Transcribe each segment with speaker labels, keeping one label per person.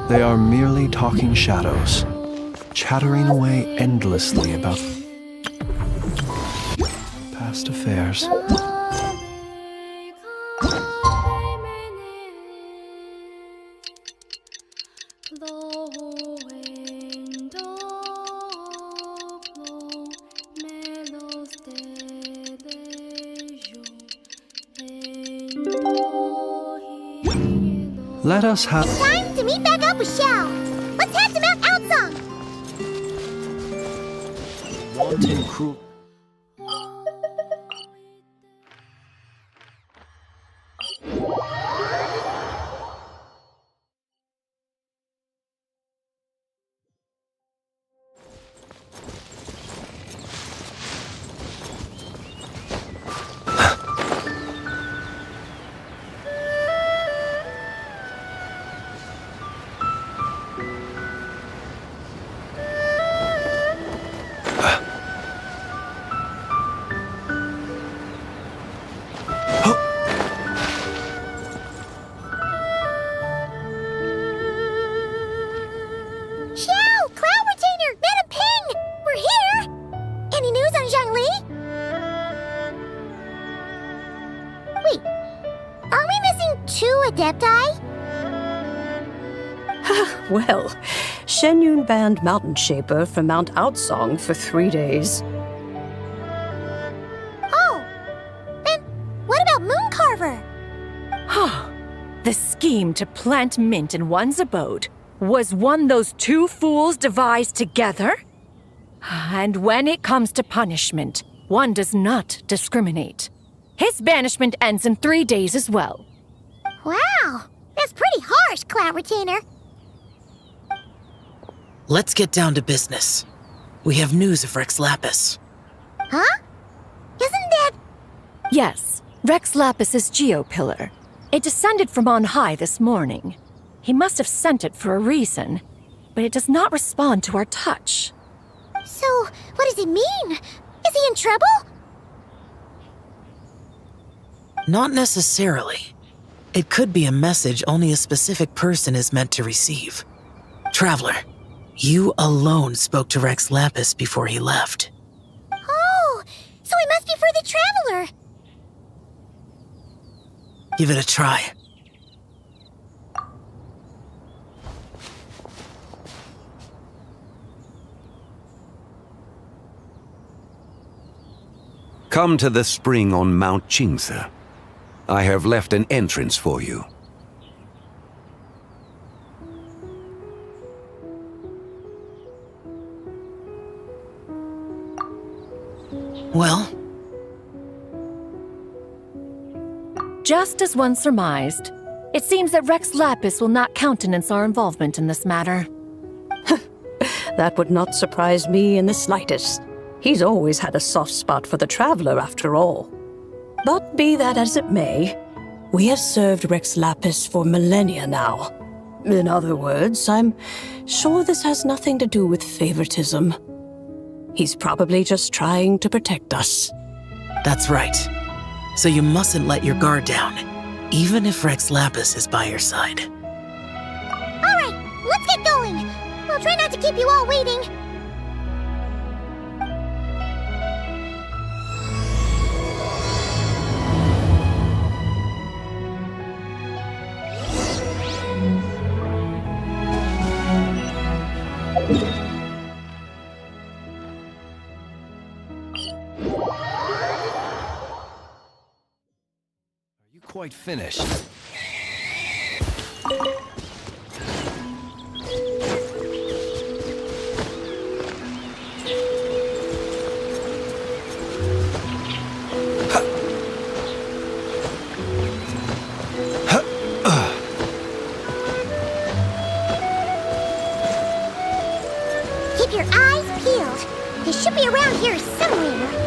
Speaker 1: They are merely talking shadows, chattering away endlessly about past affairs. Let us have...
Speaker 2: It's time to meet back up with Xiao. Let's head to Mount Outsong.
Speaker 1: Wanton cruel...
Speaker 2: Xiao, Cloud Retainer, Madam Ping, we're here. Any news on Zhangli? Wait, are we missing 2 Adepti?
Speaker 3: Well, Shenyun banned Mountain Shaper from Mount Outsong for 3 days.
Speaker 2: Oh, then what about Mooncarver?
Speaker 4: The scheme to plant mint in one's abode was one those 2 fools devised together? And when it comes to punishment, one does not discriminate. His banishment ends in 3 days as well.
Speaker 2: Wow, that's pretty harsh, Cloud Retainer.
Speaker 5: Let's get down to business. We have news of Rex Lapis.
Speaker 2: Huh? Isn't that...
Speaker 4: Yes, Rex Lapis's Geopillar. It descended from on high this morning. He must have sent it for a reason, but it does not respond to our touch.
Speaker 2: So, what does it mean? Is he in trouble?
Speaker 5: Not necessarily. It could be a message only a specific person is meant to receive. Traveler, you alone spoke to Rex Lapis before he left.
Speaker 2: Oh, so it must be for the Traveler.
Speaker 5: Give it a try.
Speaker 6: Come to the spring on Mount Qingse. I have left an entrance for you.
Speaker 5: Well,
Speaker 4: Just as one surmised, it seems that Rex Lapis will not countenance our involvement in this matter.
Speaker 3: That would not surprise me in the slightest. He's always had a soft spot for the Traveler, after all. But be that as it may, we have served Rex Lapis for millennia now. In other words, I'm sure this has nothing to do with favoritism. He's probably just trying to protect us.
Speaker 5: that's right. So you mustn't let your guard down, even if Rex Lapis is by your side.
Speaker 2: All right, let's get going. We'll try not to keep you all waiting.
Speaker 1: Quite finished.
Speaker 2: Keep your eyes peeled. They should be around here somewhere.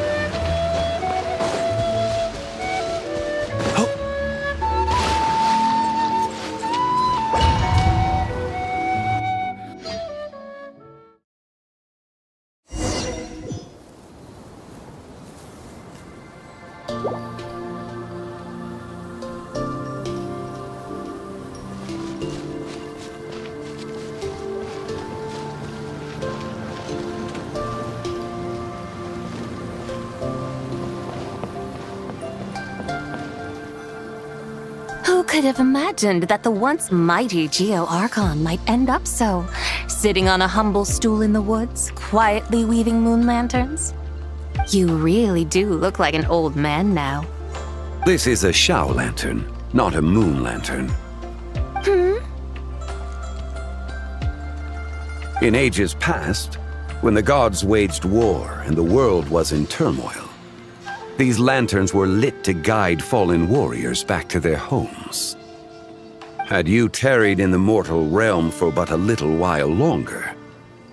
Speaker 7: Who could have imagined that the once mighty Geo Archon might end up so, sitting on a humble stool in the woods, quietly weaving moon lanterns? You really do look like an old man now.
Speaker 6: This is a Shao lantern, not a moon lantern. In ages past, when the gods waged war and the world was in turmoil, these lanterns were lit to guide fallen warriors back to their homes. Had you tarried in the mortal realm for but a little while longer,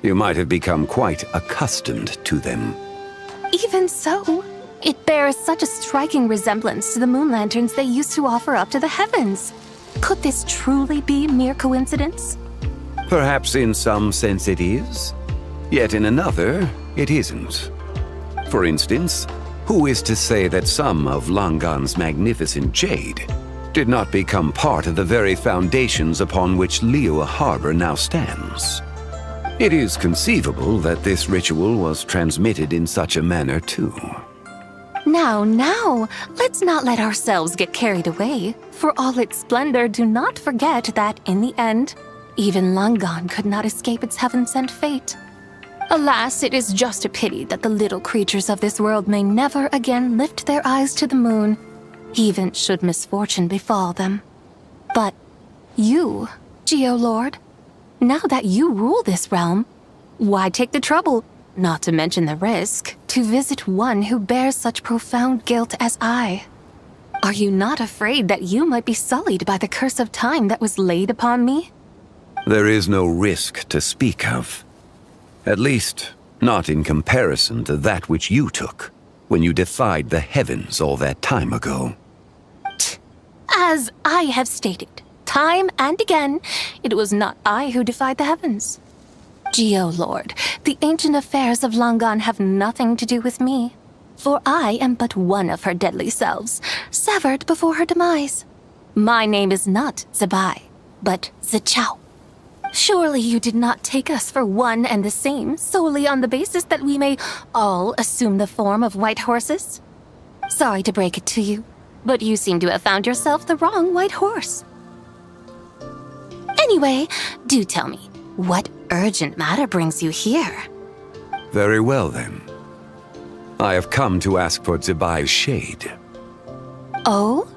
Speaker 6: you might have become quite accustomed to them.
Speaker 7: Even so, it bears such a striking resemblance to the moon lanterns they used to offer up to the heavens. Could this truly be mere coincidence?
Speaker 6: Perhaps in some sense it is, yet in another, it isn't. For instance, who is to say that some of Langan's magnificent jade did not become part of the very foundations upon which Liyue Harbor now stands? It is conceivable that this ritual was transmitted in such a manner too.
Speaker 7: Now, let's not let ourselves get carried away. For all its splendor, do not forget that, in the end, even Langan could not escape its heaven-sent fate. Alas, it is just a pity that the little creatures of this world may never again lift their eyes to the moon, even should misfortune befall them. But you, Geolord, now that you rule this realm, why take the trouble, not to mention the risk, to visit one who bears such profound guilt as I? Are you not afraid that you might be sullied by the curse of time that was laid upon me?
Speaker 6: There is no risk to speak of. At least, not in comparison to that which you took when you defied the heavens all that time ago.
Speaker 7: As I have stated, time and again, it was not I who defied the heavens. Geolord, the ancient affairs of Langan have nothing to do with me, for I am but one of her deadly selves, severed before her demise. My name is not Zebai, but Zichao. Surely you did not take us for one and the same solely on the basis that we may all assume the form of white horses? Sorry to break it to you, but you seem to have found yourself the wrong white horse. Anyway, do tell me, what urgent matter brings you here?
Speaker 6: Very well then. I have come to ask for Zebai's shade.
Speaker 7: Oh?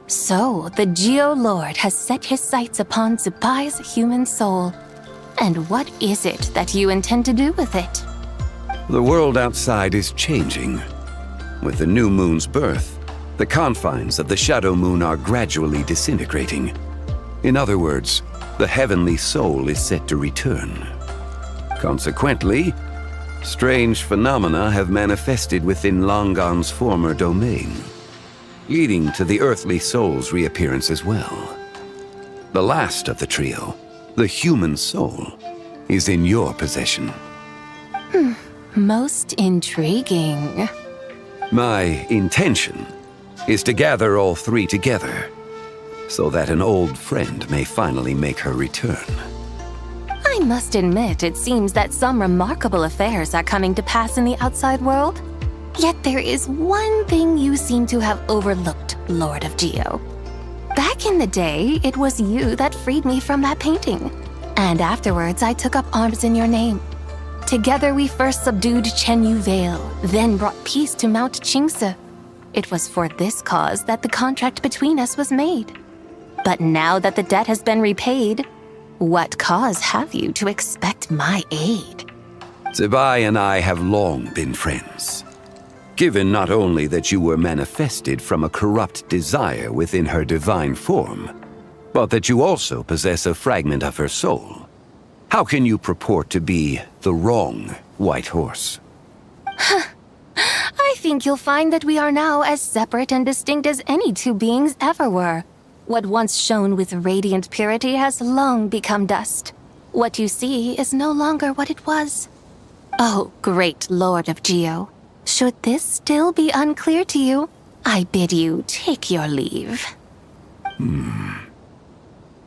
Speaker 7: So, the Geolord has set his sights upon Zebai's human soul. And what is it that you intend to do with it?
Speaker 6: The world outside is changing. With the new moon's birth, the confines of the shadow moon are gradually disintegrating. In other words, the heavenly soul is set to return. Consequently, strange phenomena have manifested within Langan's former domain, leading to the earthly soul's reappearance as well. The last of the trio, the human soul, is in your possession.
Speaker 7: Most intriguing.
Speaker 6: My intention is to gather all three together, so that an old friend may finally make her return.
Speaker 7: I must admit, it seems that some remarkable affairs are coming to pass in the outside world. Yet there is one thing you seem to have overlooked, Lord of Geo. Back in the day, it was you that freed me from that painting. And afterwards, I took up arms in your name. Together we first subdued Chenyu Vale, then brought peace to Mount Qingse. It was for this cause that the contract between us was made. But now that the debt has been repaid, what cause have you to expect my aid?
Speaker 6: Zebai and I have long been friends. Given not only that you were manifested from a corrupt desire within her divine form, but that you also possess a fragment of her soul, how can you purport to be the wrong white horse?
Speaker 7: I think you'll find that we are now as separate and distinct as any two beings ever were. What once shone with radiant purity has long become dust. What you see is no longer what it was. Oh, great Lord of Geo, should this still be unclear to you, I bid you take your leave.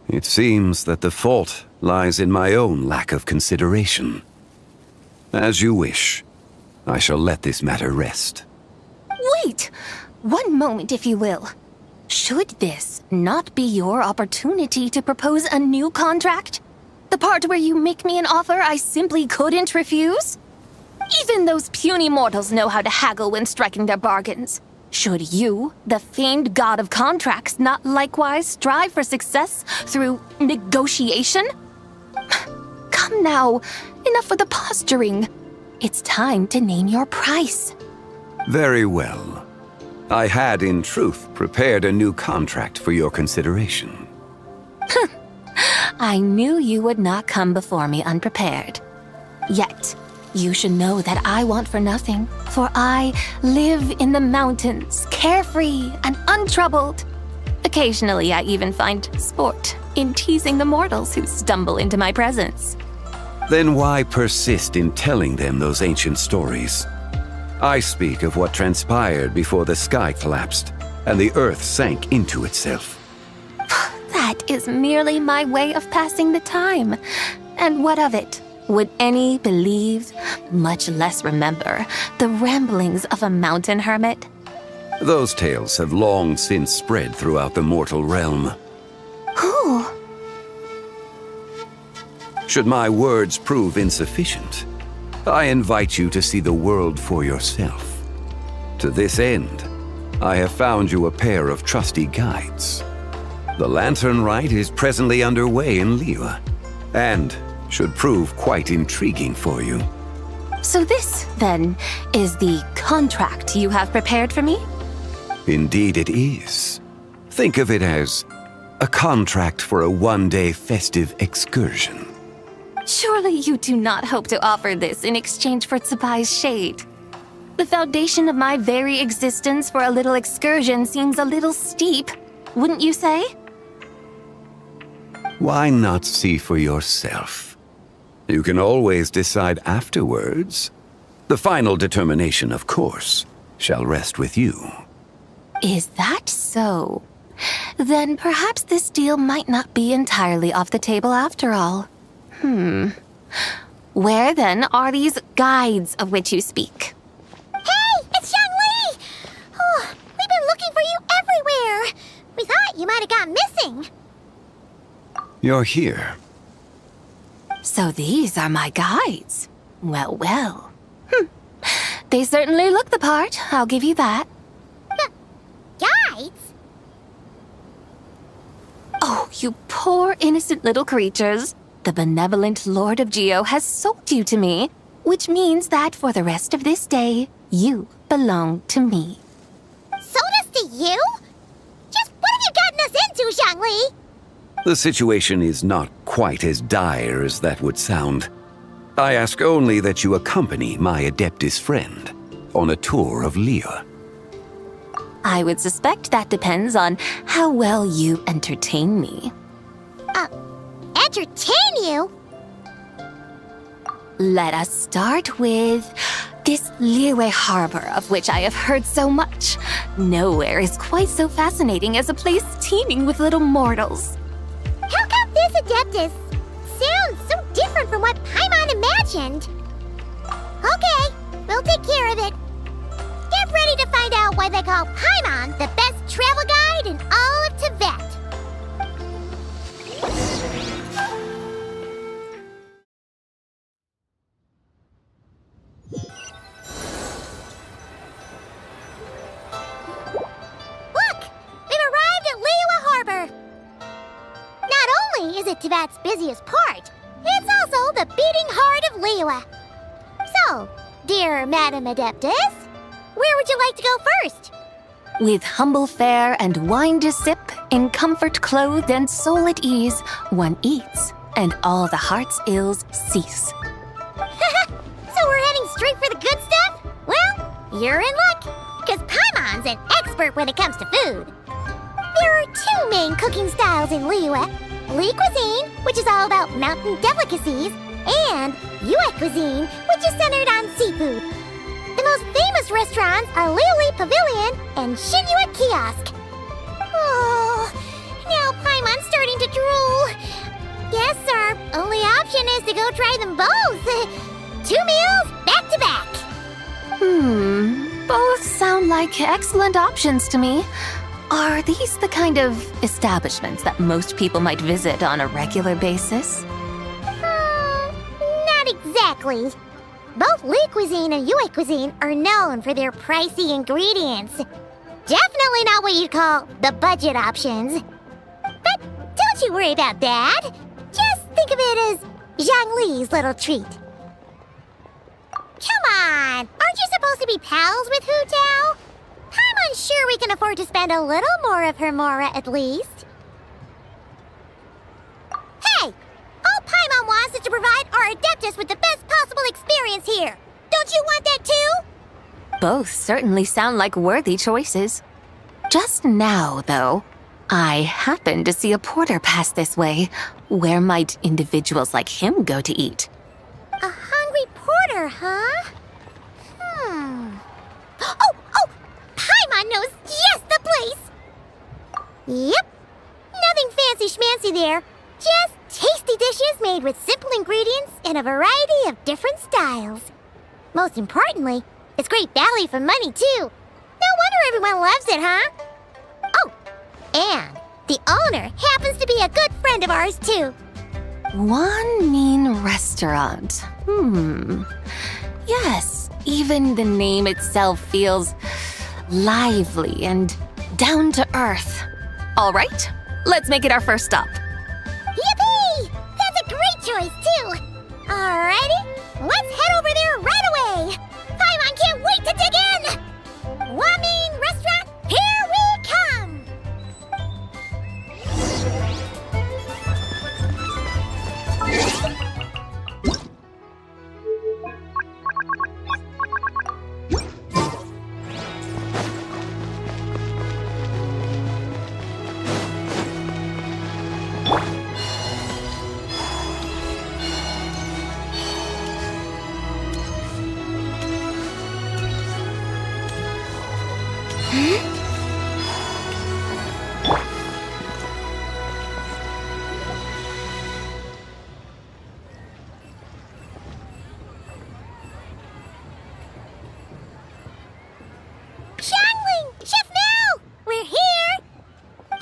Speaker 6: It seems that the fault lies in my own lack of consideration. As you wish, I shall let this matter rest.
Speaker 7: Wait! One moment, if you will. Should this not be your opportunity to propose a new contract? The part where you make me an offer I simply couldn't refuse? Even those puny mortals know how to haggle when striking their bargains. Should you, the famed god of contracts, not likewise strive for success through negotiation? Come now, enough with the posturing. It's time to name your price.
Speaker 6: Very well. I had, in truth, prepared a new contract for your consideration.
Speaker 7: I knew you would not come before me unprepared. Yet, you should know that I want for nothing, for I live in the mountains, carefree and untroubled. Occasionally, I even find sport in teasing the mortals who stumble into my presence.
Speaker 6: Then why persist in telling them those ancient stories? I speak of what transpired before the sky collapsed and the earth sank into itself.
Speaker 7: That is merely my way of passing the time. And what of it? Would any believe, much less remember, the ramblings of a mountain hermit?
Speaker 6: Those tales have long since spread throughout the mortal realm.
Speaker 7: Who?
Speaker 6: Should my words prove insufficient, I invite you to see the world for yourself. To this end, I have found you a pair of trusty guides. The Lantern Rite is presently underway in Liyue, and should prove quite intriguing for you.
Speaker 7: So this, then, is the contract you have prepared for me?
Speaker 6: Indeed it is. Think of it as a contract for a one-day festive excursion.
Speaker 7: Surely you do not hope to offer this in exchange for Tsubai's shade. The foundation of my very existence for a little excursion seems a little steep, wouldn't you say?
Speaker 6: Why not see for yourself? You can always decide afterwards. The final determination, of course, shall rest with you.
Speaker 7: Is that so? Then perhaps this deal might not be entirely off the table after all. Where then are these guides of which you speak?
Speaker 2: Hey, it's Xiangli! Oh, we've been looking for you everywhere. We thought you might have gone missing.
Speaker 6: You're here.
Speaker 7: So these are my guides. Well, well. They certainly look the part, I'll give you that.
Speaker 2: Guides?
Speaker 7: Oh, you poor innocent little creatures. The benevolent Lord of Geo has sold you to me, which means that for the rest of this day, you belong to me.
Speaker 2: Sold us to you? Just what have you gotten us into, Xiangli?
Speaker 6: The situation is not quite as dire as that would sound. I ask only that you accompany my Adeptus friend on a tour of Liyue.
Speaker 7: I would suspect that depends on how well you entertain me.
Speaker 2: Entertain you?
Speaker 7: Let us start with this Liyue harbor of which I have heard so much. Nowhere is quite so fascinating as a place teeming with little mortals.
Speaker 2: How come this Adeptus sounds so different from what Paimon imagined? Okay, we'll take care of it. Get ready to find out why they call Paimon the best travel guide in all of Tibet. Look! We've arrived at Liyue Harbor. Not only is it Tibet's busiest port, it's also the beating heart of Liyue. So, dear Madam Adeptus, where would you like to go first?
Speaker 7: With humble fare and wine to sip, in comfort clothed and soul at ease, one eats, and all the heart's ills cease.
Speaker 2: So we're heading straight for the good stuff? Well, you're in luck, because Paimon's an expert when it comes to food. There are two main cooking styles in Liyue. Li cuisine, which is all about mountain delicacies, and Yue cuisine, which is centered on seafood. The most famous restaurants are Liuli Pavilion and Shinyue Kiosk. Oh, now Paimon's starting to drool. Guess our only option is to go try them both. 2 meals back to back.
Speaker 7: Both sound like excellent options to me. Are these the kind of establishments that most people might visit on a regular basis?
Speaker 2: Not exactly. Both Lee cuisine and Yue cuisine are known for their pricey ingredients. Definitely not what you'd call the budget options. But don't you worry about that. Just think of it as Zhang Li's little treat. Come on! Aren't you supposed to be pals with Hu Tao? I'm unsure we can afford to spend a little more of her mora at least. Hey! All Paimon wants is to provide our Adeptus with the best possible experience here. Don't you want that too?
Speaker 7: Both certainly sound like worthy choices. Just now, though, I happened to see a porter pass this way. Where might individuals like him go to eat?
Speaker 2: A hungry porter, huh? Oh! Paimon knows just the place! Yep. Nothing fancy schmancy there. Just tasty dishes made with simple ingredients in a variety of different styles. Most importantly, it's great value for money, too. No wonder everyone loves it, huh? Oh, and the owner happens to be a good friend of ours, too.
Speaker 7: One mean restaurant. Yes, even the name itself feels lively and down to earth. All right, let's make it our first stop.
Speaker 2: Yippee! That's a great choice, too. Alrighty, let's head over there right away. Paimon can't wait to dig in. Wamin Restaurant, here we come.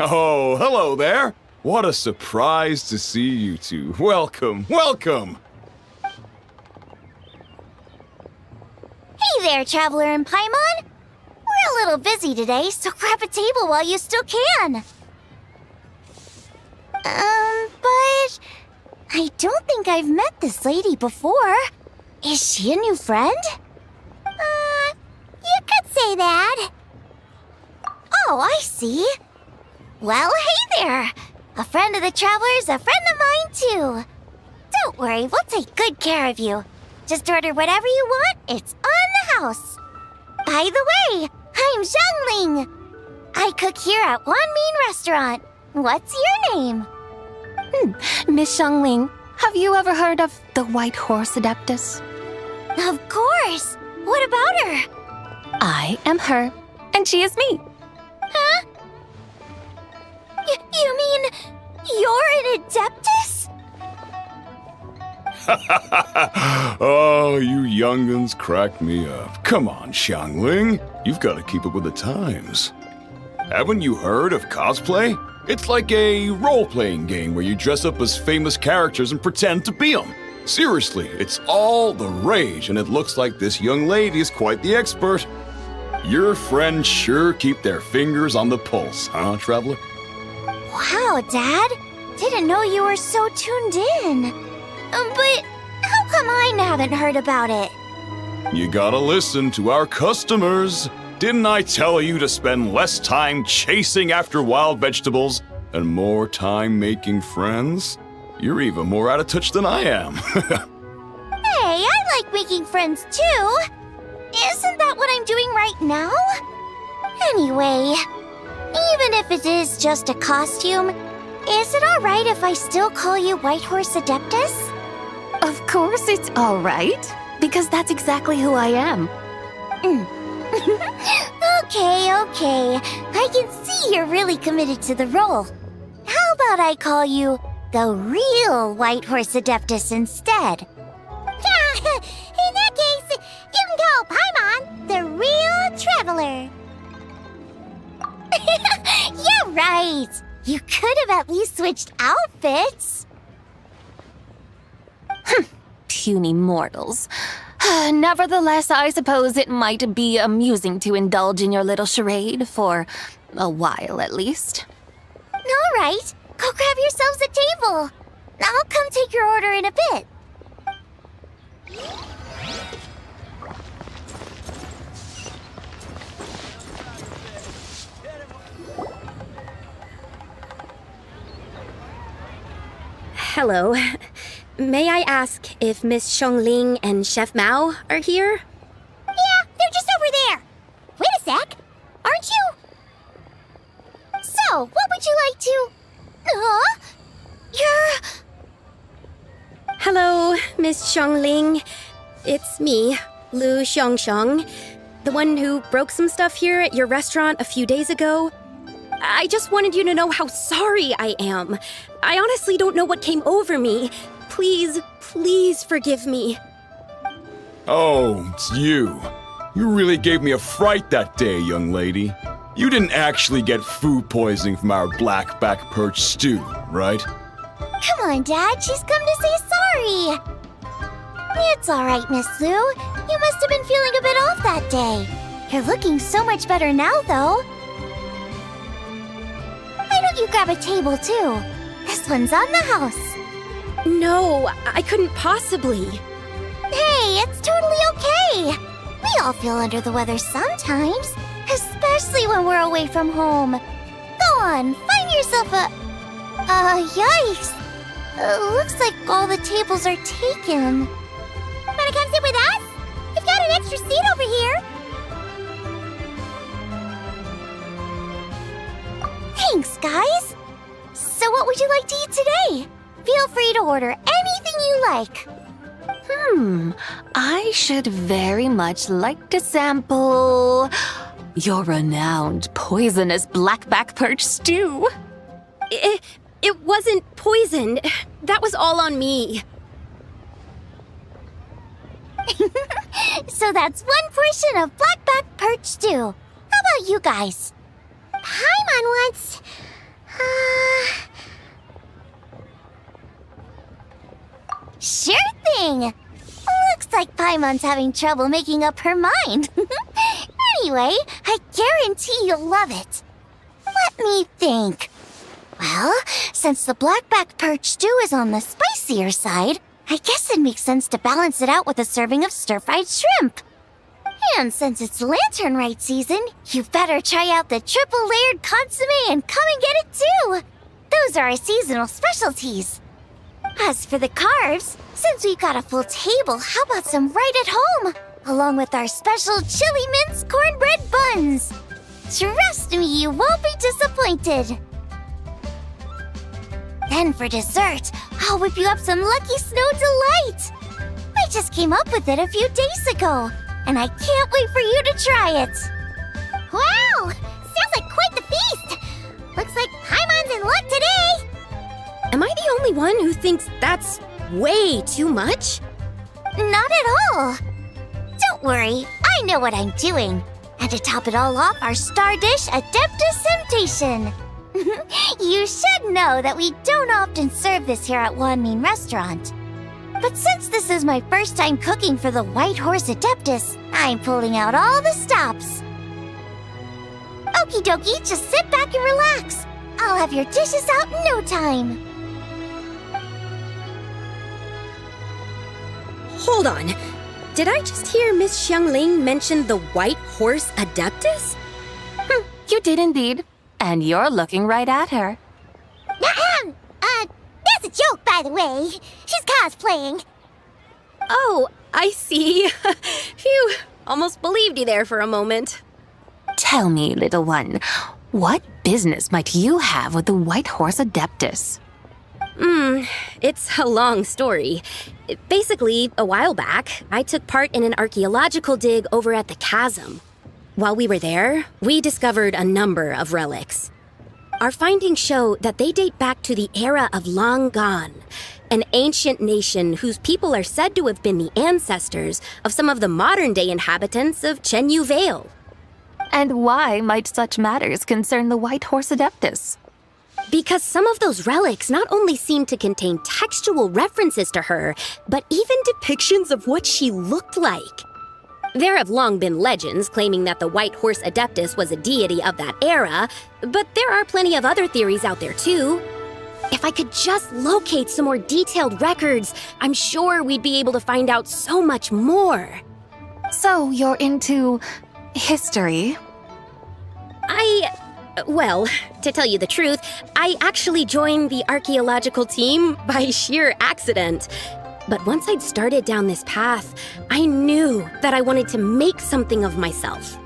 Speaker 8: Oh, hello there. What a surprise to see you two. Welcome, welcome.
Speaker 2: Hey there, Traveler and Paimon. We're a little busy today, so grab a table while you still can. But I don't think I've met this lady before. Is she a new friend? You could say that. Oh, I see. Well, hey there. A friend of the Traveler's a friend of mine, too. Don't worry, we'll take good care of you. Just order whatever you want, it's on the house. By the way, I'm Zhangling. I cook here at One Mean Restaurant. What's your name?
Speaker 7: Miss Xiangling, have you ever heard of the White Horse Adeptus?
Speaker 2: Of course. What about her?
Speaker 7: I am her, and she is me.
Speaker 2: Huh? You mean you're an Adeptus?
Speaker 8: Oh, you young'uns crack me up. Come on, Xiangling. You've got to keep up with the times. Haven't you heard of cosplay? It's like a role-playing game where you dress up as famous characters and pretend to be them. Seriously, it's all the rage, and it looks like this young lady is quite the expert. Your friends sure keep their fingers on the pulse, huh, Traveler?
Speaker 2: Wow, Dad. Didn't know you were so tuned in. But how come I haven't heard about it?
Speaker 8: You gotta listen to our customers. Didn't I tell you to spend less time chasing after wild vegetables and more time making friends? You're even more out of touch than I am.
Speaker 2: Hey, I like making friends too. Isn't that what I'm doing right now? Anyway, even if it is just a costume, is it alright if I still call you White Horse Adeptus?
Speaker 7: Of course it's all right, because that's exactly who I am.
Speaker 2: Okay. I can see you're really committed to the role. How about I call you the real White Horse Adeptus instead? In that case, you can call Paimon the real Traveler. Yeah, right. You could have at least switched outfits.
Speaker 7: Puny mortals. Nevertheless, I suppose it might be amusing to indulge in your little charade, for a while at least.
Speaker 2: All right, go grab yourselves a table. I'll come take your order in a bit.
Speaker 9: Hello. May I ask if Miss Xiongling and Chef Mao are here?
Speaker 2: Yeah, they're just over there. Wait a sec. Aren't you? So, what would you like to... You're...
Speaker 9: Hello, Miss Xiongling. It's me, Lu Xiongxiong, the one who broke some stuff here at your restaurant a few days ago. I just wanted you to know how sorry I am. I honestly don't know what came over me. Please, please forgive me.
Speaker 8: Oh, it's you. You really gave me a fright that day, young lady. You didn't actually get food poisoning from our black-back perch stew, right?
Speaker 2: Come on, Dad. She's come to say sorry. It's all right, Miss Lu. You must have been feeling a bit off that day. You're looking so much better now, though. Why don't you grab a table, too? This one's on the house.
Speaker 9: No, I couldn't possibly.
Speaker 2: Hey, it's totally okay. We all feel under the weather sometimes, especially when we're away from home. Go on, find yourself a... yikes. Looks like all the tables are taken. Wanna come sit with us? We've got an extra seat over here. Thanks, guys. So what would you like to eat today? Feel free to order anything you like.
Speaker 7: I should very much like to sample your renowned poisonous blackback perch stew.
Speaker 9: It wasn't poisoned. That was all on me.
Speaker 2: So that's one portion of blackback perch stew. How about you guys? Paimon wants... Sure thing! Looks like Paimon's having trouble making up her mind. Anyway, I guarantee you'll love it. Let me think. Well, since the blackback perch stew is on the spicier side, I guess it makes sense to balance it out with a serving of stir-fried shrimp. And since it's Lantern Rite season, you better try out the triple-layered consomme and come and get it too! Those are our seasonal specialties. As for the carbs, since we've got a full table, how about some right at home? Along with our special chili mince cornbread buns. Trust me, you won't be disappointed. Then for dessert, I'll whip you up some Lucky Snow Delight. I just came up with it a few days ago, and I can't wait for you to try it. Wow! Sounds like quite the feast! Looks like Paimon's in luck today!
Speaker 9: Am I the only one who thinks that's way too much?
Speaker 2: Not at all. Don't worry, I know what I'm doing. And to top it all off, our star dish, Adeptus Temptation. You should know that we don't often serve this here at Wanmin Restaurant. But since this is my first time cooking for the White Horse Adeptus, I'm pulling out all the stops. Okie dokie, just sit back and relax. I'll have your dishes out in no time.
Speaker 9: Hold on. Did I just hear Miss Xiangling mention the White Horse Adeptus?
Speaker 7: You did indeed. And you're looking right at her.
Speaker 2: That's a joke, by the way. She's cosplaying.
Speaker 9: Oh, I see. Phew, almost believed you there for a moment.
Speaker 7: Tell me, little one, what business might you have with the White Horse Adeptus?
Speaker 9: It's a long story. Basically, a while back, I took part in an archaeological dig over at the chasm. While we were there, we discovered a number of relics. Our findings show that they date back to the era of Long Gone, an ancient nation whose people are said to have been the ancestors of some of the modern-day inhabitants of Chenyu Vale.
Speaker 7: And why might such matters concern the White Horse Adeptus?
Speaker 9: Because some of those relics not only seem to contain textual references to her, but even depictions of what she looked like. There have long been legends claiming that the White Horse Adeptus was a deity of that era, but there are plenty of other theories out there too. If I could just locate some more detailed records, I'm sure we'd be able to find out so much more.
Speaker 7: So you're into history?
Speaker 9: Well, to tell you the truth, I actually joined the archaeological team by sheer accident. But once I'd started down this path, I knew that I wanted to make something of myself.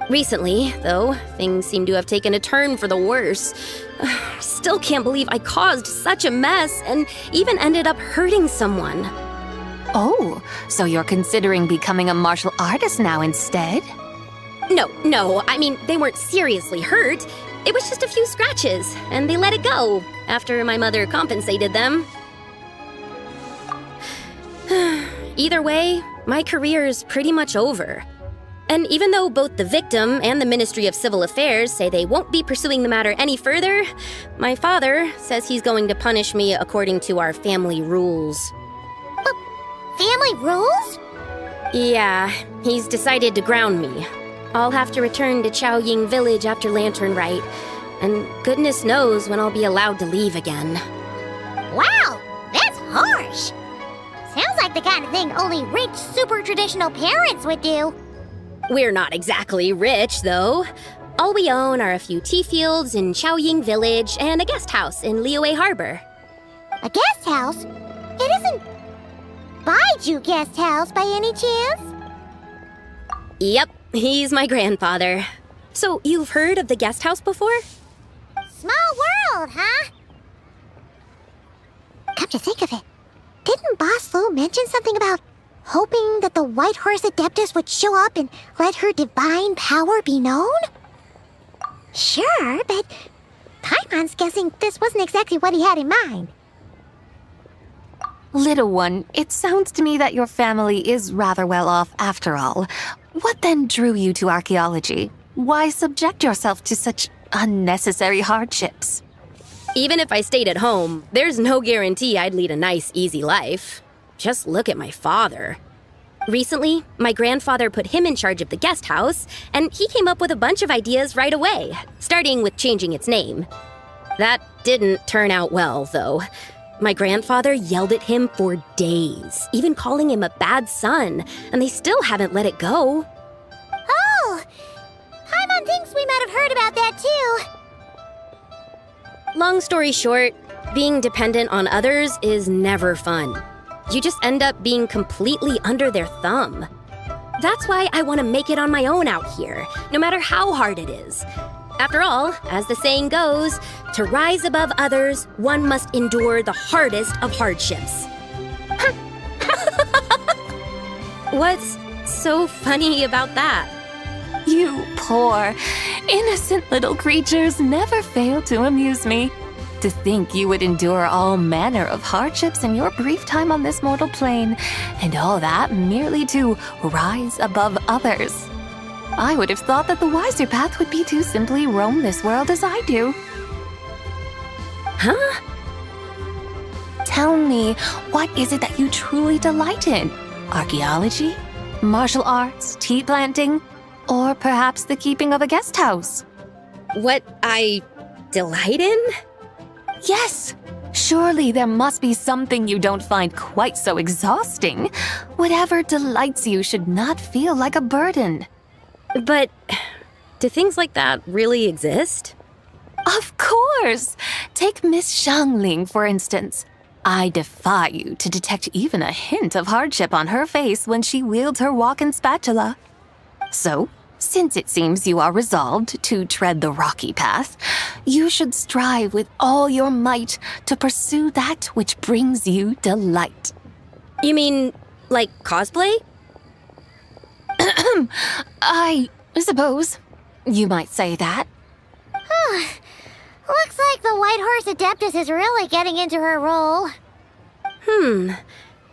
Speaker 9: Recently, though, things seem to have taken a turn for the worse. Still can't believe I caused such a mess and even ended up hurting someone.
Speaker 7: Oh, so you're considering becoming a martial artist now instead?
Speaker 9: No, I mean, they weren't seriously hurt. It was just a few scratches, and they let it go after my mother compensated them. Either way, my career's pretty much over. And even though both the victim and the Ministry of Civil Affairs say they won't be pursuing the matter any further, my father says he's going to punish me according to our family rules.
Speaker 2: Family rules?
Speaker 9: Yeah, he's decided to ground me. I'll have to return to Chaoying Village after Lantern Rite, and goodness knows when I'll be allowed to leave again.
Speaker 2: Wow, that's harsh. Sounds like the kind of thing only rich, super traditional parents would do.
Speaker 9: We're not exactly rich, though. All we own are a few tea fields in Chaoying Village and a guest house in Liyue Harbor.
Speaker 2: A guest house? It isn't Baiju Guest House by any chance?
Speaker 9: Yep, he's my grandfather. So you've heard of the guest house before?
Speaker 2: Small world, huh? Come to think of it, didn't Boss Lu mention something about hoping that the White Horse Adeptus would show up and let her divine power be known? Sure, but Paimon's guessing this wasn't exactly what he had in mind.
Speaker 7: Little one, it sounds to me that your family is rather well off after all. What then drew you to archaeology? Why subject yourself to such unnecessary hardships?
Speaker 9: Even if I stayed at home, there's no guarantee I'd lead a nice, easy life. Just look at my father. Recently, my grandfather put him in charge of the guest house, and he came up with a bunch of ideas right away, starting with changing its name. That didn't turn out well, though. My grandfather yelled at him for days, even calling him a bad son, and they still haven't let it go.
Speaker 2: Oh! Paimon thinks we might have heard about that too.
Speaker 9: Long story short, being dependent on others is never fun. You just end up being completely under their thumb. That's why I want to make it on my own out here, no matter how hard it is. After all, as the saying goes, to rise above others, one must endure the hardest of hardships. What's so funny about that?
Speaker 7: You poor, innocent little creatures never fail to amuse me. To think you would endure all manner of hardships in your brief time on this mortal plane, and all that merely to rise above others. I would have thought that the wiser path would be to simply roam this world as I do.
Speaker 9: Huh?
Speaker 7: Tell me, what is it that you truly delight in? Archaeology? Martial arts? Tea planting? Or perhaps the keeping of a guest house?
Speaker 9: What I delight in?
Speaker 7: Yes! Surely there must be something you don't find quite so exhausting. Whatever delights you should not feel like a burden.
Speaker 9: But do things like that really exist?
Speaker 7: Of course! Take Miss Xiangling, for instance. I defy you to detect even a hint of hardship on her face when she wields her walking spatula. So, since it seems you are resolved to tread the rocky path, you should strive with all your might to pursue that which brings you delight.
Speaker 9: You mean, like cosplay?
Speaker 7: I suppose you might say that.
Speaker 2: Looks like the White Horse Adeptus is really getting into her role.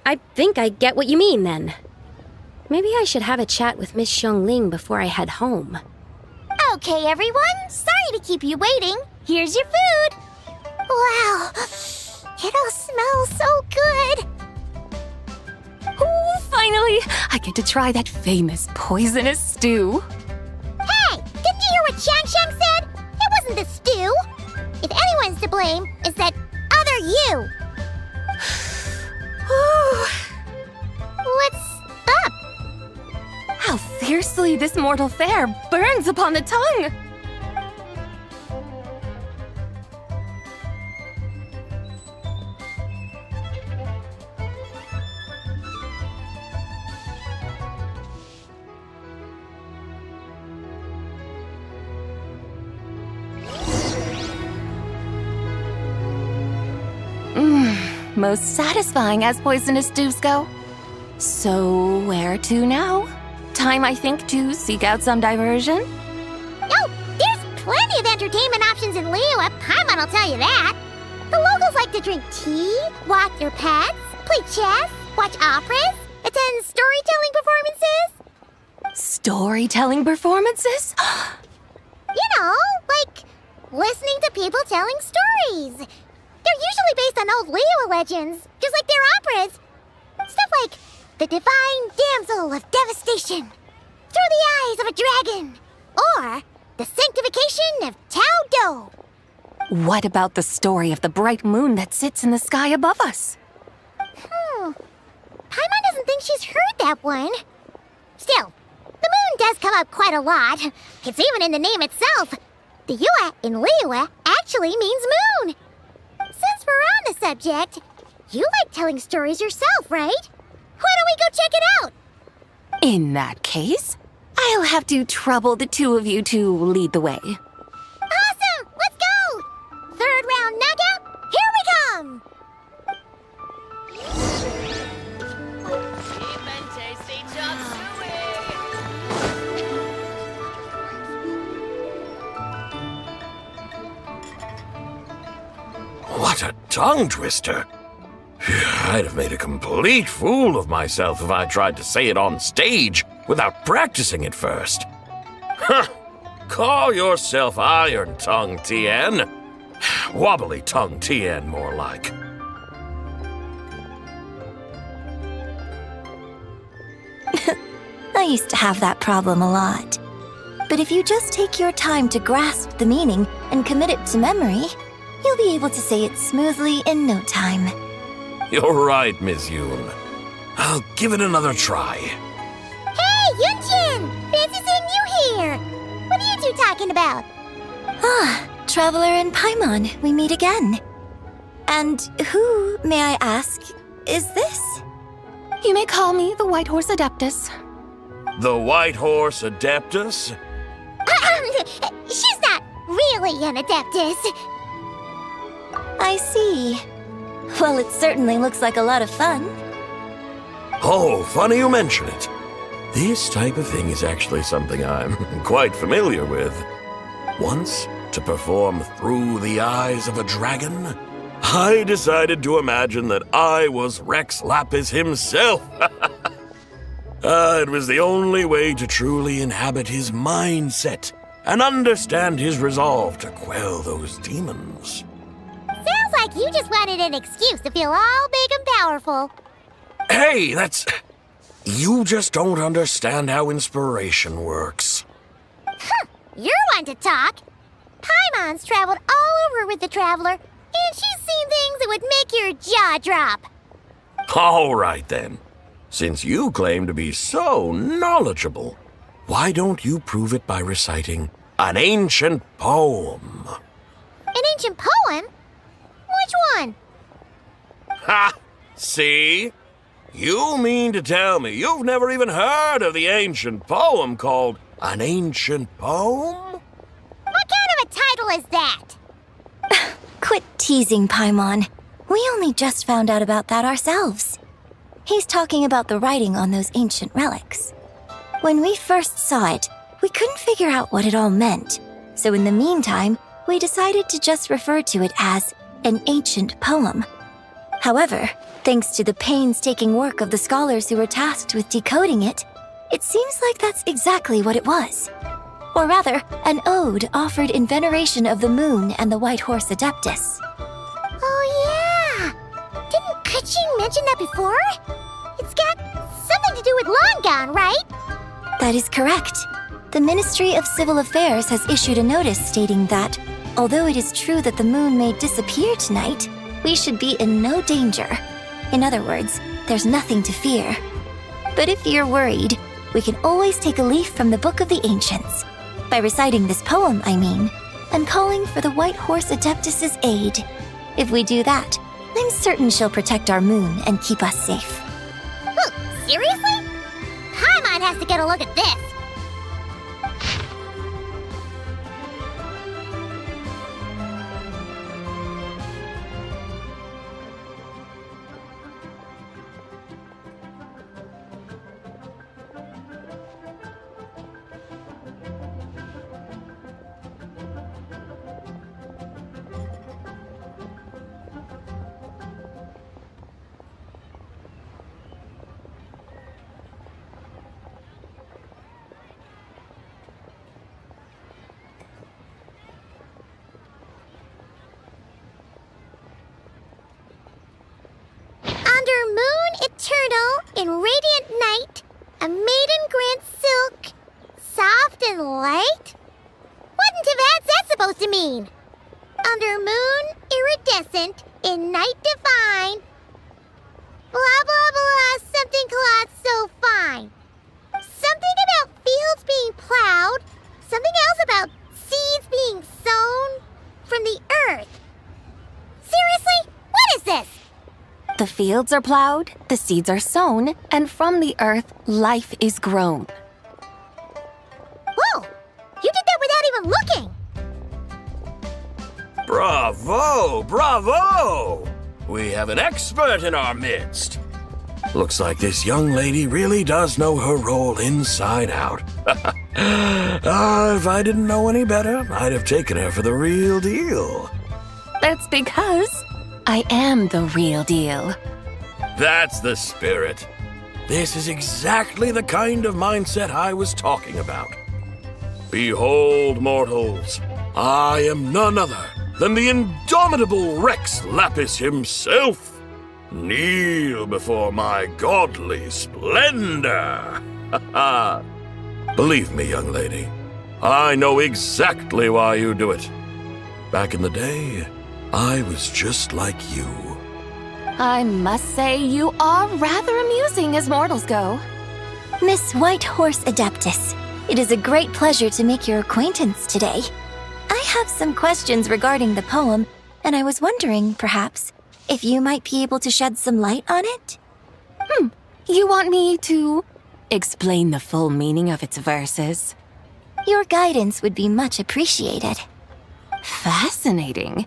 Speaker 9: I think I get what you mean then. Maybe I should have a chat with Miss Xiangling before I head home.
Speaker 2: Okay, everyone. Sorry to keep you waiting. Here's your food. Wow. It all smells so good.
Speaker 7: Oh, finally! I get to try that famous poisonous stew.
Speaker 2: Hey, didn't you hear what Shang said? It wasn't the stew. If anyone's to blame, it's that other you. What's up?
Speaker 7: How fiercely this mortal fare burns upon the tongue! Most satisfying as poisonous stews go. So, where to now? Time, I think, to seek out some diversion?
Speaker 2: Oh, there's plenty of entertainment options in Liyue. Paimon will tell you that. The locals like to drink tea, walk their pets, play chess, watch operas, attend storytelling performances.
Speaker 7: Storytelling performances?
Speaker 2: You know, like listening to people telling stories. They're usually based on old Liyue legends, just like their operas. Stuff like the Divine Damsel of Devastation, Through the Eyes of a Dragon, or the Sanctification of Tao Do.
Speaker 7: What about the story of the bright moon that sits in the sky above us?
Speaker 2: Paimon doesn't think she's heard that one. Still, the moon does come up quite a lot. It's even in the name itself. The Yue in Liyue actually means moon. Since we're on the subject, you like telling stories yourself, right? Why don't we go check it out?
Speaker 7: In that case, I'll have to trouble the two of you to lead the way.
Speaker 2: Awesome! Let's go! Third round knockout, here we come!
Speaker 10: What a tongue twister! I'd have made a complete fool of myself if I tried to say it on stage without practicing it first. Huh! Call yourself Iron Tongue, Tien. Wobbly Tongue, Tien, more like.
Speaker 11: I used to have that problem a lot. But if you just take your time to grasp the meaning and commit it to memory, you'll be able to say it smoothly in no time.
Speaker 10: You're right, Miss Yoon. I'll give it another try.
Speaker 2: Hey, Yunjin! Fancy seeing you here! What are you two talking about?
Speaker 11: Ah, Traveler and Paimon, we meet again. And who, may I ask, is this?
Speaker 7: You may call me the White Horse Adeptus.
Speaker 10: The White Horse Adeptus?
Speaker 2: She's not really an Adeptus.
Speaker 11: I see. Well, it certainly looks like a lot of fun.
Speaker 10: Oh, funny you mention it. This type of thing is actually something I'm quite familiar with. Once, to perform Through the Eyes of a Dragon, I decided to imagine that I was Rex Lapis himself. It was the only way to truly inhabit his mindset and understand his resolve to quell those demons.
Speaker 2: Sounds like you just wanted an excuse to feel all big and powerful.
Speaker 10: Hey, that's... You just don't understand how inspiration works.
Speaker 2: You're one to talk. Paimon's traveled all over with the Traveler, and she's seen things that would make your jaw drop.
Speaker 10: All right, then. Since you claim to be so knowledgeable, why don't you prove it by reciting an ancient poem?
Speaker 2: An ancient poem? Which one?
Speaker 10: Ha! See? You mean to tell me you've never even heard of the ancient poem called An Ancient Poem?
Speaker 2: What kind of a title is that?
Speaker 11: Quit teasing, Paimon. We only just found out about that ourselves. He's talking about the writing on those ancient relics. When we first saw it, we couldn't figure out what it all meant. So in the meantime, we decided to just refer to it as an ancient poem. However, thanks to the painstaking work of the scholars who were tasked with decoding it, it seems like that's exactly what it was. Or rather, an ode offered in veneration of the moon and the white horse Adeptus.
Speaker 2: Oh, yeah! Didn't Kuching mention that before? It's got something to do with Longon, right?
Speaker 11: That is correct. The Ministry of Civil Affairs has issued a notice stating that, although it is true that the moon may disappear tonight, we should be in no danger. In other words, there's nothing to fear. But if you're worried, we can always take a leaf from the Book of the Ancients. By reciting this poem, I mean, and calling for the White Horse Adeptus' aid. If we do that, I'm certain she'll protect our moon and keep us safe.
Speaker 2: Seriously? Paimon has to get a look at this. Under moon eternal, in radiant night, a maiden grants silk, soft and light? What in Tibet's that supposed to mean? Under moon iridescent, in night divine, blah blah blah, something cloth so fine. Something about fields being plowed, something else about seeds being sown from the earth. Seriously? What is this?
Speaker 7: The fields are plowed, the seeds are sown, and from the earth, life is grown.
Speaker 2: Whoa! You did that without even looking!
Speaker 10: Bravo! Bravo! We have an expert in our midst. Looks like this young lady really does know her role inside out. If I didn't know any better, I'd have taken her for the real deal.
Speaker 7: That's because I am the real deal.
Speaker 10: That's the spirit. This is exactly the kind of mindset I was talking about. Behold, mortals, I am none other than the indomitable Rex Lapis himself. Kneel before my godly splendor. Believe me, young lady, I know exactly why you do it. Back in the day, I was just like you.
Speaker 7: I must say you are rather amusing as mortals go.
Speaker 11: Miss White Horse Adeptus, it is a great pleasure to make your acquaintance today. I have some questions regarding the poem, and I was wondering, perhaps, if you might be able to shed some light on it?
Speaker 7: You want me to explain the full meaning of its verses?
Speaker 11: Your guidance would be much appreciated.
Speaker 7: Fascinating.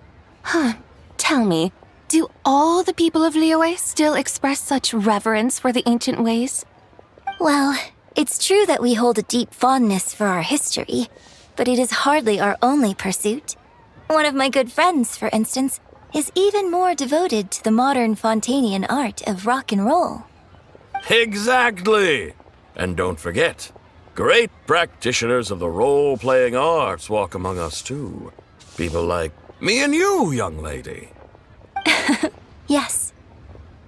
Speaker 7: Tell me, do all the people of Liyue still express such reverence for the ancient ways?
Speaker 11: Well, it's true that we hold a deep fondness for our history, but it is hardly our only pursuit. One of my good friends, for instance, is even more devoted to the modern Fontanian art of rock and roll.
Speaker 10: Exactly! And don't forget, great practitioners of the role-playing arts walk among us too. People like me and you, young lady.
Speaker 11: Yes.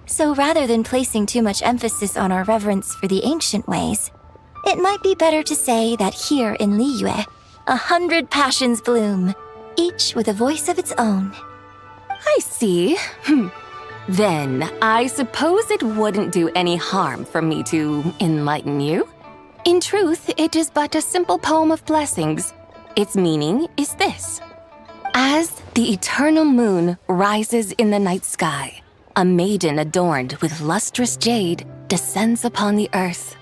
Speaker 11: So rather than placing too much emphasis on our reverence for the ancient ways, it might be better to say that here in Liyue, 100 passions bloom, each with a voice of its own.
Speaker 7: I see. Then I suppose it wouldn't do any harm for me to enlighten you. In truth, it is but a simple poem of blessings. Its meaning is this. As the eternal moon rises in the night sky, a maiden adorned with lustrous jade descends upon the earth.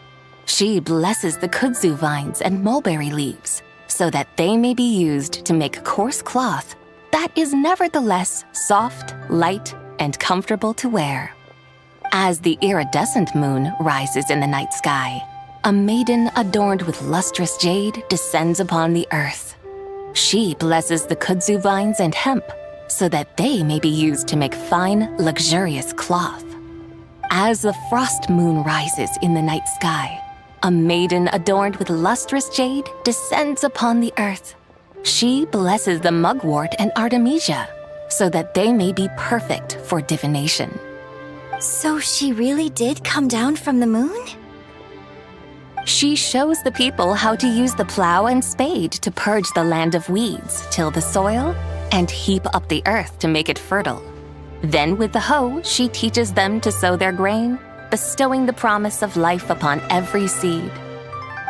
Speaker 7: She blesses the kudzu vines and mulberry leaves so that they may be used to make coarse cloth that is nevertheless soft, light, and comfortable to wear. As the iridescent moon rises in the night sky, a maiden adorned with lustrous jade descends upon the earth. She blesses the kudzu vines and hemp so that they may be used to make fine, luxurious cloth. As the frost moon rises in the night sky, a maiden adorned with lustrous jade descends upon the earth. She blesses the mugwort and Artemisia so that they may be perfect for divination.
Speaker 11: So she really did come down from the moon?
Speaker 7: She shows the people how to use the plow and spade to purge the land of weeds, till the soil, and heap up the earth to make it fertile. Then with the hoe, she teaches them to sow their grain, bestowing the promise of life upon every seed.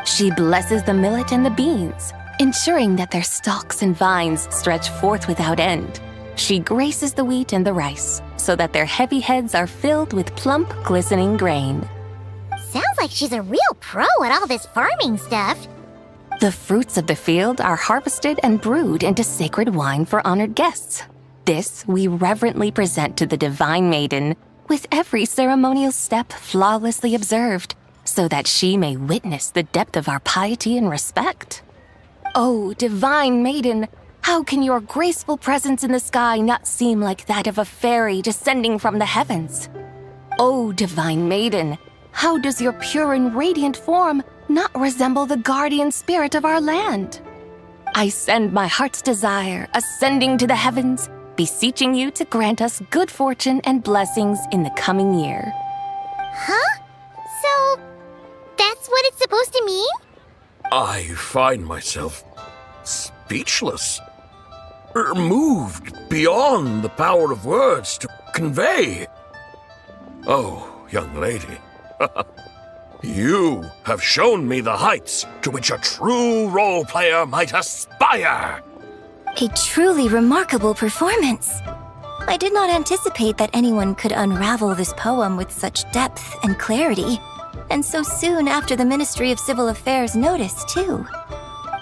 Speaker 7: She blesses the millet and the beans, ensuring that their stalks and vines stretch forth without end. She graces the wheat and the rice, so that their heavy heads are filled with plump, glistening grain.
Speaker 2: Sounds like she's a real pro at all this farming stuff.
Speaker 7: The fruits of the field are harvested and brewed into sacred wine for honored guests. This we reverently present to the divine maiden, with every ceremonial step flawlessly observed, so that she may witness the depth of our piety and respect. Oh, divine maiden, how can your graceful presence in the sky not seem like that of a fairy descending from the heavens? Oh, divine maiden, how does your pure and radiant form not resemble the guardian spirit of our land? I send my heart's desire, ascending to the heavens, beseeching you to grant us good fortune and blessings in the coming year.
Speaker 2: Huh? So, that's what it's supposed to mean?
Speaker 10: I find myself speechless, moved beyond the power of words to convey. Oh, young lady, you have shown me the heights to which a true role player might aspire.
Speaker 11: A truly remarkable performance. I did not anticipate that anyone could unravel this poem with such depth and clarity, and so soon after the Ministry of Civil Affairs noticed, too.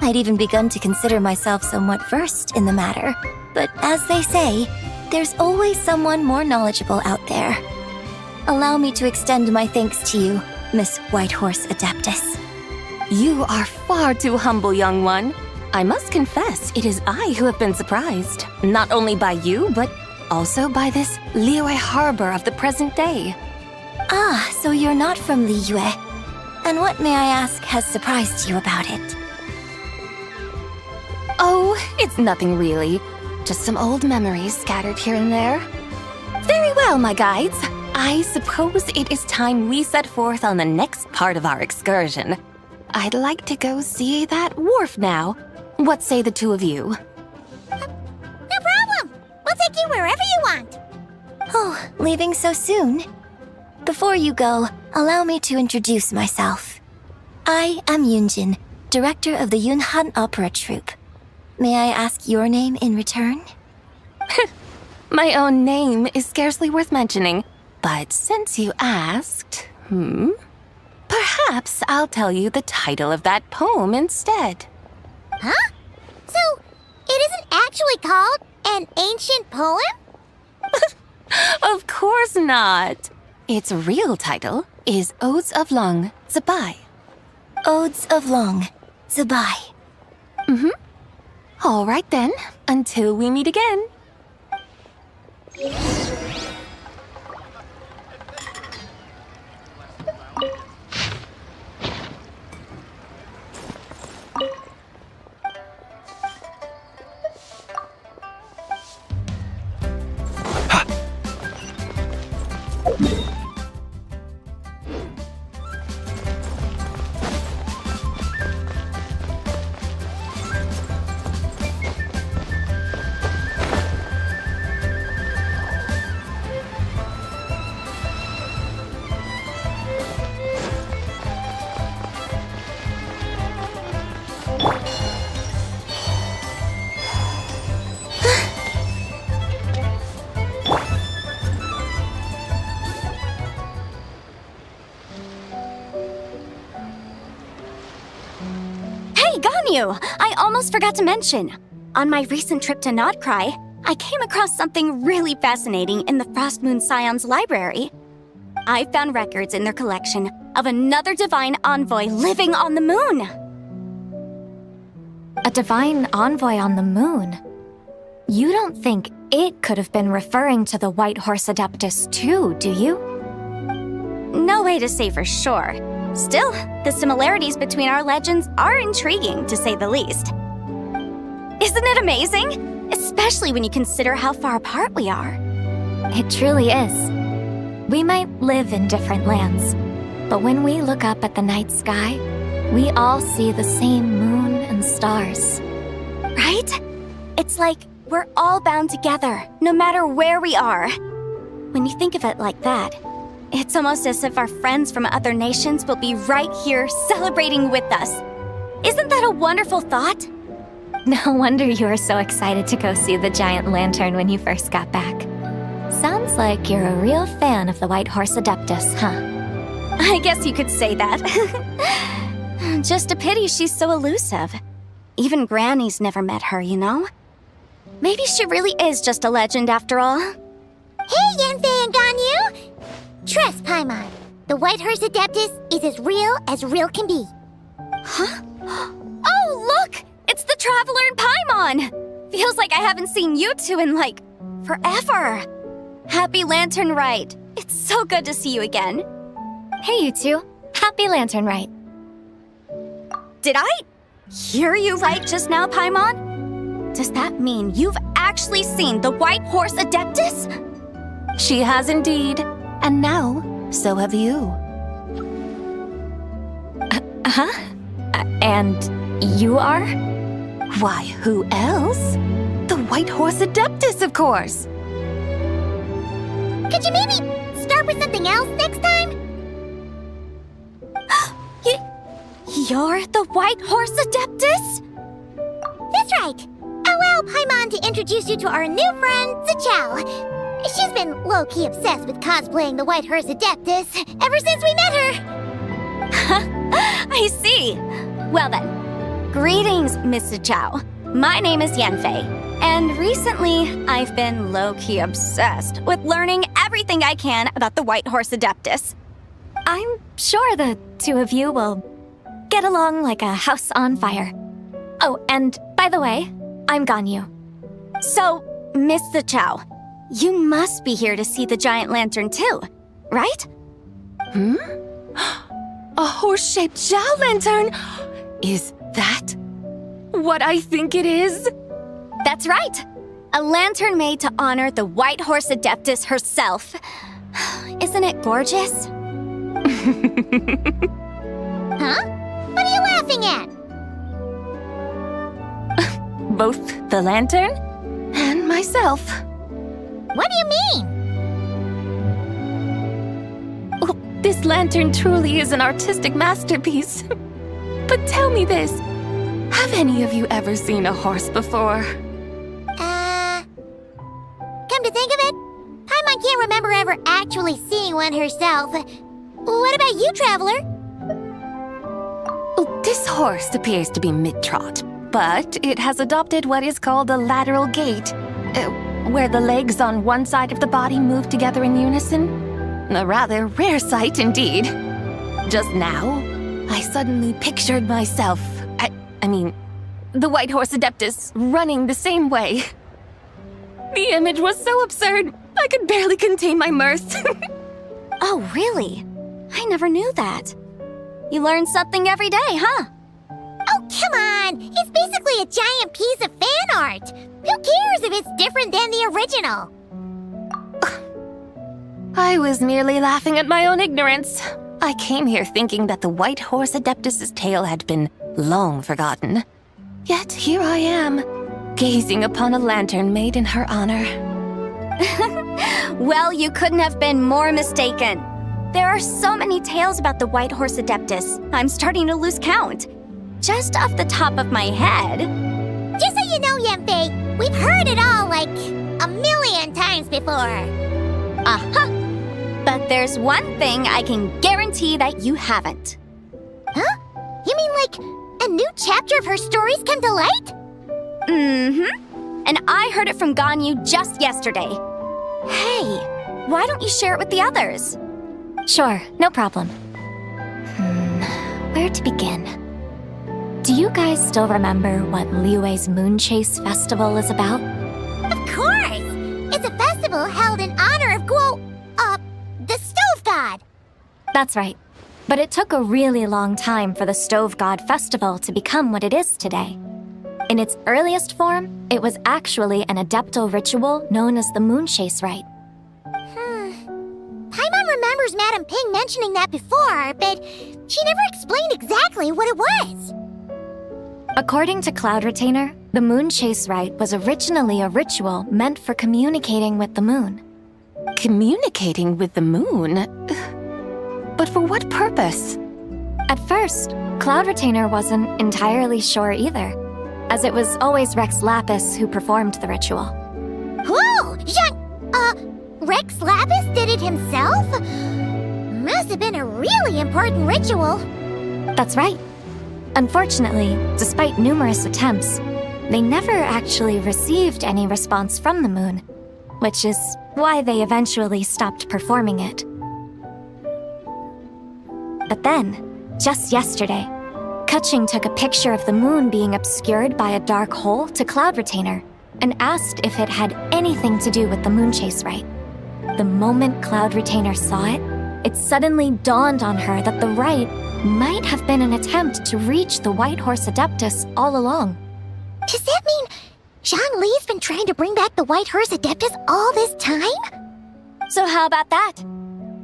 Speaker 11: I'd even begun to consider myself somewhat versed in the matter, but as they say, there's always someone more knowledgeable out there. Allow me to extend my thanks to you, Miss Whitehorse Adeptus.
Speaker 7: You are far too humble, young one. I must confess, it is I who have been surprised, not only by you, but also by this Liyue harbor of the present day.
Speaker 11: Ah, so you're not from Liyue. And what, may I ask, has surprised you about it?
Speaker 7: Oh, it's nothing really. Just some old memories scattered here and there. Very well, my guides. I suppose it is time we set forth on the next part of our excursion. I'd like to go see that wharf now. What say the two of you?
Speaker 2: No problem. We'll take you wherever you want.
Speaker 11: Oh, leaving so soon? Before you go, allow me to introduce myself. I am Yunjin, director of the Yunhan Opera Troupe. May I ask your name in return?
Speaker 7: My own name is scarcely worth mentioning, but since you asked, perhaps I'll tell you the title of that poem instead.
Speaker 2: Huh? So, it isn't actually called an ancient poem?
Speaker 7: Of course not. Its real title is Odes of Long Zabai.
Speaker 11: Odes of Long Zabai.
Speaker 7: All right then, until we meet again.
Speaker 12: I almost forgot to mention. On my recent trip to Notcry, I came across something really fascinating in the Frost Moon Scion's library. I found records in their collection of another divine envoy living on the moon.
Speaker 13: A divine envoy on the moon? You don't think it could have been referring to the White Horse Adeptus too, do you?
Speaker 12: No way to say for sure, Still, the similarities between our legends are intriguing, to say the least. Isn't it amazing? Especially when you consider how far apart we are.
Speaker 13: It truly is. We might live in different lands, but when we look up at the night sky, we all see the same moon and stars.
Speaker 12: Right? It's like we're all bound together, no matter where we are. When you think of it like that, it's almost as if our friends from other nations will be right here celebrating with us. Isn't that a wonderful thought?
Speaker 13: No wonder you were so excited to go see the giant lantern when you first got back. Sounds like you're a real fan of the White Horse Adeptus, huh?
Speaker 12: I guess you could say that. Just a pity she's so elusive. Even Granny's never met her, you know? Maybe she really is just a legend after all.
Speaker 2: Hey, Yanfei and Ganyu! Trust, Paimon. The White Horse Adeptus is as real can be.
Speaker 12: Huh? Oh, look! It's the Traveler and Paimon! Feels like I haven't seen you two in, like, forever. Happy Lantern Rite. It's so good to see you again.
Speaker 13: Hey, you two. Happy Lantern Rite.
Speaker 12: Did I hear you right just now, Paimon? Does that mean you've actually seen the White Horse Adeptus?
Speaker 7: She has indeed. And now, so have you.
Speaker 13: And you are?
Speaker 7: Why, who else? The White Horse Adeptus, of course.
Speaker 2: Could you maybe start with something else next time?
Speaker 12: You're the White Horse Adeptus?
Speaker 2: That's right. Allow Paimon to introduce you to our new friend, Zichao. She's been low-key obsessed with cosplaying the White Horse Adeptus ever since we met her.
Speaker 12: I see. Well then, greetings, Miss Zichao. My name is Yanfei, and recently I've been low-key obsessed with learning everything I can about the White Horse Adeptus.
Speaker 13: I'm sure the two of you will get along like a house on fire. Oh, and by the way, I'm Ganyu.
Speaker 12: So, Miss Zichao, you must be here to see the giant lantern too, right?
Speaker 7: A horse-shaped Zhao lantern? Is that what I think it is?
Speaker 12: That's right. A lantern made to honor the White Horse Adeptus herself. Isn't it gorgeous?
Speaker 2: Huh? What are you laughing at?
Speaker 7: Both the lantern and myself.
Speaker 2: What do you mean?
Speaker 7: Oh, this lantern truly is an artistic masterpiece. But tell me this, have any of you ever seen a horse before?
Speaker 2: Come to think of it, Paimon can't remember ever actually seeing one herself. What about you, Traveler?
Speaker 7: Oh, this horse appears to be mid-trot, but it has adopted what is called a lateral gait, where the legs on one side of the body move together in unison. A rather rare sight indeed. Just now, I suddenly pictured myself, I mean, the White Horse Adeptus running the same way. The image was so absurd, I could barely contain my mirth.
Speaker 12: Oh, really? I never knew that. You learn something every day, huh?
Speaker 2: Oh, come on! It's basically a giant piece of fan art! Who cares if it's different than the original?
Speaker 7: I was merely laughing at my own ignorance. I came here thinking that the White Horse Adeptus's tale had been long forgotten. Yet here I am, gazing upon a lantern made in her honor.
Speaker 12: Well, you couldn't have been more mistaken. There are so many tales about the White Horse Adeptus, I'm starting to lose count. Just off the top of my head.
Speaker 2: Just so you know, Yanfei, we've heard it all like a million times before.
Speaker 12: But there's one thing I can guarantee that you haven't.
Speaker 2: Huh? You mean like a new chapter of her stories come to light?
Speaker 12: Mm-hmm. And I heard it from Ganyu just yesterday. Hey, why don't you share it with the others?
Speaker 13: Sure, no problem. Where to begin? Do you guys still remember what Liyue's Moon Chase Festival is about?
Speaker 2: Of course! It's a festival held in honor of the Stove God.
Speaker 13: That's right. But it took a really long time for the Stove God Festival to become what it is today. In its earliest form, it was actually an adeptal ritual known as the Moonchase Rite.
Speaker 2: Paimon remembers Madame Ping mentioning that before, but she never explained exactly what it was.
Speaker 13: According to Cloud Retainer, the Moonchase Rite was originally a ritual meant for communicating with the moon.
Speaker 7: Communicating with the moon? But for what purpose?
Speaker 13: At first, Cloud Retainer wasn't entirely sure either, as it was always Rex Lapis who performed the ritual.
Speaker 2: Whoa! Rex Lapis did it himself? Must have been a really important ritual.
Speaker 13: That's right. Unfortunately, despite numerous attempts, they never actually received any response from the moon, which is why they eventually stopped performing it. But then, just yesterday, Kutching took a picture of the moon being obscured by a dark hole to Cloud Retainer and asked if it had anything to do with the Moonchase Rite. The moment Cloud Retainer saw it, it suddenly dawned on her that the rite might have been an attempt to reach the White Horse Adeptus all along.
Speaker 2: Does that mean Zhang Li's been trying to bring back the White Horse Adeptus all this time?
Speaker 12: So how about that?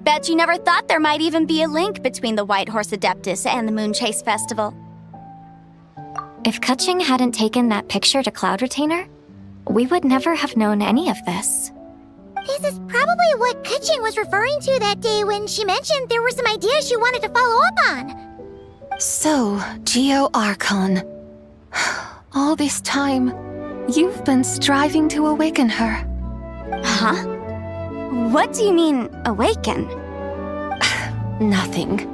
Speaker 12: Bet you never thought there might even be a link between the White Horse Adeptus and the Moonchase Festival.
Speaker 13: If Kutching hadn't taken that picture to Cloud Retainer, we would never have known any of this.
Speaker 2: This is probably what Kutching was referring to that day when she mentioned there were some ideas she wanted to follow up on.
Speaker 7: So, Geo Archon. All this time, you've been striving to awaken her.
Speaker 12: Huh? What do you mean, awaken?
Speaker 7: Nothing.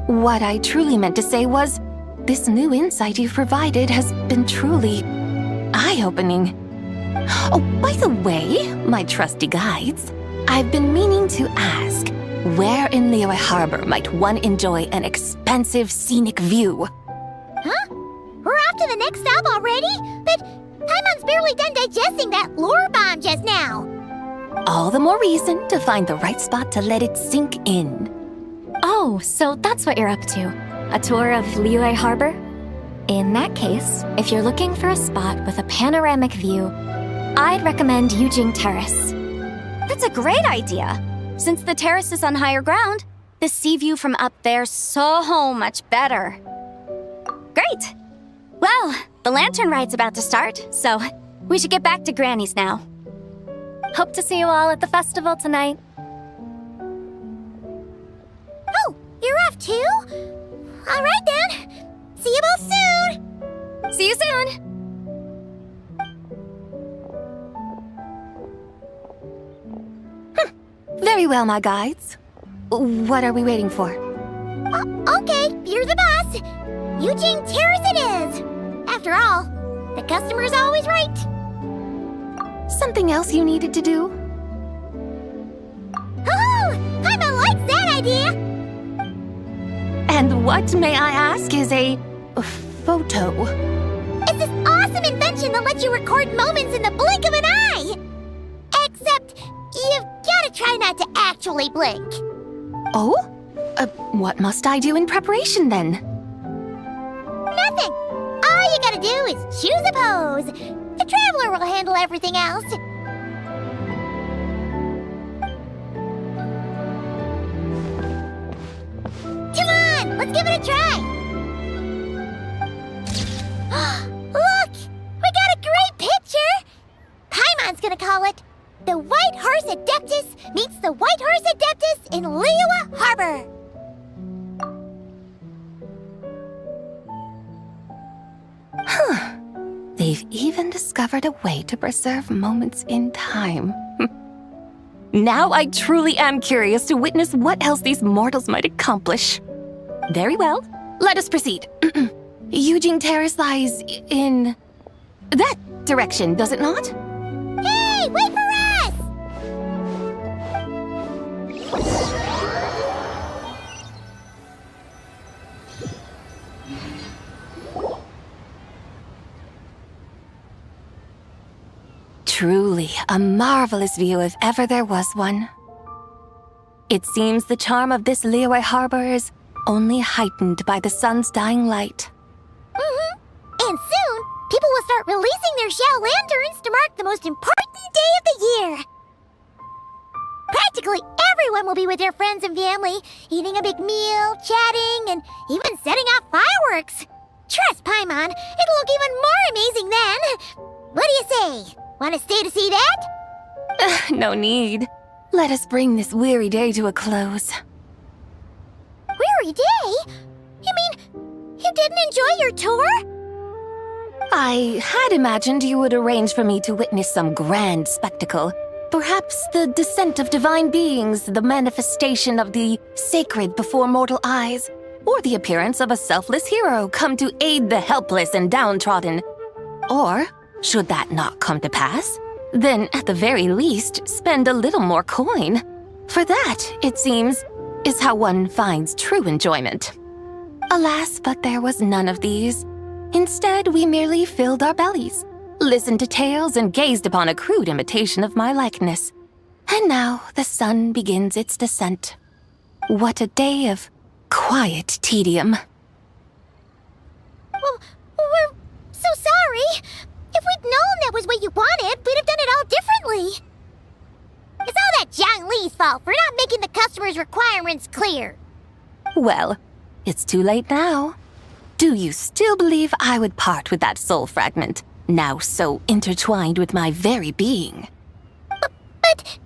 Speaker 7: What I truly meant to say was, this new insight you've provided has been truly eye-opening. Oh, by the way, my trusty guides, I've been meaning to ask, where in Liyue Harbor might one enjoy an expansive scenic view?
Speaker 2: Huh? We're off to the next stop already? But Paimon's barely done digesting that lore bomb just now.
Speaker 7: All the more reason to find the right spot to let it sink in.
Speaker 13: Oh, so that's what you're up to. A tour of Liyue Harbor? In that case, if you're looking for a spot with a panoramic view, I'd recommend Yujing Terrace.
Speaker 12: That's a great idea. Since the terrace is on higher ground, the sea view from up there's so much better. Great! Well, the lantern ride's about to start, so we should get back to Granny's now.
Speaker 13: Hope to see you all at the festival tonight.
Speaker 2: Oh, you're off too? All right then. See you both soon.
Speaker 12: See you soon.
Speaker 7: Very well, my guides. What are we waiting for?
Speaker 2: Okay, you're the boss. Yujing Terrace it is. After all, the customer's always right.
Speaker 7: Something else you needed to do?
Speaker 2: Oh, Paimon likes that idea.
Speaker 7: And what, may I ask, is a photo?
Speaker 2: It's this awesome invention that lets you record moments in the blink of an eye. Except, you've got to try not to actually blink.
Speaker 7: Oh? What must I do in preparation then?
Speaker 2: Nothing. All you gotta do is choose a pose. The Traveler will handle everything else. Come on, let's give it a try. Look, we got a great picture. Paimon's gonna call it The White Horse Adeptus Meets the White Horse Adeptus in Liyue Harbor.
Speaker 7: Huh. They've even discovered a way to preserve moments in time. Now I truly am curious to witness what else these mortals might accomplish. Very well, let us proceed. Yujing Terrace lies in that direction, does it not?
Speaker 2: Hey, wait for us!
Speaker 7: Truly a marvelous view if ever there was one. It seems the charm of this Liyue Harbor is only heightened by the sun's dying light.
Speaker 2: Mm-hmm. And soon, people will start releasing their shell lanterns to mark the most important day of the year. Practically everyone will be with their friends and family, eating a big meal, chatting, and even setting off fireworks. Trust Paimon, it'll look even more amazing then. What do you say? Want to stay to see that?
Speaker 7: No need. Let us bring this weary day to a close.
Speaker 2: Weary day? You mean you didn't enjoy your tour?
Speaker 7: I had imagined you would arrange for me to witness some grand spectacle. Perhaps the descent of divine beings, the manifestation of the sacred before mortal eyes, or the appearance of a selfless hero come to aid the helpless and downtrodden. Or, should that not come to pass, then at the very least spend a little more coin. For that, it seems, is how one finds true enjoyment. Alas, but there was none of these. Instead, we merely filled our bellies, listened to tales, and gazed upon a crude imitation of my likeness. And now the sun begins its descent. What a day of quiet tedium.
Speaker 2: Well, we're so sorry. If we'd known that was what you wanted, we'd have done it all differently. It's all that Zhang Li's fault for not making the customer's requirements clear.
Speaker 7: Well, it's too late now. Do you still believe I would part with that soul fragment, now so intertwined with my very being?
Speaker 2: But...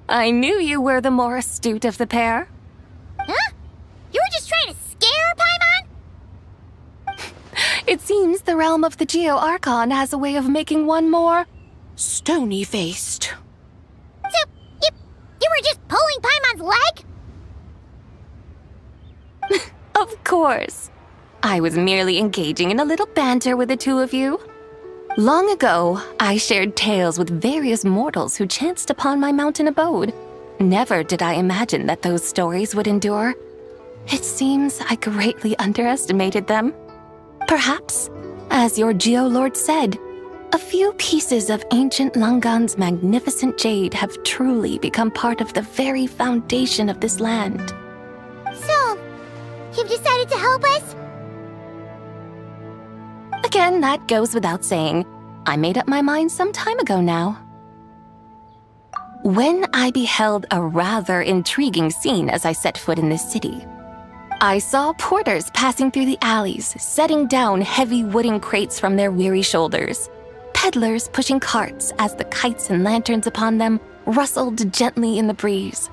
Speaker 7: I knew you were the more astute of the pair.
Speaker 2: Huh? You were just trying to scare Paimon?
Speaker 7: It seems the realm of the Geo-Archon has a way of making one more stony-faced.
Speaker 2: So, you were just pulling Paimon's leg?
Speaker 7: Of course. I was merely engaging in a little banter with the two of you. Long ago, I shared tales with various mortals who chanced upon my mountain abode. Never did I imagine that those stories would endure. It seems I greatly underestimated them. Perhaps, as your Geolord said, a few pieces of ancient Langan's magnificent jade have truly become part of the very foundation of this land.
Speaker 2: So, you've decided to help us?
Speaker 7: Again, that goes without saying. I made up my mind some time ago now. When I beheld a rather intriguing scene as I set foot in this city, I saw porters passing through the alleys, setting down heavy wooden crates from their weary shoulders, peddlers pushing carts as the kites and lanterns upon them rustled gently in the breeze.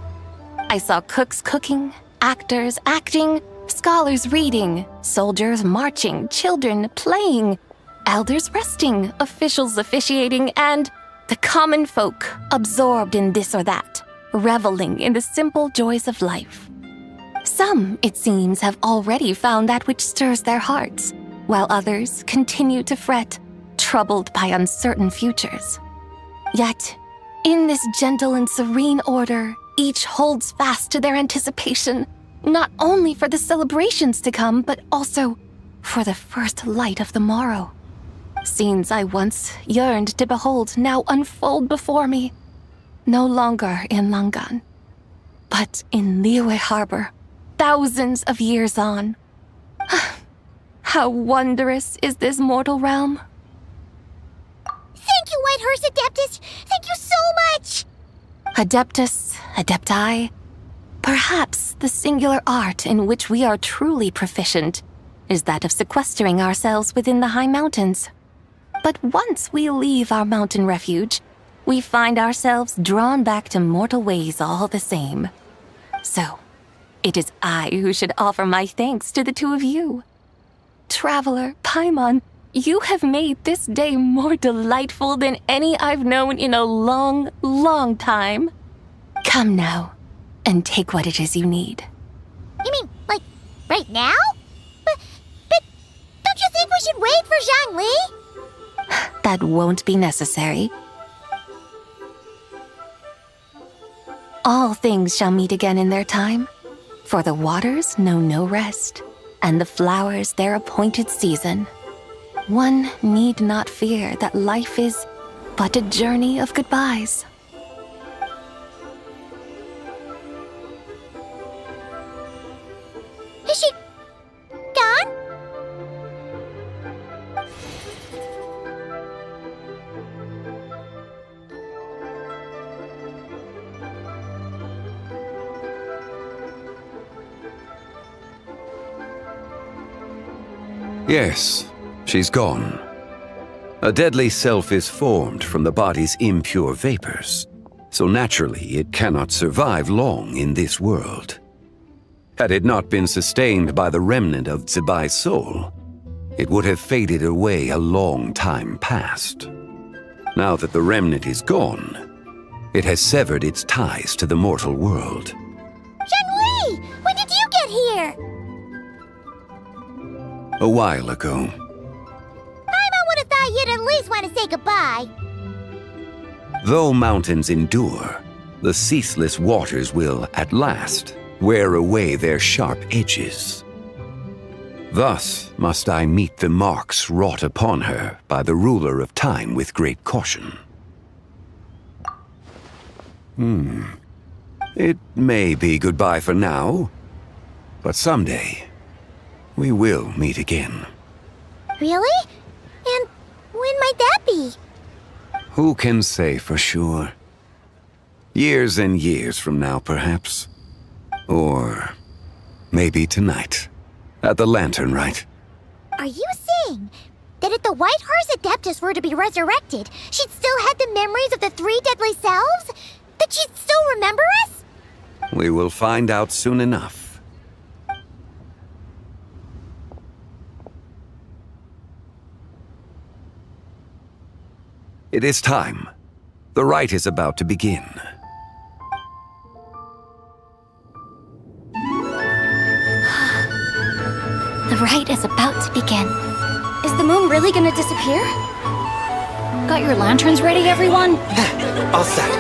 Speaker 7: I saw cooks cooking, actors acting, scholars reading, soldiers marching, children playing, elders resting, officials officiating, and the common folk absorbed in this or that, reveling in the simple joys of life. Some, it seems, have already found that which stirs their hearts, while others continue to fret, troubled by uncertain futures. Yet, in this gentle and serene order, each holds fast to their anticipation, not only for the celebrations to come, but also for the first light of the morrow. Scenes I once yearned to behold now unfold before me, no longer in Langan, but in Liyue Harbor, thousands of years on. How wondrous is this mortal realm!
Speaker 2: Thank you, Whitehorse Adeptus! Thank you so much!
Speaker 7: Adeptus, Adepti, perhaps the singular art in which we are truly proficient is that of sequestering ourselves within the high mountains. But once we leave our mountain refuge, we find ourselves drawn back to mortal ways all the same. So, it is I who should offer my thanks to the two of you. Traveler, Paimon, you have made this day more delightful than any I've known in a long, long time. Come now, and take what it is you need.
Speaker 2: You mean, like, right now? But don't you think we should wait for Zhang Li?
Speaker 7: That won't be necessary. All things shall meet again in their time, for the waters know no rest, and the flowers their appointed season. One need not fear that life is but a journey of goodbyes.
Speaker 6: Yes, she's gone. A deadly self is formed from the body's impure vapors, so naturally it cannot survive long in this world. Had it not been sustained by the remnant of Zibai's soul, it would have faded away a long time past. Now that the remnant is gone, it has severed its ties to the mortal world.
Speaker 2: Zhengli! When did you get here?
Speaker 6: A while ago.
Speaker 2: Paimon would have thought you'd at least want to say goodbye.
Speaker 6: Though mountains endure, the ceaseless waters will, at last, wear away their sharp edges. Thus must I meet the marks wrought upon her by the ruler of time with great caution. It may be goodbye for now, but someday we will meet again.
Speaker 2: Really? And when might that be?
Speaker 6: Who can say for sure? Years and years from now, perhaps. Or maybe tonight, at the Lantern Rite.
Speaker 2: Are you saying that if the White Horse Adeptus were to be resurrected, she'd still have the memories of the three deadly selves? That she'd still remember us?
Speaker 6: We will find out soon enough. It is time. The rite is about to begin.
Speaker 13: The rite is about to begin.
Speaker 12: Is the moon really gonna disappear? Got your lanterns ready, everyone?
Speaker 5: All set.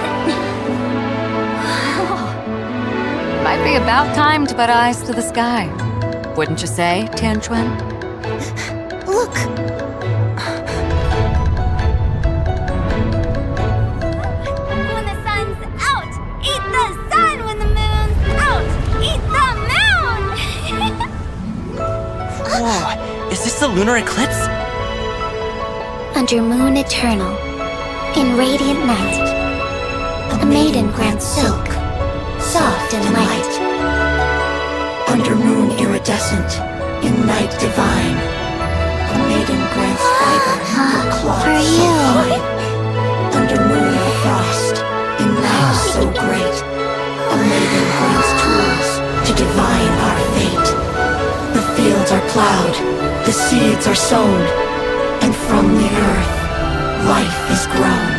Speaker 4: Might be about time to put eyes to the sky. Wouldn't you say, Tianchuan?
Speaker 2: Look!
Speaker 12: When the sun's out, eat the sun. When the moon's out, eat the moon.
Speaker 5: Whoa, is this the lunar eclipse?
Speaker 13: Under moon eternal, in radiant night, a maiden grants silk, soft and light.
Speaker 14: Under moon iridescent, in night divine, a maiden grants fiber, her cloth
Speaker 13: For
Speaker 14: so
Speaker 13: you.
Speaker 14: fine. Under moon of frost, in night so great, a maiden grants tools to divine our fate. The fields are plowed, the seeds are sown, and from the earth, life is grown.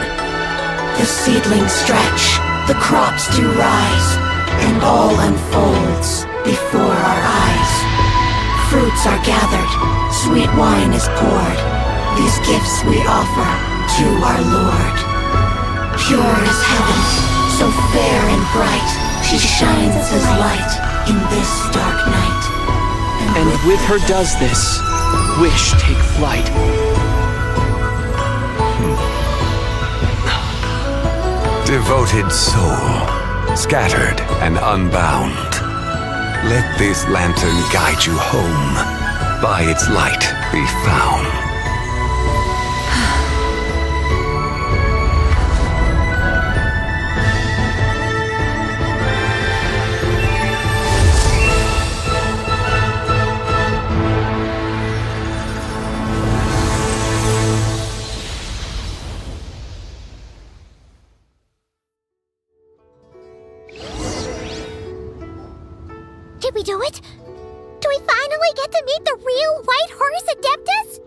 Speaker 14: The seedlings stretch, the crops do rise, and all unfolds before our eyes. Fruits are gathered, sweet wine is poured. These gifts we offer to our Lord. Pure as heaven, so fair and bright, she shines as light in this dark night.
Speaker 15: And with her does this, wish take flight.
Speaker 6: Devoted soul, scattered and unbound, let this lantern guide you home, by its light be found.
Speaker 2: Did we do it? Do we finally get to meet the real White Horse Adeptus?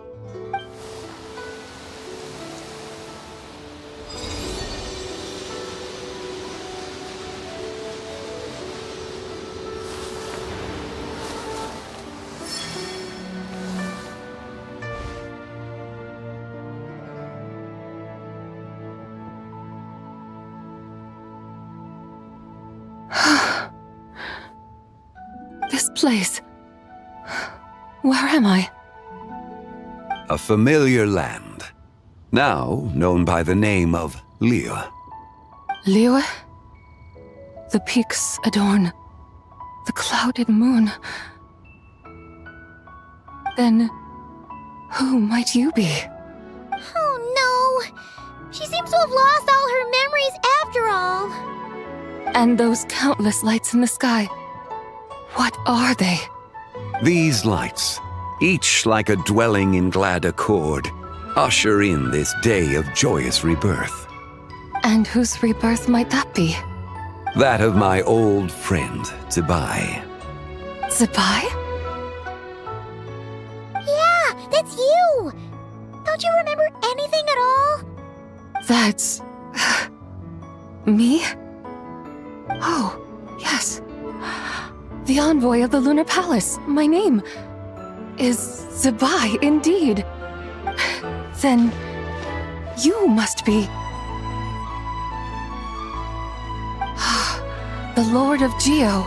Speaker 7: This place. Where am I?
Speaker 6: A familiar land, now known by the name of Liyue.
Speaker 7: Liyue? The peaks adorn the clouded moon. Then, who might you be?
Speaker 2: Oh no! She seems to have lost all her memories after all.
Speaker 7: And those countless lights in the sky. What are they?
Speaker 6: These lights, each like a dwelling in glad accord, usher in this day of joyous rebirth.
Speaker 7: And whose rebirth might that be?
Speaker 6: That of my old friend, Zibai.
Speaker 7: Zibai?
Speaker 2: Yeah, that's you! Don't you remember anything at all?
Speaker 7: That's... me? Oh, yes. The envoy of the Lunar Palace. My name is Zibai, indeed. Then you must be... the Lord of Geo,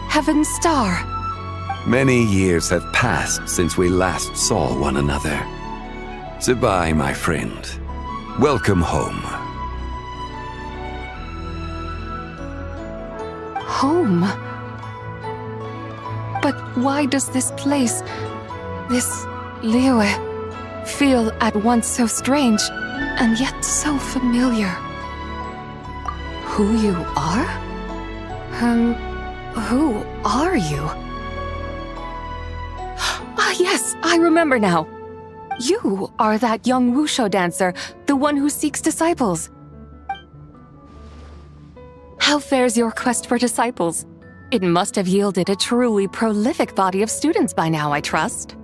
Speaker 7: Heaven's Star.
Speaker 6: Many years have passed since we last saw one another. Zibai, my friend, welcome home.
Speaker 7: Home? But why does this place, this Liyue, feel at once so strange and yet so familiar? Who you are? Who are you? Ah, yes, I remember now. You are that young Wushu dancer, the one who seeks disciples. How fares your quest for disciples? It must have yielded a truly prolific body of students by now, I trust.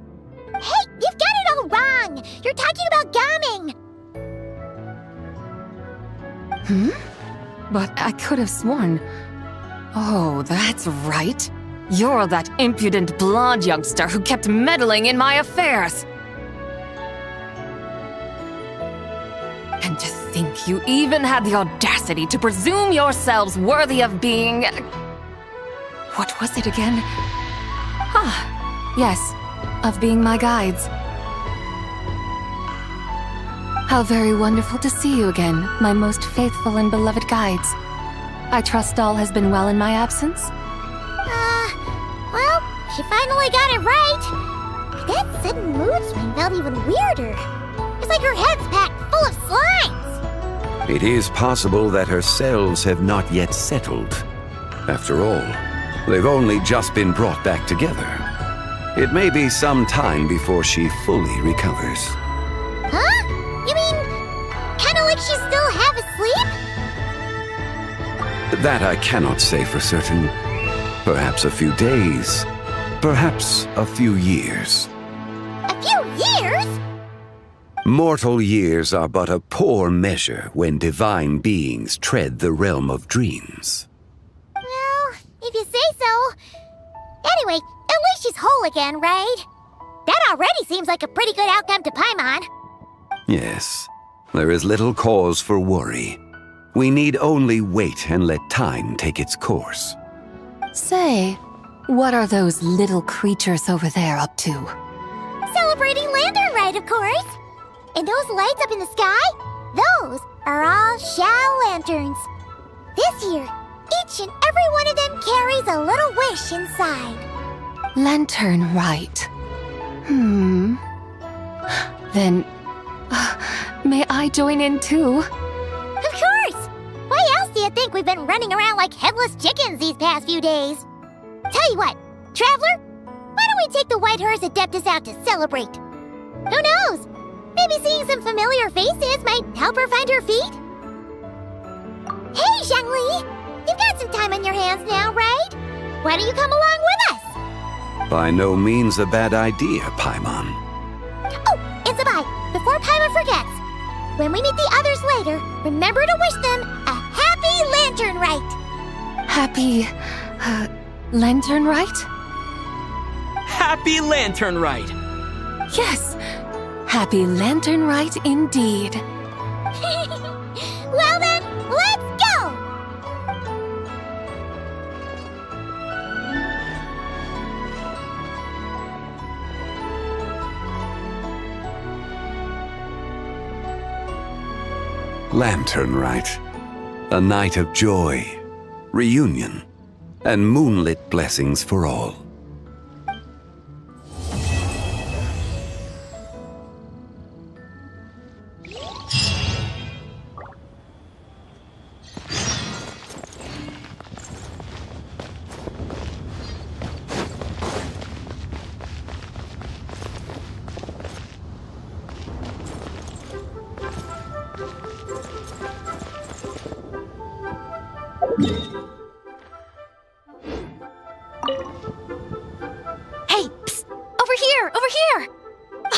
Speaker 2: Hey, you've got it all wrong! You're talking about gaming!
Speaker 7: But I could have sworn... Oh, that's right. You're that impudent blonde youngster who kept meddling in my affairs. And to think you even had the audacity to presume yourselves worthy of being... What was it again? Ah, yes, of being my guides. How very wonderful to see you again, my most faithful and beloved guides. I trust all has been well in my absence?
Speaker 2: Well, she finally got it right. But that sudden mood swing felt even weirder. It's like her head's packed full of slimes.
Speaker 6: It is possible that her cells have not yet settled. After all, they've only just been brought back together. It may be some time before she fully recovers.
Speaker 2: Huh? You mean, kinda like she's still half asleep?
Speaker 6: That I cannot say for certain. Perhaps a few days. Perhaps a few years.
Speaker 2: A few years?
Speaker 6: Mortal years are but a poor measure when divine beings tread the realm of dreams.
Speaker 2: Well, if you say so. Anyway, at least she's whole again, right? That already seems like a pretty good outcome to Paimon.
Speaker 6: Yes, there is little cause for worry. We need only wait and let time take its course.
Speaker 7: Say, what are those little creatures over there up to?
Speaker 2: Celebrating Lantern Rite, of course. And those lights up in the sky? Those are all Shao lanterns. This year, each and every one of them carries a little wish inside.
Speaker 7: Lantern Rite. Then, may I join in too?
Speaker 2: Of course! Why else do you think we've been running around like headless chickens these past few days? Tell you what, Traveler, why don't we take the White Hearse Adeptus out to celebrate? Who knows? Maybe seeing some familiar faces might help her find her feet? Hey, Zhangli! You've got some time on your hands now, right? Why don't you come along with us?
Speaker 6: By no means a bad idea, Paimon.
Speaker 2: Oh, and Zibai, before Paimon forgets, when we meet the others later, remember to wish them a happy Lantern Rite!
Speaker 7: Happy... Lantern Rite?
Speaker 15: Happy Lantern Rite!
Speaker 7: Yes! Happy Lantern Rite indeed.
Speaker 2: Well then, let's go!
Speaker 6: Lantern Rite. A night of joy, reunion, and moonlit blessings for all.
Speaker 9: Hey, psst! Over here! Over here!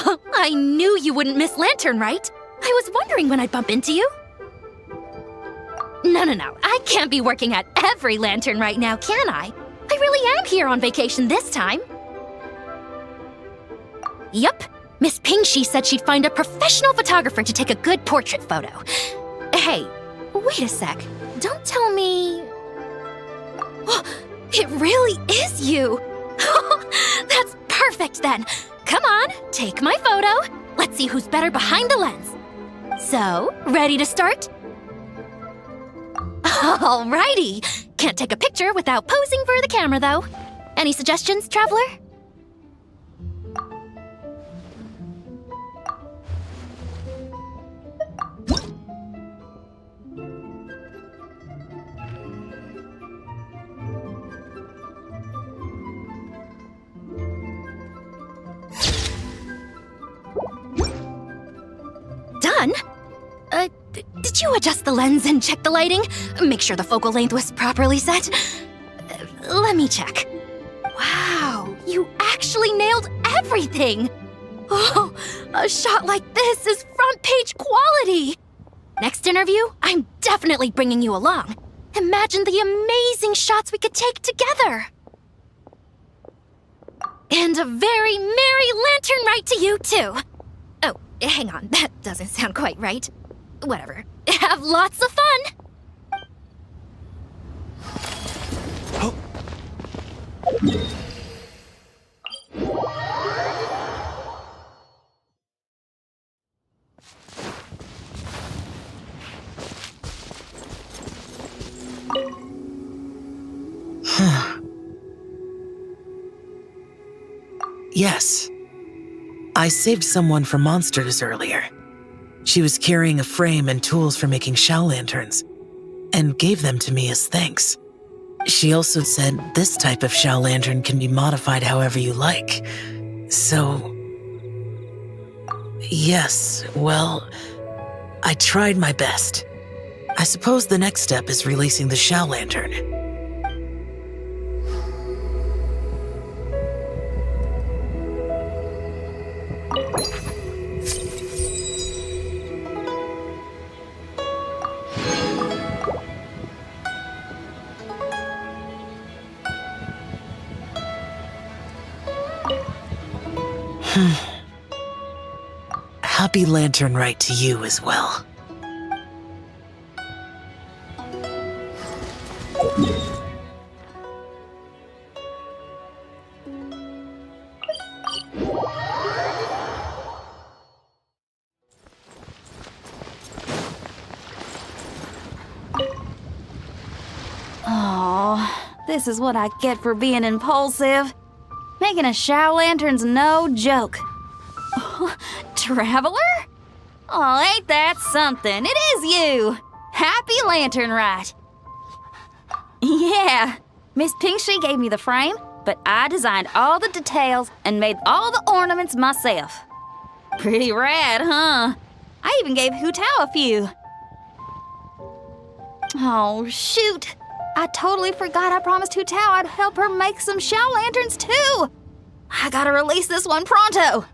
Speaker 9: Oh, I knew you wouldn't miss Lantern, right? I was wondering when I'd bump into you. No. I can't be working at every Lantern right now, can I? I really am here on vacation this time. Yup. Miss Pingshi said she'd find a professional photographer to take a good portrait photo. Hey, wait a sec. Don't tell me... Oh, it really is you! That's perfect then! Come on, take my photo. Let's see who's better behind the lens. So, ready to start? Alrighty! Can't take a picture without posing for the camera, though. Any suggestions, Traveler? Done? Did you adjust the lens and check the lighting? Make sure the focal length was properly set? Let me check. Wow, you actually nailed everything! Oh, a shot like this is front page quality! Next interview, I'm definitely bringing you along. Imagine the amazing shots we could take together! And a very merry lantern rite to you, too! Oh, hang on, that doesn't sound quite right. Whatever. Have lots of fun!
Speaker 5: Yes. I saved someone from monsters earlier. She was carrying a frame and tools for making shell lanterns, and gave them to me as thanks. She also said this type of shell lantern can be modified however you like. So... yes, well, I tried my best. I suppose the next step is releasing the shell lantern. Happy Lantern Rite to you as well.
Speaker 12: Oh, this is what I get for being impulsive. Making a shower lantern's no joke. Traveler? Oh, ain't that something? It is you! Happy Lantern Rite. Yeah, Miss Pingshi gave me the frame, but I designed all the details and made all the ornaments myself. Pretty rad, huh? I even gave Hu Tao a few. Oh, shoot. I totally forgot I promised Hu Tao I'd help her make some shower lanterns too. I gotta release this one pronto.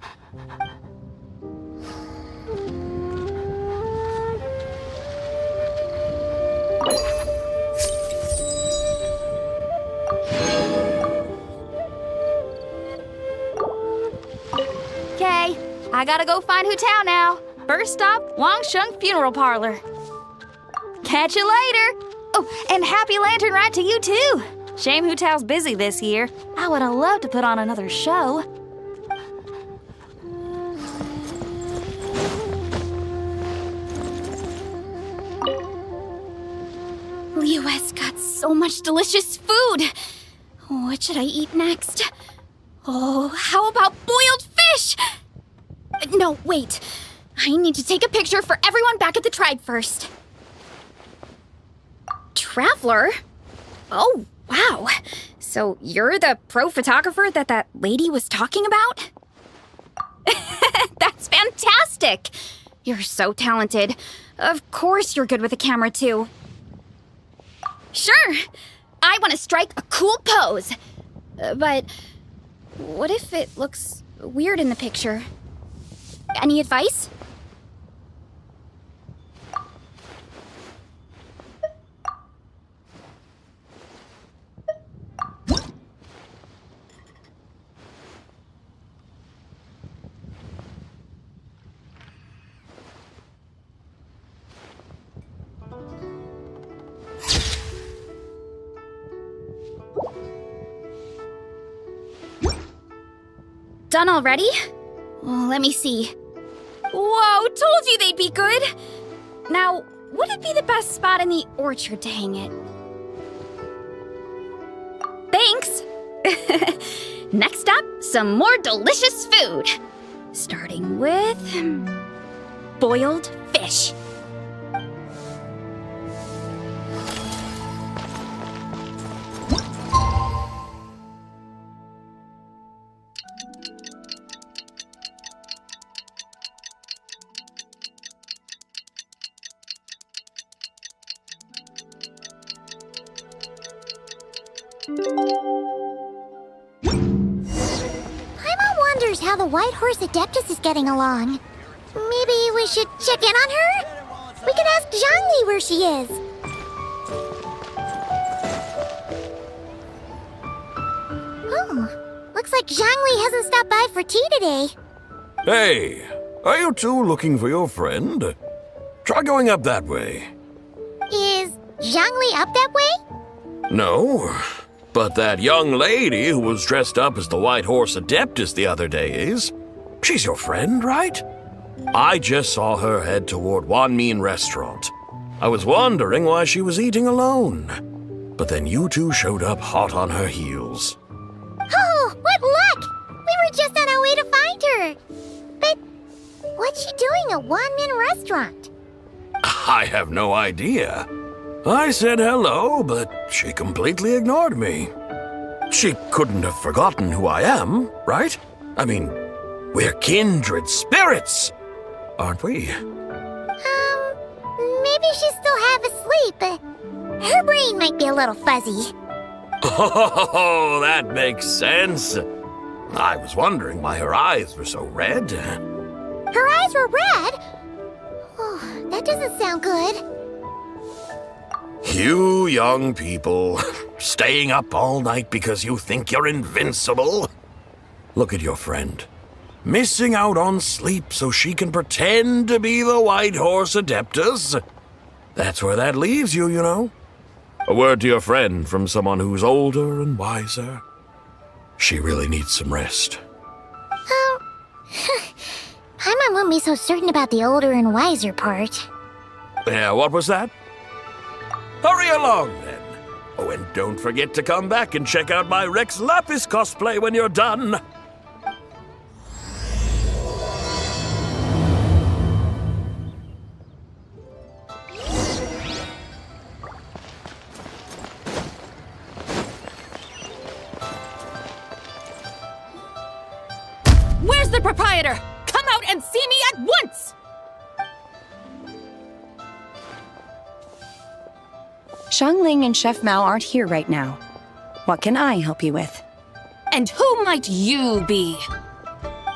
Speaker 12: Okay, I gotta go find Hu Tao now. First stop, Wangsheng Funeral Parlor. Catch you later. Oh, and happy Lantern Rite to you too. Shame Hu Tao's busy this year. I would have loved to put on another show.
Speaker 2: Leo has got so much delicious food. What should I eat next? Oh, how about boiled fish? No, wait. I need to take a picture for everyone back at the tribe first. Traveler? Oh, wow. So you're the pro photographer that lady was talking about? That's fantastic. You're so talented. Of course you're good with a camera, too.
Speaker 12: Sure. I want to strike a cool pose. But what if it looks weird in the picture? Any advice? Done already? Oh, let me see. Whoa, told you they'd be good! Now, would it be the best spot in the orchard to hang it? Thanks! Next up, some more delicious food. Starting with... boiled fish.
Speaker 2: Paimon wonders how the White Horse Adeptus is getting along. Maybe we should check in on her? We can ask Zhangli where she is. Oh, looks like Zhangli hasn't stopped by for tea today.
Speaker 10: Hey, are you two looking for your friend? Try going up that way.
Speaker 2: Is Zhangli up that way?
Speaker 10: No, but that young lady who was dressed up as the White Horse Adeptus the other day is. She's your friend, right? I just saw her head toward Wanmin Restaurant. I was wondering why she was eating alone. But then you two showed up hot on her heels.
Speaker 2: Oh, what luck! We were just on our way to find her. But what's she doing at Wanmin Restaurant?
Speaker 10: I have no idea. I said hello, but she completely ignored me. She couldn't have forgotten who I am, right? I mean, we're kindred spirits, aren't we?
Speaker 2: Maybe she's still half asleep, but her brain might be a little fuzzy.
Speaker 10: Oh, that makes sense. I was wondering why her eyes were so red.
Speaker 2: Her eyes were red? Oh, that doesn't sound good.
Speaker 10: You young people, staying up all night because you think you're invincible. Look at your friend, missing out on sleep so she can pretend to be the White Horse Adeptus. That's where that leaves you, you know. A word to your friend from someone who's older and wiser. She really needs some rest.
Speaker 2: Paimon won't be so certain about the older and wiser part.
Speaker 10: Yeah, what was that? Hurry along, then. Oh, and don't forget to come back and check out my Rex Lapis cosplay when you're done.
Speaker 4: Where's the proprietor? Come out and see me at once!
Speaker 16: Xiangling and Chef Mao aren't here right now. What can I help you with?
Speaker 4: And who might you be?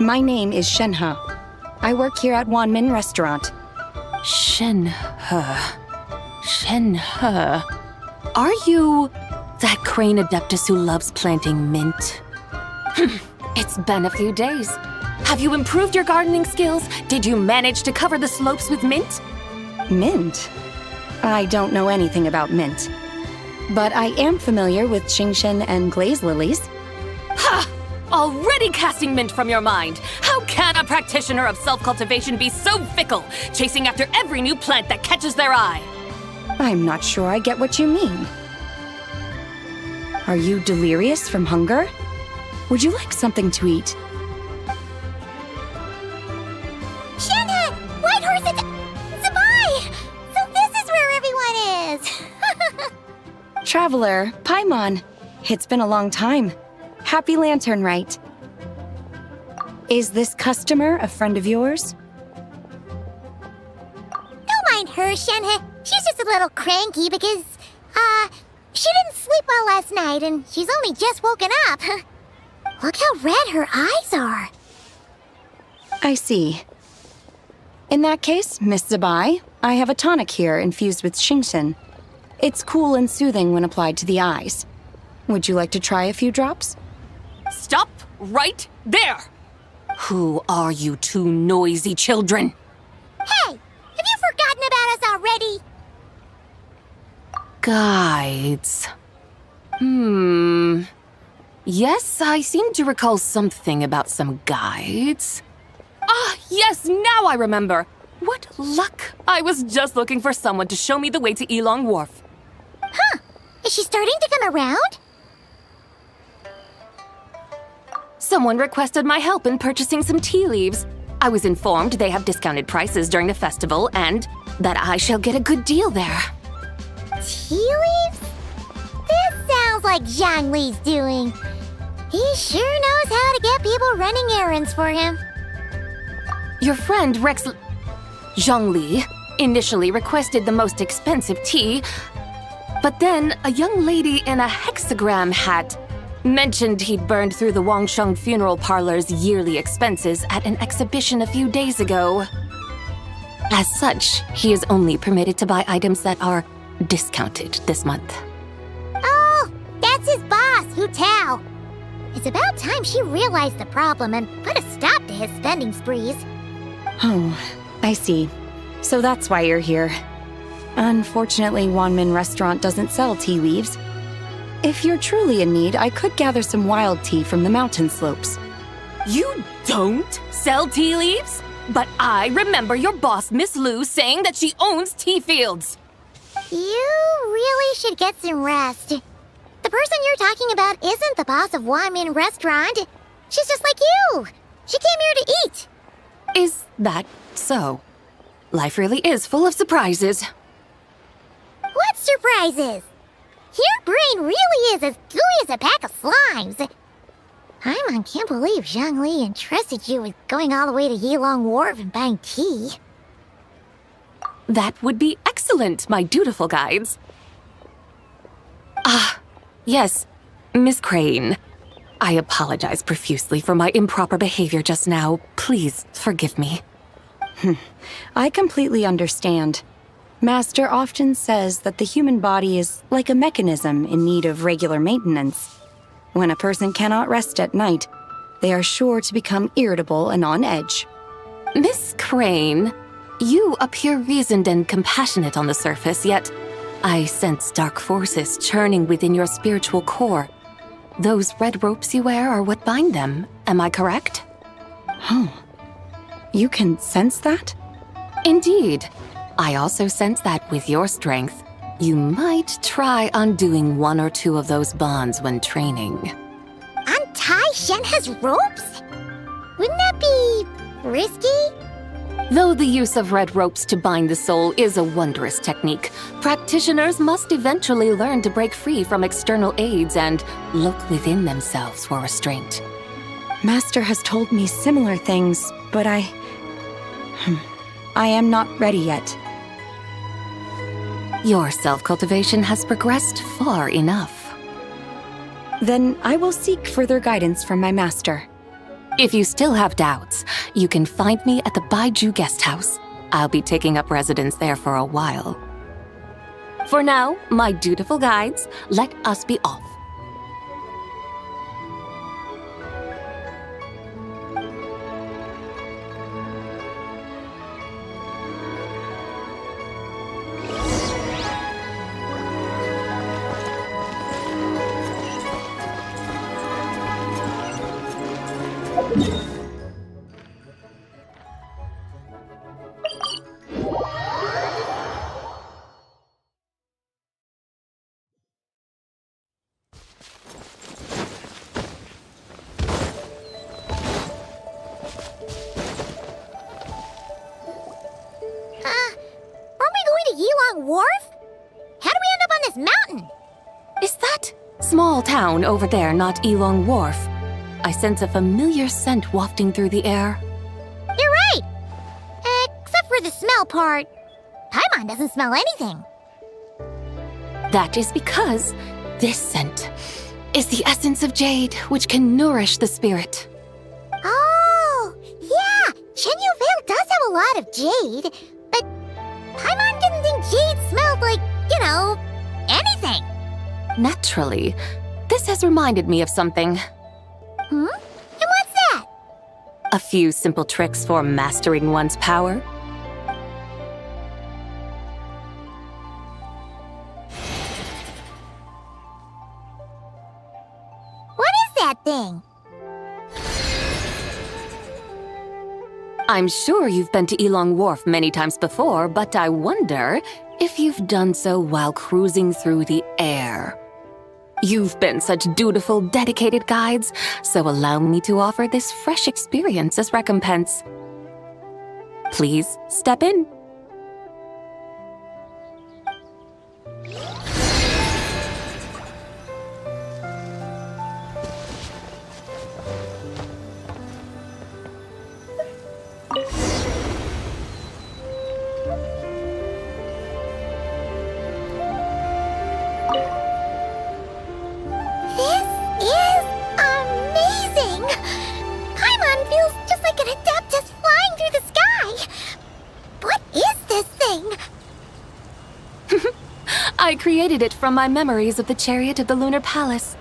Speaker 16: My name is Shenhe. I work here at Wanmin Restaurant.
Speaker 7: Shenhe. Are you that crane adeptus who loves planting mint? It's been a few days. Have you improved your gardening skills? Did you manage to cover the slopes with mint?
Speaker 16: Mint? I don't know anything about mint. But I am familiar with Genshin and glaze lilies.
Speaker 7: Ha! Already casting mint from your mind. How can a practitioner of self-cultivation be so fickle, chasing after every new plant that catches their eye?
Speaker 16: I'm not sure I get what you mean. Are you delirious from hunger? Would you like something to eat?
Speaker 2: Shenhe! White Horse Zabai! So this is where everyone is!
Speaker 16: Traveler, Paimon. It's been a long time. Happy Lantern Rite. Is this customer a friend of yours?
Speaker 2: Don't mind her, Shenhe. She's just a little cranky because, She didn't sleep well last night, and she's only just woken up. Look how red her eyes are.
Speaker 16: I see. In that case, Miss Zabai, I have a tonic here infused with Genshin. It's cool and soothing when applied to the eyes. Would you like to try a few drops?
Speaker 7: Stop right there! Who are you two noisy children?
Speaker 2: Hey, have you forgotten about us already?
Speaker 7: Guides. Yes, I seem to recall something about some guides. Ah, yes, now I remember. What luck! I was just looking for someone to show me the way to Elong Wharf.
Speaker 2: Huh. Is she starting to come around?
Speaker 7: Someone requested my help in purchasing some tea leaves. I was informed they have discounted prices during the festival and that I shall get a good deal there.
Speaker 2: Tea leaves? This sounds like Zhongli's doing. He sure knows how to get people running errands for him.
Speaker 7: Your friend Rex Zhongli initially requested the most expensive tea, but then a young lady in a hexagram hat mentioned he'd burned through the Wangsheng funeral parlor's yearly expenses at an exhibition a few days ago. As such, he is only permitted to buy items that are discounted this month.
Speaker 2: Oh, that's his boss, Hu Tao. It's about time she realized the problem and put a stop to his spending sprees.
Speaker 16: Oh, I see. So that's why you're here. Unfortunately, Wanmin Restaurant doesn't sell tea leaves. If you're truly in need, I could gather some wild tea from the mountain slopes.
Speaker 7: You don't sell tea leaves? But I remember your boss, Miss Lu, saying that she owns tea fields.
Speaker 2: You really should get some rest. The person you're talking about isn't the boss of Wanmin Restaurant. She's just like you. She came here to eat.
Speaker 7: Is that so? Life really is full of surprises.
Speaker 2: What surprises? Your brain really is as gooey as a pack of slimes. Paimon can't believe Zhongli entrusted you with going all the way to Yilong Wharf and buying tea.
Speaker 7: That would be excellent, my dutiful guides. Ah, yes, Miss Crane. I apologize profusely for my improper behavior just now. Please forgive me.
Speaker 16: I completely understand. Master often says that the human body is like a mechanism in need of regular maintenance. When a person cannot rest at night, they are sure to become irritable and on edge.
Speaker 7: Miss Crane, you appear reasoned and compassionate on the surface, yet I sense dark forces churning within your spiritual core. Those red ropes you wear are what bind them, am I correct?
Speaker 16: Oh, you can sense that?
Speaker 7: Indeed. I also sense that with your strength, you might try undoing one or two of those bonds when training.
Speaker 2: Untie Shenhe's ropes? Wouldn't that be risky?
Speaker 7: Though the use of red ropes to bind the soul is a wondrous technique, practitioners must eventually learn to break free from external aids and look within themselves for restraint.
Speaker 16: Master has told me similar things, but I am not ready yet.
Speaker 7: Your self-cultivation has progressed far enough.
Speaker 16: Then I will seek further guidance from my master.
Speaker 7: If you still have doubts, you can find me at the Baiju Guest House. I'll be taking up residence there for a while. For now, my dutiful guides, let us be off.
Speaker 2: Wharf? How do we end up on this mountain?
Speaker 7: Is that small town over there not Elong Wharf? I sense a familiar scent wafting through the air.
Speaker 2: You're right! Except for the smell part. Paimon doesn't smell anything.
Speaker 7: That is because this scent is the essence of jade, which can nourish the spirit.
Speaker 2: Oh, yeah, Chenyu Vale does have a lot of jade, but Paimon didn't think jade smelled like, anything.
Speaker 7: Naturally, this has reminded me of something.
Speaker 2: And what's that?
Speaker 7: A few simple tricks for mastering one's power.
Speaker 2: What is that thing?
Speaker 7: I'm sure you've been to Elong Wharf many times before, but I wonder if you've done so while cruising through the air. You've been such dutiful, dedicated guides, so allow me to offer this fresh experience as recompense. Please step in. I created it from my memories of the chariot of the Lunar Palace.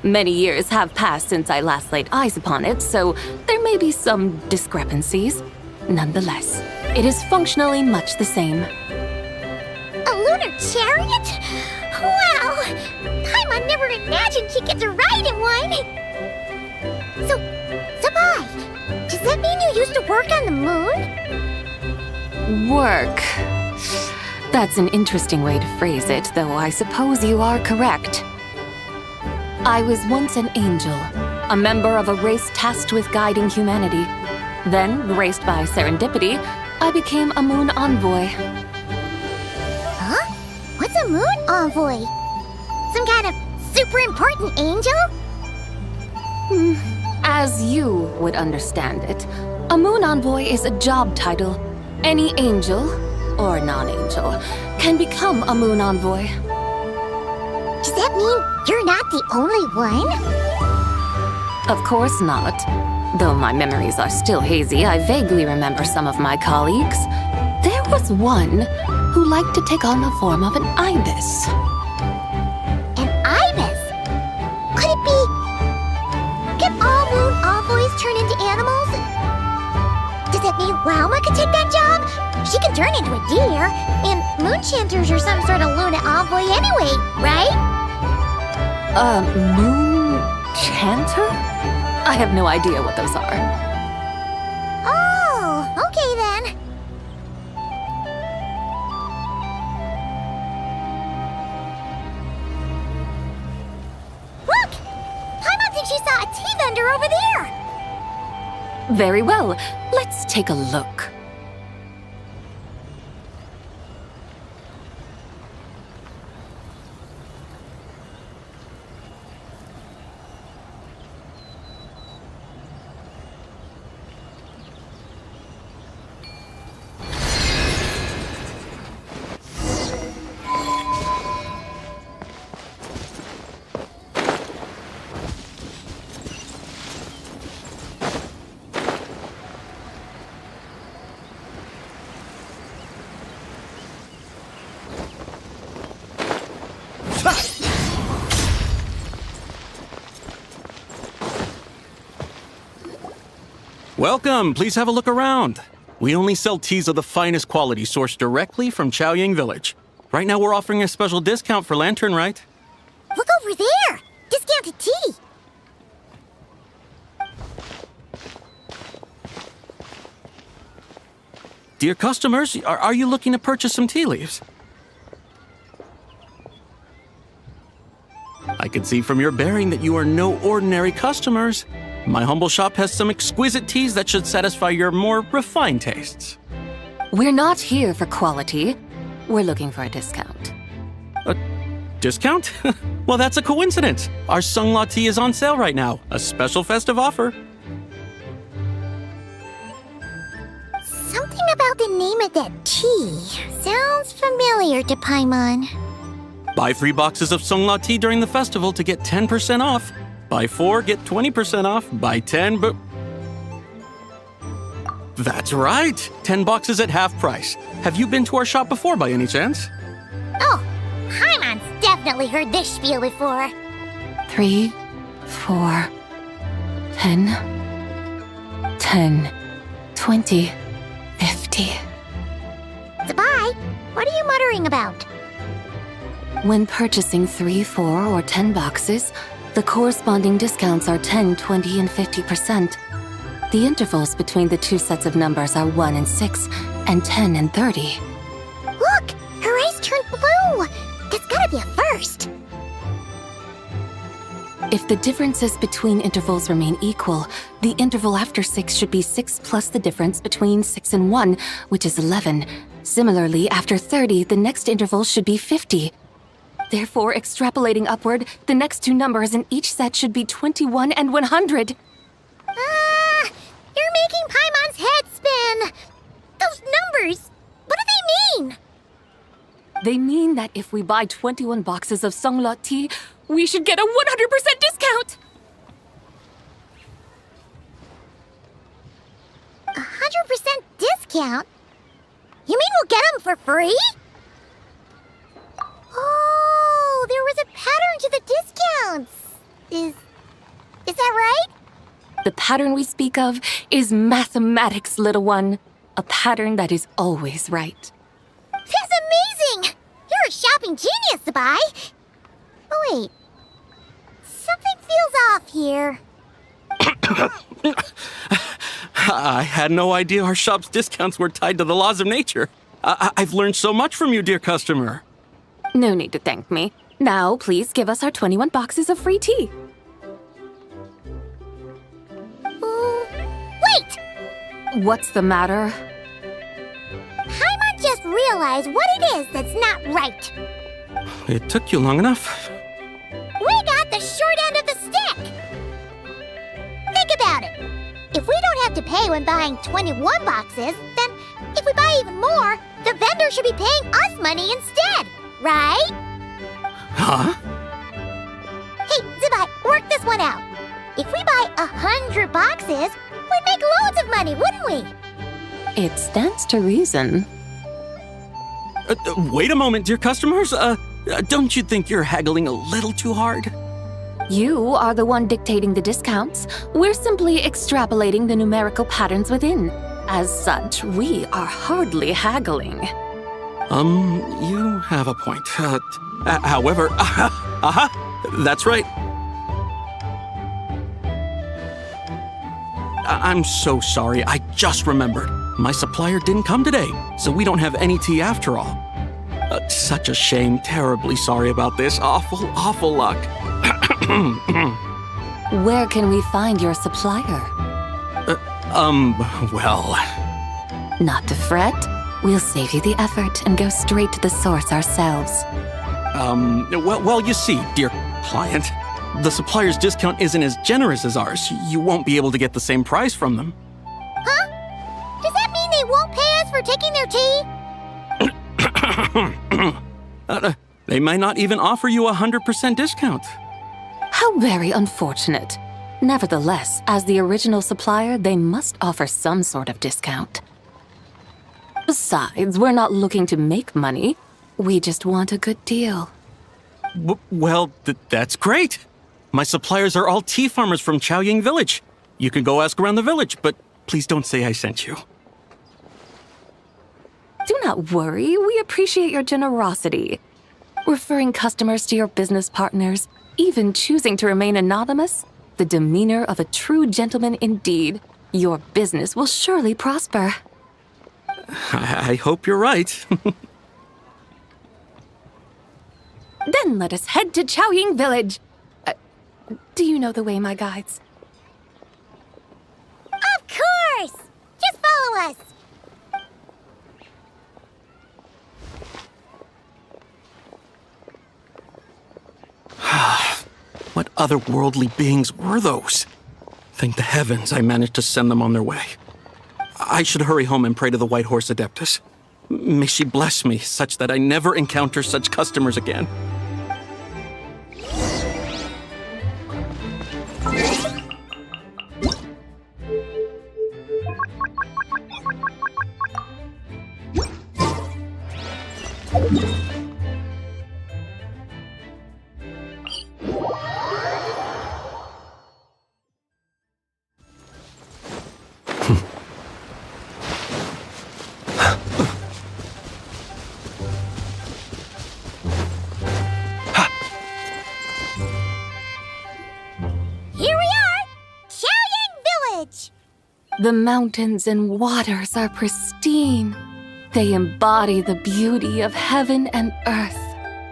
Speaker 7: Many years have passed since I last laid eyes upon it, so there may be some discrepancies. Nonetheless, it is functionally much the same.
Speaker 2: A lunar chariot? Wow! Paimon never imagined she'd get to ride in one! So, Bai, does that mean you used to work on the moon?
Speaker 7: Work. That's an interesting way to phrase it, though I suppose you are correct. I was once an angel, a member of a race tasked with guiding humanity. Then, graced by serendipity, I became a moon envoy.
Speaker 2: Huh? What's a moon envoy? Some kind of super important angel?
Speaker 7: As you would understand it, a moon envoy is a job title. Any angel, or non-angel, can become a moon envoy.
Speaker 2: Does that mean you're not the only one?
Speaker 7: Of course not. Though my memories are still hazy, I vaguely remember some of my colleagues. There was one who liked to take on the form of an ibis.
Speaker 2: An ibis? Could it be... Can all moon envoys turn into animals? Does that mean Lauma could take that job? She can turn into a deer, and moon chanters are some sort of Luna envoy anyway, right?
Speaker 7: Moon chanter? I have no idea what those are.
Speaker 2: Oh, okay then. Look! Paimon thinks she saw a tea vendor over there!
Speaker 7: Very well, let's take a look.
Speaker 15: Welcome, please have a look around. We only sell teas of the finest quality sourced directly from Chaoying Village. Right now we're offering a special discount for Lantern Rite.
Speaker 2: Look over there! Discounted tea!
Speaker 15: Dear customers, are you looking to purchase some tea leaves? I can see from your bearing that you are no ordinary customers. My humble shop has some exquisite teas that should satisfy your more refined tastes.
Speaker 7: We're not here for quality. We're looking for a discount.
Speaker 15: A discount? Well, that's a coincidence. Our Sunglaw tea is on sale right now. A special festive offer.
Speaker 2: Something about the name of that tea sounds familiar to Paimon.
Speaker 15: Buy 3 boxes of Songla tea during the festival to get 10% off. Buy 4, get 20% off. Buy 10, but... That's right! 10 boxes at half price. Have you been to our shop before by any chance?
Speaker 2: Oh, Paimon's definitely heard this spiel before.
Speaker 7: 3, 4, 10, 10, 20, 50.
Speaker 2: Zabai, what are you muttering about?
Speaker 7: When purchasing 3, 4, or 10 boxes, the corresponding discounts are 10, 20, and 50%. The intervals between the two sets of numbers are 1 and 6, and 10 and 30.
Speaker 2: Look! Her eyes turned blue! That's gotta be a first!
Speaker 7: If the differences between intervals remain equal, the interval after 6 should be 6 plus the difference between 6 and 1, which is 11. Similarly, after 30, the next interval should be 50. Therefore, extrapolating upward, the next two numbers in each set should be 21 and 100.
Speaker 2: You're making Paimon's head spin! Those numbers, what do they mean?
Speaker 7: They mean that if we buy 21 boxes of Songla tea, we should get a 100% discount!
Speaker 2: 100% discount? You mean we'll get them for free? Oh, there was a pattern to the discounts. Is that right?
Speaker 7: The pattern we speak of is mathematics, little one. A pattern that is always right.
Speaker 2: That's amazing! You're a shopping genius, Zabai. Oh, wait. Something feels off here.
Speaker 15: I had no idea our shop's discounts were tied to the laws of nature. I've learned so much from you, dear customer.
Speaker 7: No need to thank me. Now, please give us our 21 boxes of free tea.
Speaker 2: Wait!
Speaker 7: What's the matter?
Speaker 2: Paimon just realized what it is that's not right.
Speaker 15: It took you long enough.
Speaker 2: We got the short end of the stick! Think about it. If we don't have to pay when buying 21 boxes, then if we buy even more, the vendor should be paying us money instead, right?
Speaker 15: Huh?
Speaker 2: Hey, Zabai, work this one out. If we buy 100 boxes, we'd make loads of money, wouldn't we?
Speaker 7: It stands to reason.
Speaker 15: Wait a moment, dear customers. Don't you think you're haggling a little too hard?
Speaker 7: You are the one dictating the discounts. We're simply extrapolating the numerical patterns within. As such, we are hardly haggling.
Speaker 15: You have a point. However, that's right. I'm so sorry. I just remembered. My supplier didn't come today, so we don't have any tea after all. Such a shame. Terribly sorry about this. Awful luck.
Speaker 7: Where can we find your supplier?
Speaker 15: Well...
Speaker 7: Not to fret. We'll save you the effort and go straight to the source ourselves.
Speaker 15: Well, you see, dear client, the supplier's discount isn't as generous as ours. You won't be able to get the same price from them.
Speaker 2: Huh? Does that mean they won't pay us for taking their tea?
Speaker 15: They might not even offer you a 100% discount.
Speaker 7: How very unfortunate. Nevertheless, as the original supplier, they must offer some sort of discount. Besides, we're not looking to make money. We just want a good deal.
Speaker 15: Well, that's great. My suppliers are all tea farmers from Chaoying Village. You can go ask around the village, but please don't say I sent you.
Speaker 7: Do not worry. We appreciate your generosity. Referring customers to your business partners, even choosing to remain anonymous, the demeanor of a true gentleman indeed. Your business will surely prosper.
Speaker 15: I hope you're right.
Speaker 7: Then let us head to Chaoying Village. Do you know the way, my guides?
Speaker 2: Of course! Just follow us!
Speaker 15: What otherworldly beings were those? Thank the heavens I managed to send them on their way. I should hurry home and pray to the White Horse Adeptus. May she bless me such that I never encounter such customers again.
Speaker 2: Here we are! Xiaoying Village!
Speaker 7: The mountains and waters are pristine. They embody the beauty of heaven and earth.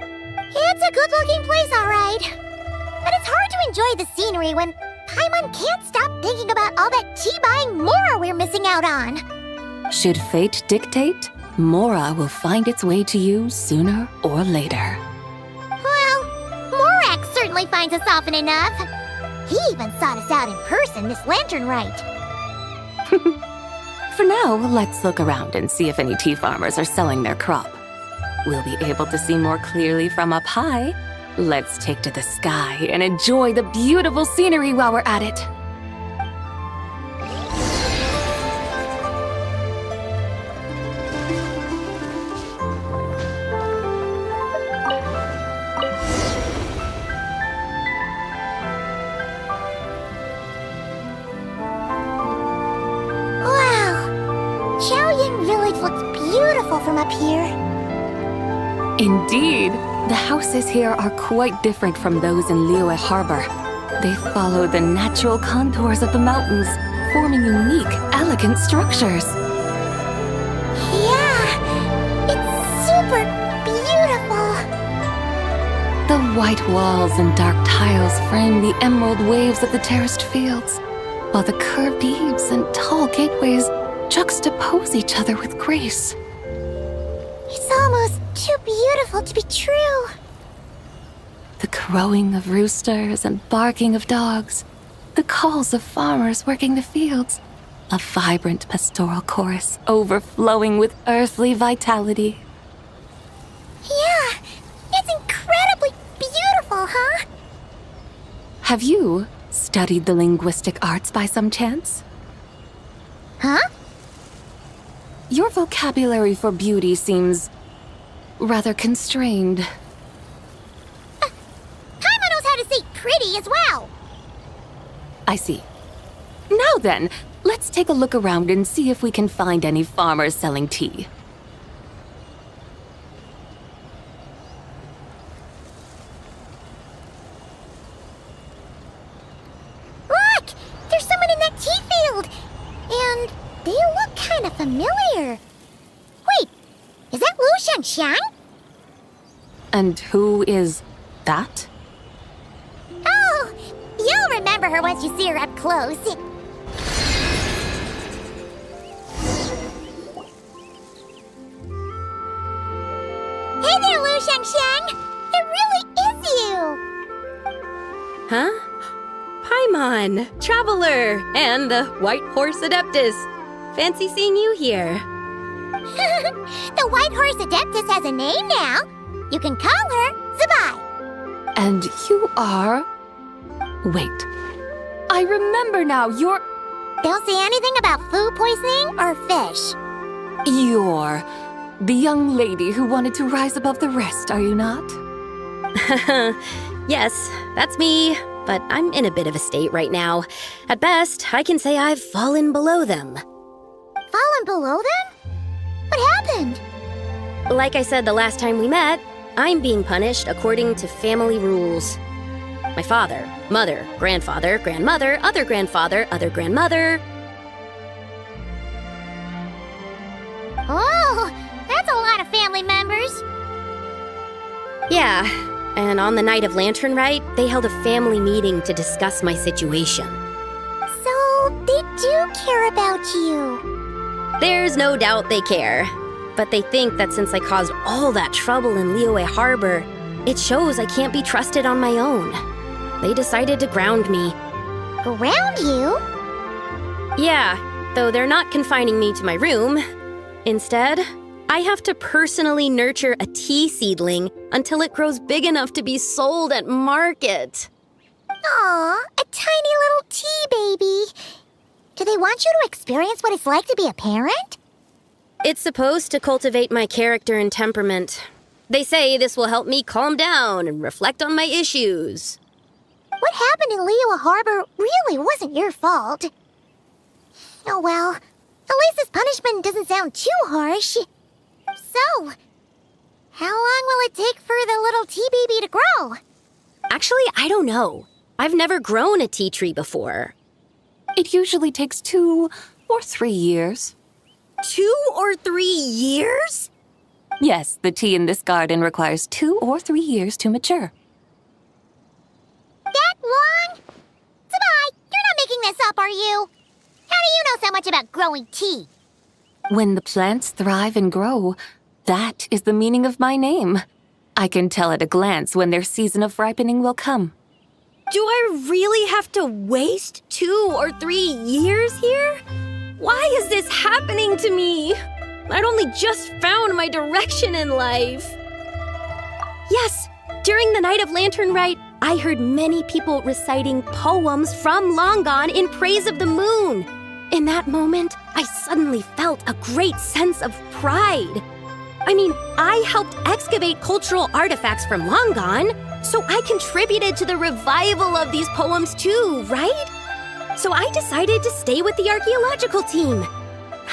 Speaker 2: It's a good-looking place, all right. But it's hard to enjoy the scenery when Paimon can't stop thinking about all that tea-buying Mora we're missing out on.
Speaker 7: Should fate dictate, Mora will find its way to you sooner or later.
Speaker 2: Well, Morak certainly finds us often enough. He even sought us out in person this lantern rite.
Speaker 7: For now, let's look around and see if any tea farmers are selling their crop. We'll be able to see more clearly from up high. Let's take to the sky and enjoy the beautiful scenery while we're at it.
Speaker 2: Wow! Xiaoying Village looks beautiful from up here.
Speaker 7: Indeed, the houses here are quite different from those in Liyue Harbor. They follow the natural contours of the mountains, forming unique, elegant structures.
Speaker 2: Yeah! It's super beautiful!
Speaker 7: The white walls and dark tiles frame the emerald waves of the terraced fields, while the curved eaves and tall gateways juxtapose each other with grace.
Speaker 2: It's almost too beautiful to be true.
Speaker 7: The crowing of roosters and barking of dogs, the calls of farmers working the fields, a vibrant pastoral chorus overflowing with earthly vitality.
Speaker 2: Yeah, it's incredibly beautiful, huh?
Speaker 7: Have you studied the linguistic arts by some chance?
Speaker 2: Huh?
Speaker 7: Your vocabulary for beauty seems rather constrained.
Speaker 2: Paimon knows how to say pretty as well.
Speaker 7: I see. Now then, let's take a look around and see if we can find any farmers selling tea.
Speaker 2: Look! There's someone in that tea field! And they look kind of familiar. Wait, is that Lu Shangxiang?
Speaker 7: And who is that?
Speaker 2: Oh, you'll remember her once you see her up close. Hey there, Lu Shangxiang! It really is you!
Speaker 9: Huh? Paimon, Traveler, and the White Horse Adeptus. Fancy seeing you here.
Speaker 2: The White Horse Adeptus has a name now. You can call her Zabai.
Speaker 7: And you are... Wait. I remember now, you're...
Speaker 2: Don't say anything about food poisoning or fish.
Speaker 7: You're the young lady who wanted to rise above the rest, are you not?
Speaker 9: Yes, that's me. But I'm in a bit of a state right now. At best, I can say I've fallen below them.
Speaker 2: Fallen below them? What happened?
Speaker 9: Like I said the last time we met, I'm being punished according to family rules. My father, mother, grandfather, grandmother, other grandfather, other grandmother.
Speaker 2: Oh, that's a lot of family members.
Speaker 9: Yeah, and on the night of Lantern Rite, they held a family meeting to discuss my situation.
Speaker 2: So, they do care about you.
Speaker 9: There's no doubt they care. But they think that since I caused all that trouble in Liyue Harbor, it shows I can't be trusted on my own. They decided to ground me.
Speaker 2: Ground you?
Speaker 9: Yeah, though they're not confining me to my room. Instead, I have to personally nurture a tea seedling until it grows big enough to be sold at market.
Speaker 2: Aw, a tiny little tea baby. Do they want you to experience what it's like to be a parent?
Speaker 9: It's supposed to cultivate my character and temperament. They say this will help me calm down and reflect on my issues.
Speaker 2: What happened in Liyue Harbor really wasn't your fault. Oh well, at least this punishment doesn't sound too harsh. So, how long will it take for the little tea baby to grow?
Speaker 9: Actually, I don't know. I've never grown a tea tree before.
Speaker 7: It usually takes 2 or 3 years.
Speaker 9: 2 or 3 years?
Speaker 7: Yes, the tea in this garden requires 2 or 3 years to mature.
Speaker 2: That long? Sabai, you're not making this up, are you? How do you know so much about growing tea?
Speaker 7: When the plants thrive and grow, that is the meaning of my name. I can tell at a glance when their season of ripening will come.
Speaker 9: Do I really have to waste 2 or 3 years here? Why is this happening to me? I'd only just found my direction in life. Yes, during the night of Lantern Rite, I heard many people reciting poems from Long Gone in praise of the moon. In that moment, I suddenly felt a great sense of pride. I mean, I helped excavate cultural artifacts from Long Gone, so I contributed to the revival of these poems too, right? So I decided to stay with the archaeological team.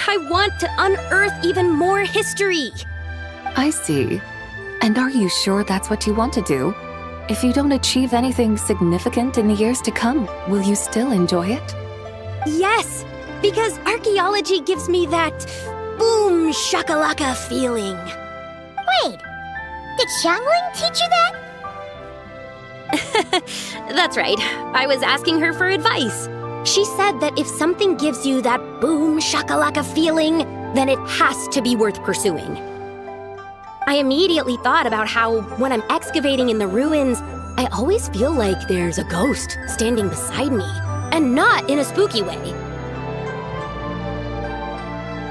Speaker 9: I want to unearth even more history.
Speaker 7: I see. And are you sure that's what you want to do? If you don't achieve anything significant in the years to come, will you still enjoy it?
Speaker 9: Yes, because archaeology gives me that boom shakalaka feeling.
Speaker 2: Wait, did Xiangling teach you that?
Speaker 9: That's right. I was asking her for advice. She said that if something gives you that boom shakalaka feeling, then it has to be worth pursuing. I immediately thought about how when I'm excavating in the ruins, I always feel like there's a ghost standing beside me, and not in a spooky way.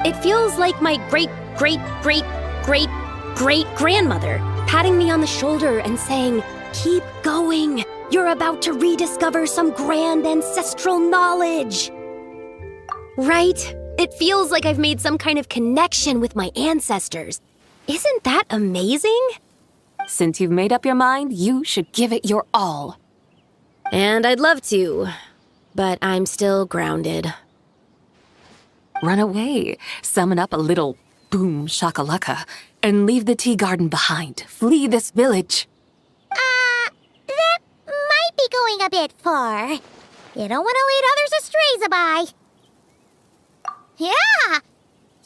Speaker 9: It feels like my great-great-great-great-great-grandmother patting me on the shoulder and saying, "Keep going. You're about to rediscover some grand ancestral knowledge." Right? It feels like I've made some kind of connection with my ancestors. Isn't that amazing?
Speaker 7: Since you've made up your mind, you should give it your all.
Speaker 9: And I'd love to, but I'm still grounded.
Speaker 7: Run away, summon up a little boom shakalaka, and leave the tea garden behind. Flee this village.
Speaker 2: That might be going a bit far. You don't want to lead others astray, Sabai. Yeah!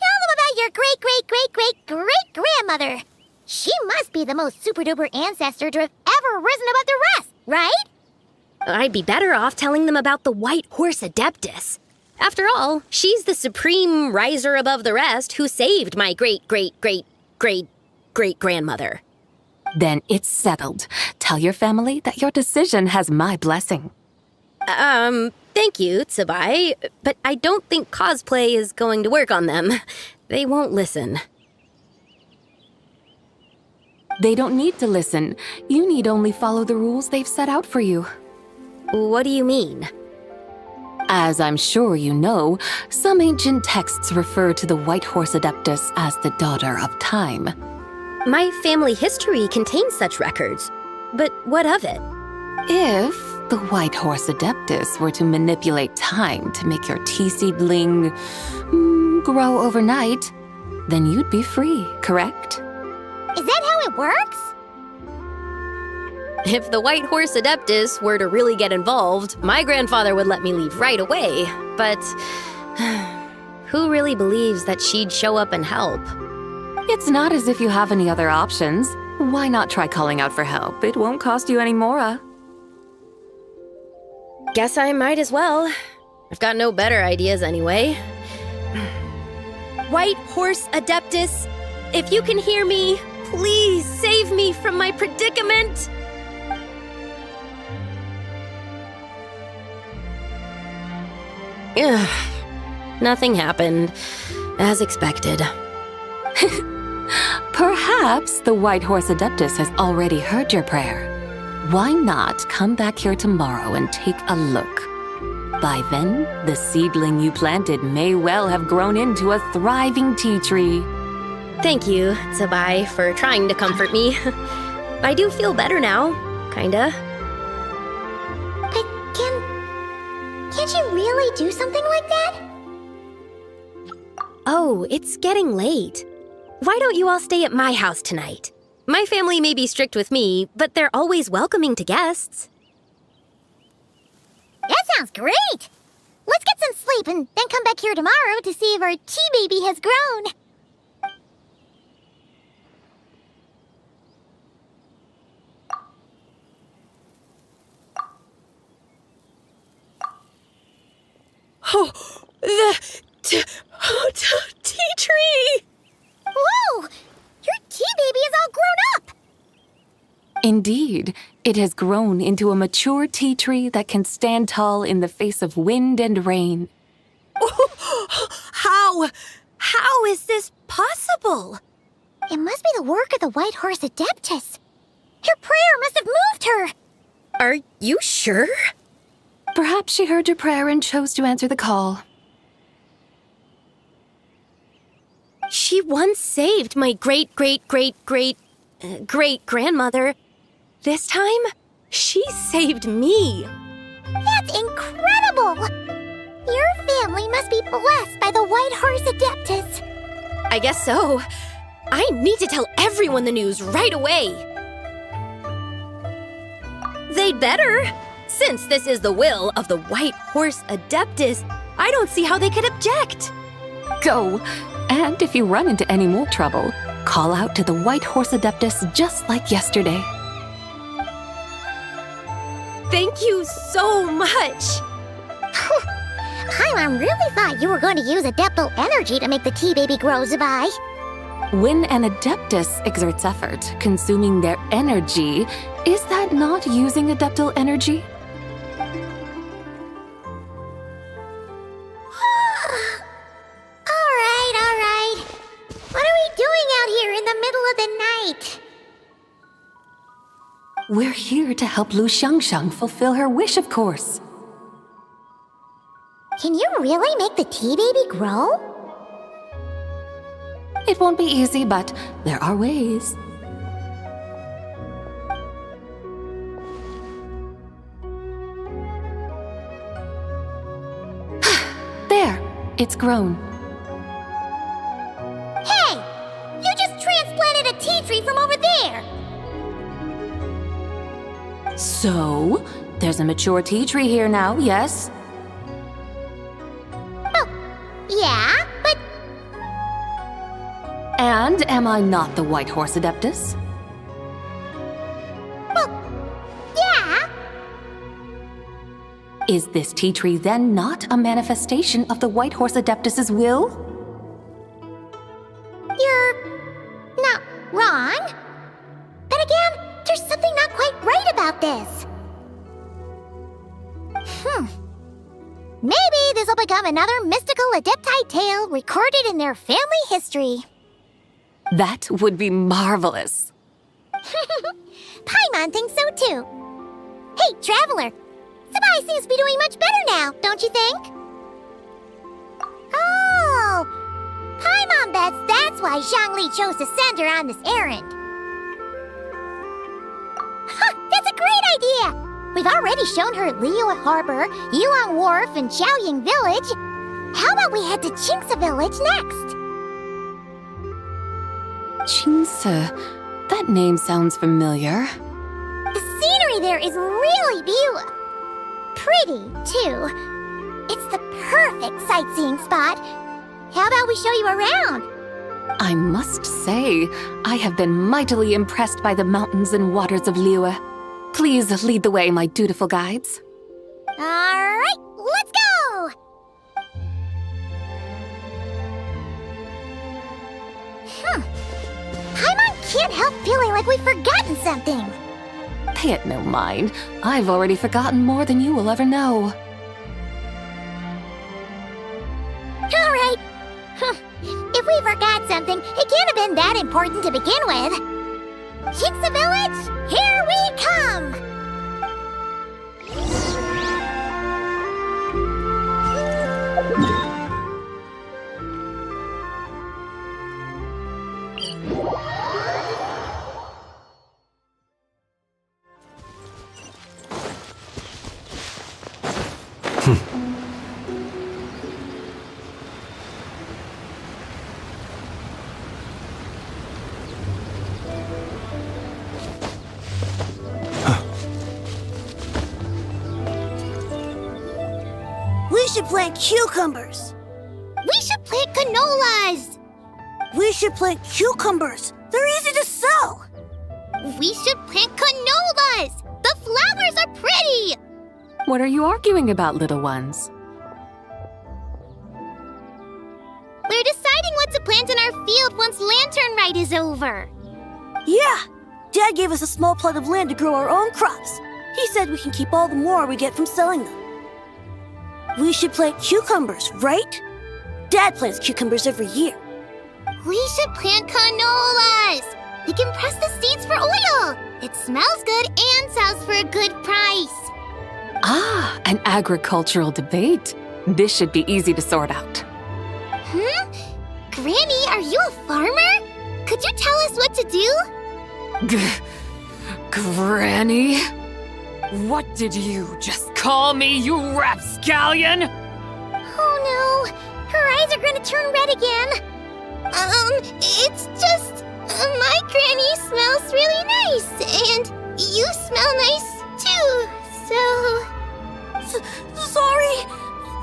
Speaker 2: Tell them about your great-great-great-great-great-grandmother. She must be the most super-duper ancestor to have ever risen above the rest, right?
Speaker 9: I'd be better off telling them about the White Horse Adeptus. After all, she's the supreme riser above the rest who saved my great-great-great-great-great-grandmother.
Speaker 7: Then it's settled. Tell your family that your decision has my blessing.
Speaker 9: Thank you, Tsubai, but I don't think cosplay is going to work on them. They won't listen.
Speaker 7: They don't need to listen. You need only follow the rules they've set out for you.
Speaker 9: What do you mean?
Speaker 7: As I'm sure you know, some ancient texts refer to the White Horse Adeptus as the Daughter of Time.
Speaker 9: My family history contains such records, but what of it?
Speaker 7: If the White Horse Adeptus were to manipulate time to make your tea seedling grow overnight, then you'd be free, correct?
Speaker 2: Is that how it works?
Speaker 9: If the White Horse Adeptus were to really get involved, my grandfather would let me leave right away, but who really believes that she'd show up and help?
Speaker 7: It's not as if you have any other options. Why not try calling out for help? It won't cost you any more.
Speaker 9: Guess I might as well. I've got no better ideas anyway. White Horse Adeptus, if you can hear me, please save me from my predicament! Ugh. Nothing happened, as expected.
Speaker 7: Perhaps the White Horse Adeptus has already heard your prayer. Why not come back here tomorrow and take a look? By then, the seedling you planted may well have grown into a thriving tea tree.
Speaker 9: Thank you, Tsabai, for trying to comfort me. I do feel better now, kinda.
Speaker 2: But can't you really do something like that?
Speaker 9: Oh, it's getting late. Why don't you all stay at my house tonight? My family may be strict with me, but they're always welcoming to guests.
Speaker 2: That sounds great! Let's get some sleep and then come back here tomorrow to see if our tea baby has grown.
Speaker 9: Oh, the tea tree!
Speaker 2: Whoa! Your tea baby is all grown up!
Speaker 7: Indeed, it has grown into a mature tea tree that can stand tall in the face of wind and rain.
Speaker 9: How is this possible?
Speaker 2: It must be the work of the White Horse Adeptus. Your prayer must have moved her.
Speaker 9: Are you sure?
Speaker 7: Perhaps she heard your prayer and chose to answer the call.
Speaker 9: She once saved my great-great-great-great-great-grandmother. This time, she saved me.
Speaker 2: That's incredible! Your family must be blessed by the White Horse Adeptus.
Speaker 9: I guess so. I need to tell everyone the news right away. They'd better. Since this is the will of the White Horse Adeptus, I don't see how they could object.
Speaker 7: Go! And if you run into any more trouble, call out to the White Horse Adeptus just like yesterday.
Speaker 9: Thank you so much!
Speaker 2: Paimon really thought you were going to use Adeptal energy to make the tea baby grow, Zabai.
Speaker 7: When an Adeptus exerts effort, consuming their energy, is that not using Adeptal energy?
Speaker 2: All right. What are we doing out here in the middle of the night?
Speaker 7: We're here to help Lu Xiangxiang fulfill her wish, of course.
Speaker 2: Can you really make the tea baby grow?
Speaker 7: It won't be easy, but there are ways. There, it's grown.
Speaker 2: Hey! You just transplanted a tea tree from over there!
Speaker 7: So, there's a mature tea tree here now, yes?
Speaker 2: Yeah, but...
Speaker 7: And am I not the White Horse Adeptus?
Speaker 2: Well, yeah.
Speaker 7: Is this tea tree then not a manifestation of the White Horse Adeptus's will?
Speaker 2: You're not wrong. But again, there's something not quite right about this. Maybe this will become another mystical Adepti tale recorded in their family history.
Speaker 7: That would be marvelous.
Speaker 2: Paimon thinks so too. Hey, Traveler! Sabai seems to be doing much better now, don't you think? Oh! Paimon bets that's why Zhongli chose to send her on this errand. That's a great idea! We've already shown her Liyue Harbor, Yulong Wharf, and Xiaoying Village. How about we head to Qingce Village next?
Speaker 7: Qingce, that name sounds familiar.
Speaker 2: The scenery there is really beautiful. Pretty, too. It's the perfect sightseeing spot. How about we show you around?
Speaker 7: I must say, I have been mightily impressed by the mountains and waters of Liyue. Please lead the way, my dutiful guides.
Speaker 2: All right, let's go! Paimon can't help feeling like we've forgotten something.
Speaker 7: Pay it no mind. I've already forgotten more than you will ever know.
Speaker 2: All right. If we forgot something, it can't have been that important to begin with. Qingce Village, here we come! should plant cucumbers. We should plant canolas. We should plant cucumbers. They're easy to sow. We should plant canolas. The flowers are pretty.
Speaker 7: What are you arguing about, little ones?
Speaker 2: We're deciding what to plant in our field once Lantern Rite is over. Yeah. Dad gave us a small plot of land to grow our own crops. He said we can keep all the more we get from selling them. We should plant cucumbers, right? Dad plants cucumbers every year. We should plant canolas. We can press the seeds for oil. It smells good and sells for a good price.
Speaker 7: Ah, an agricultural debate. This should be easy to sort out.
Speaker 2: Granny, are you a farmer? Could you tell us what to do?
Speaker 4: Granny? What did you just call me, you rapscallion?
Speaker 2: Oh no, her eyes are gonna turn red again. It's just, my granny smells really nice, and you smell nice too, so... Sorry,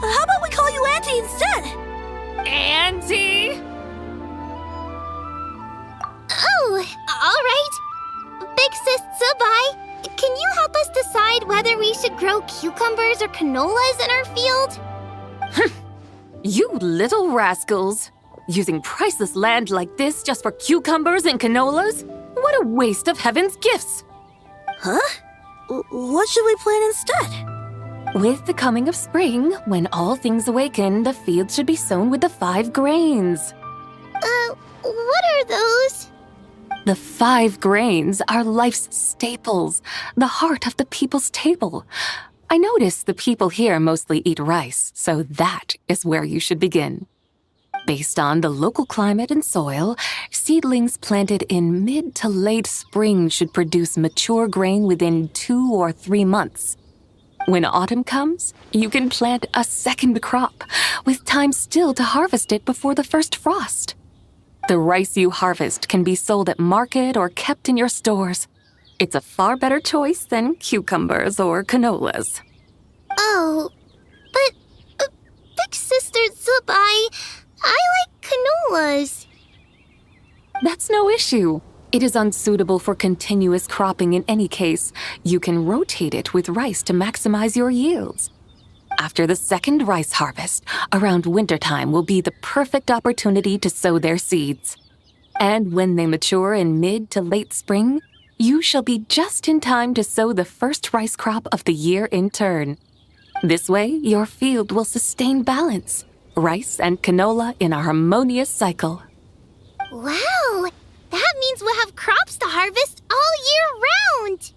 Speaker 2: how about we call you Auntie instead?
Speaker 4: Auntie?
Speaker 2: Oh, all right. Big Sis Tsubai, can you help us decide whether we should grow cucumbers or canolas in our field?
Speaker 7: You little rascals! Using priceless land like this just for cucumbers and canolas? What a waste of heaven's gifts!
Speaker 2: Huh? What should we plant instead?
Speaker 7: With the coming of spring, when all things awaken, the field should be sown with the 5 grains.
Speaker 2: What are those?
Speaker 7: The 5 grains are life's staples, the heart of the people's table. I notice the people here mostly eat rice, so that is where you should begin. Based on the local climate and soil, seedlings planted in mid to late spring should produce mature grain within 2 or 3 months. When autumn comes, you can plant a second crop, with time still to harvest it before the first frost. The rice you harvest can be sold at market or kept in your stores. It's a far better choice than cucumbers or canolas.
Speaker 2: Oh, but Big Sister Tsubai, I like canolas.
Speaker 7: That's no issue. It is unsuitable for continuous cropping in any case. You can rotate it with rice to maximize your yields. After the second rice harvest, around wintertime will be the perfect opportunity to sow their seeds. And when they mature in mid to late spring, you shall be just in time to sow the first rice crop of the year in turn. This way, your field will sustain balance, rice and canola in a harmonious cycle.
Speaker 2: Wow! That means we'll have crops to harvest all year round!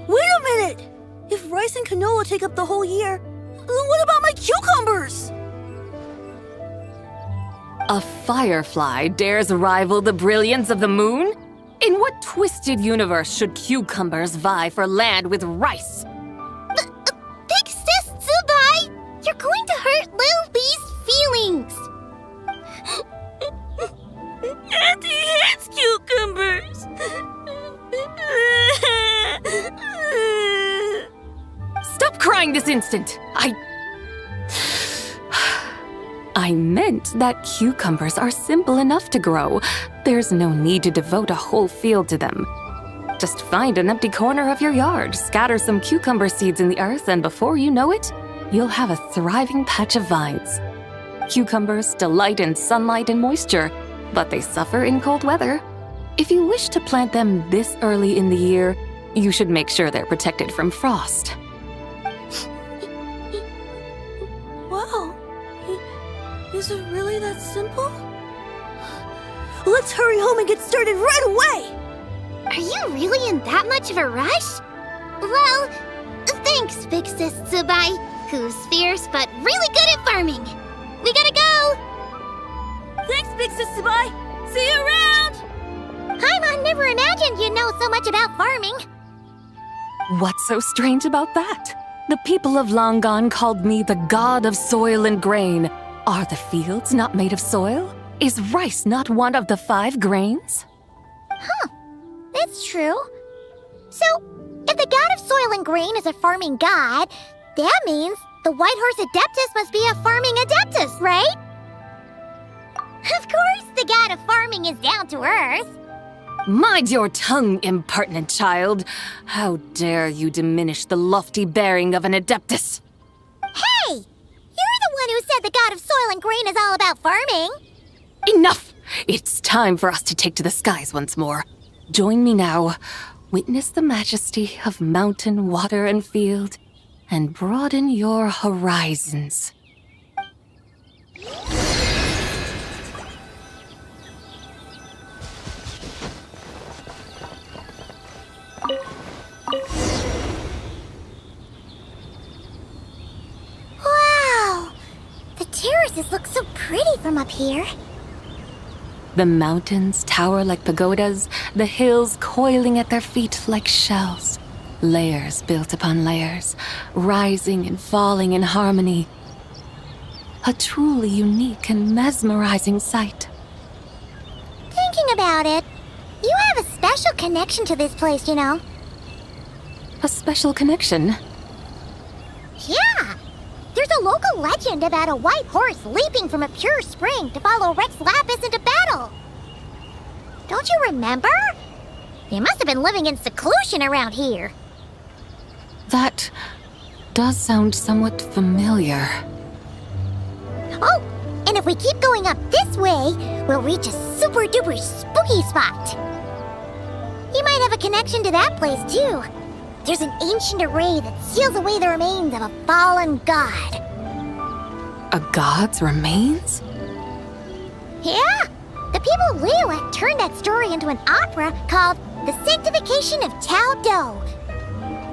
Speaker 2: Wait a minute! If rice and canola take up the whole year, what about my cucumbers?
Speaker 7: A firefly dares rival the brilliance of the moon? In what twisted universe should cucumbers vie for land with rice?
Speaker 2: Big Sis Tsubai! You're going to hurt Lil Lee's feelings! Auntie hates cucumbers!
Speaker 7: Stop crying this instant! I meant that cucumbers are simple enough to grow. There's no need to devote a whole field to them. Just find an empty corner of your yard, scatter some cucumber seeds in the earth, and before you know it, you'll have a thriving patch of vines. Cucumbers delight in sunlight and moisture, but they suffer in cold weather. If you wish to plant them this early in the year, you should make sure they're protected from frost.
Speaker 2: Wow. Is it really that simple? Let's hurry home and get started right away! Are you really in that much of a rush? Well, thanks, Big Sis Tsubai, who's fierce but really good at farming. We gotta go! Thanks, Big Sis Tsubai! See you around! Paimon never imagined you'd know so much about farming.
Speaker 7: What's so strange about that? The people of long gone called me the god of soil and grain. Are the fields not made of soil? Is rice not one of the 5 grains?
Speaker 2: Huh, that's true. So, if the god of soil and grain is a farming god, that means the White Horse Adeptus must be a farming adeptus, right? Of course, the god of farming is down to earth.
Speaker 7: Mind your tongue, impertinent child. How dare you diminish the lofty bearing of an adeptus?
Speaker 2: Hey! You're the one who said the god of soil and grain is all about farming.
Speaker 7: Enough! It's time for us to take to the skies once more. Join me now. Witness the majesty of mountain, water, and field, and broaden your horizons.
Speaker 2: Wow! The terraces look so pretty from up here.
Speaker 7: The mountains tower like pagodas, the hills coiling at their feet like shells. Layers built upon layers, rising and falling in harmony. A truly unique and mesmerizing sight.
Speaker 2: Thinking about it, you have a special connection to this place, you know.
Speaker 7: A special connection?
Speaker 2: Yeah! There's a local legend about a white horse leaping from a pure spring to follow Rex Lapis into battle. Don't you remember? You must have been living in seclusion around here.
Speaker 7: That does sound somewhat familiar.
Speaker 2: Oh, and if we keep going up this way, we'll reach a super duper spooky spot. You might have a connection to that place too. There's an ancient array that seals away the remains of a fallen god.
Speaker 7: A god's remains?
Speaker 2: Yeah! The people of Liyue turned that story into an opera called The Sanctification of Tao Do.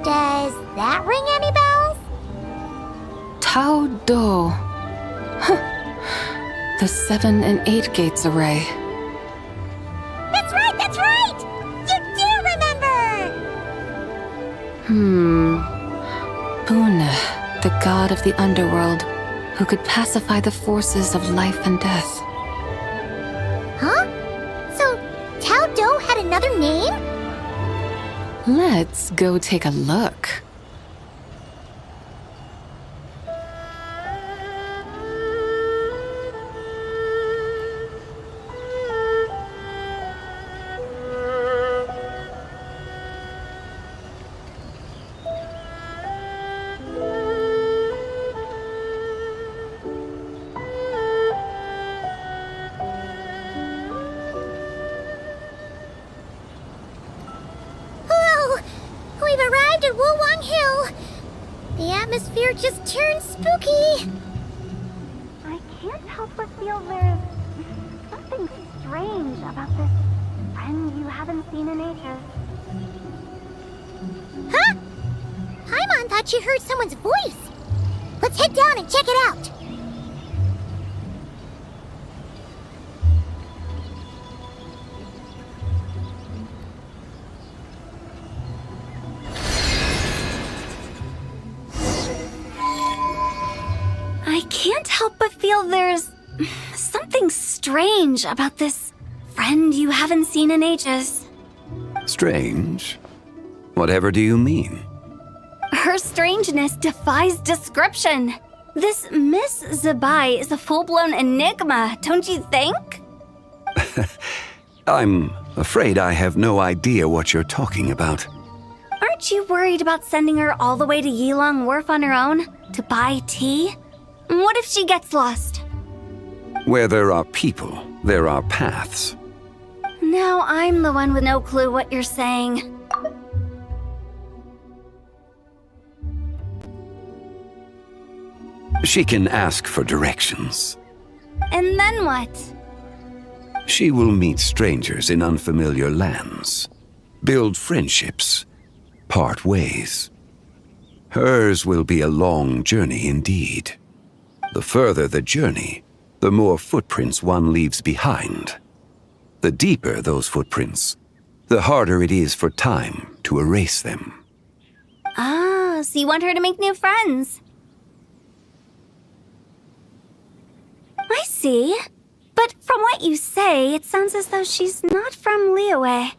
Speaker 2: Does that ring any bells?
Speaker 7: Tao Do. The 7 and 8 gates array.
Speaker 2: That's right, that's right! You do remember!
Speaker 7: Bune, the god of the underworld, who could pacify the forces of life and death.
Speaker 2: Huh? So, Tao Do had another name?
Speaker 7: Let's go take a look.
Speaker 2: Atmosphere just turned spooky.
Speaker 12: I can't help but feel there's something strange about this friend you haven't seen in ages.
Speaker 2: Huh? Paimon thought she heard someone's voice. Let's head down and check it out.
Speaker 12: I can't help but feel there's something strange about this friend you haven't seen in ages.
Speaker 6: Strange? Whatever do you mean?
Speaker 12: Her strangeness defies description. This Miss Zabai is a full-blown enigma, don't you think?
Speaker 6: I'm afraid I have no idea what you're talking about.
Speaker 12: Aren't you worried about sending her all the way to Yilong Wharf on her own to buy tea? What if she gets lost?
Speaker 6: Where there are people, there are paths.
Speaker 12: Now I'm the one with no clue what you're saying.
Speaker 6: She can ask for directions.
Speaker 12: And then what?
Speaker 6: She will meet strangers in unfamiliar lands, build friendships, part ways. Hers will be a long journey indeed. The further the journey, the more footprints one leaves behind. The deeper those footprints, the harder it is for time to erase them.
Speaker 12: Ah, so you want her to make new friends? I see. But from what you say, it sounds as though she's not from Liyue.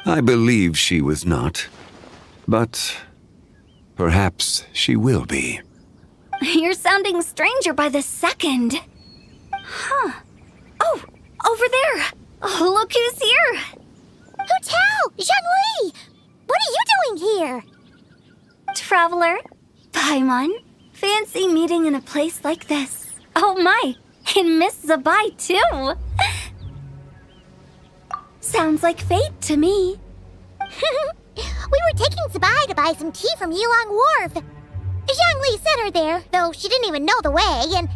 Speaker 6: I believe she was not, but perhaps she will be.
Speaker 12: You're sounding stranger by the second. Huh. Oh, over there. Oh, look who's here.
Speaker 2: Hu Tao! Zhongli! What are you doing here?
Speaker 12: Traveler, Paimon, fancy meeting in a place like this. Oh my, and Miss Zabai too. Sounds like fate to me.
Speaker 2: We were taking Zabai to buy some tea from Yulong Wharf. Zhongli sent her there, though she didn't even know the way, and...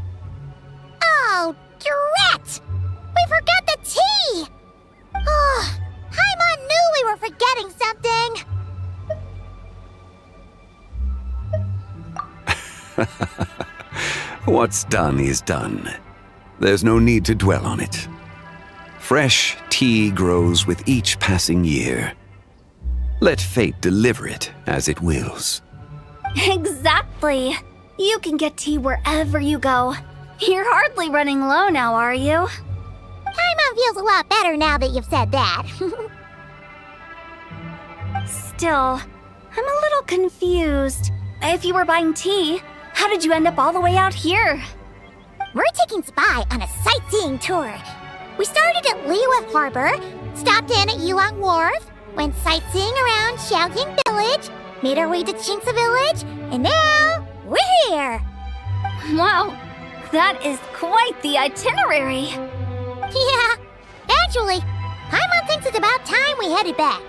Speaker 2: Oh, drat! We forgot the tea! Oh, Paimon knew we were forgetting something!
Speaker 6: What's done is done. There's no need to dwell on it. Fresh tea grows with each passing year. Let fate deliver it as it wills.
Speaker 12: Exactly. You can get tea wherever you go. You're hardly running low now, are you?
Speaker 2: Paimon feels a lot better now that you've said that.
Speaker 12: Still, I'm a little confused. If you were buying tea, how did you end up all the way out here?
Speaker 2: We're taking Spy on a sightseeing tour. We started at Liyue Harbor, stopped in at Yulong Wharf, went sightseeing around Xiaoying Village, made our way to Qingce Village, and now we're here.
Speaker 12: Wow, that is quite the itinerary.
Speaker 2: Yeah, actually, Paimon thinks it's about time we headed back.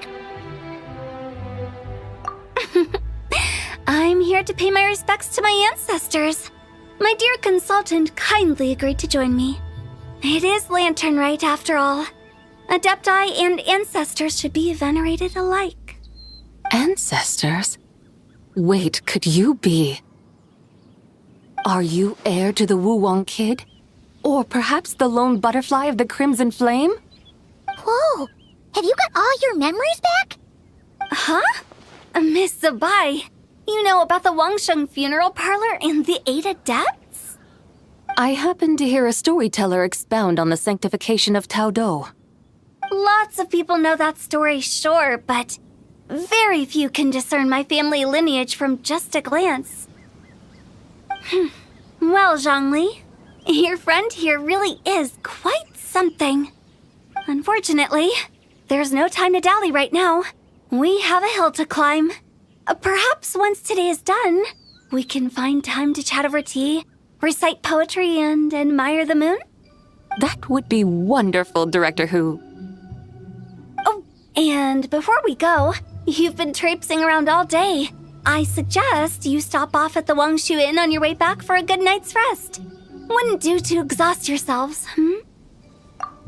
Speaker 12: I'm here to pay my respects to my ancestors. My dear consultant kindly agreed to join me. It is Lantern Rite, after all. Adepti and ancestors should be venerated alike.
Speaker 7: Ancestors? Wait, could you be? Are you heir to the Wu-Wong kid? Or perhaps the lone butterfly of the Crimson Flame?
Speaker 2: Whoa, have you got all your memories back?
Speaker 12: Huh? Miss Zabai, you know about the Wangsheng funeral parlor and the 8 adepts?
Speaker 7: I happened to hear a storyteller expound on the sanctification of Tao Do.
Speaker 12: Lots of people know that story, sure, but very few can discern my family lineage from just a glance. Well, Zhongli, your friend here really is quite something. Unfortunately, there's no time to dally right now. We have a hill to climb. Perhaps once today is done, we can find time to chat over tea, recite poetry, and admire the moon?
Speaker 7: That would be wonderful, Director Hu.
Speaker 12: Oh, and before we go, you've been traipsing around all day. I suggest you stop off at the Wangshu Inn on your way back for a good night's rest. Wouldn't do to exhaust yourselves,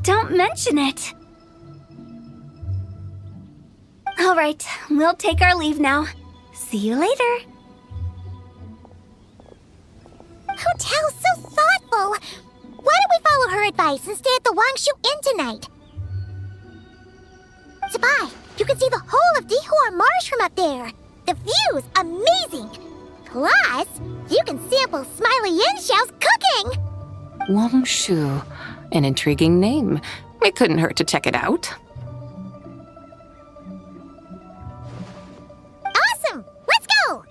Speaker 12: Don't mention it. All right, we'll take our leave now. See you later.
Speaker 2: Hu Tao's so thoughtful. Why don't we follow her advice and stay at the Wangshu Inn tonight? Zabai, you can see the whole of Dihua Marsh from up there. The view's amazing. Plus, you can sample Smiley Yin-Xiao's cooking.
Speaker 7: Wangshu. An intriguing name. It couldn't hurt to check it out.
Speaker 2: Awesome! Let's go!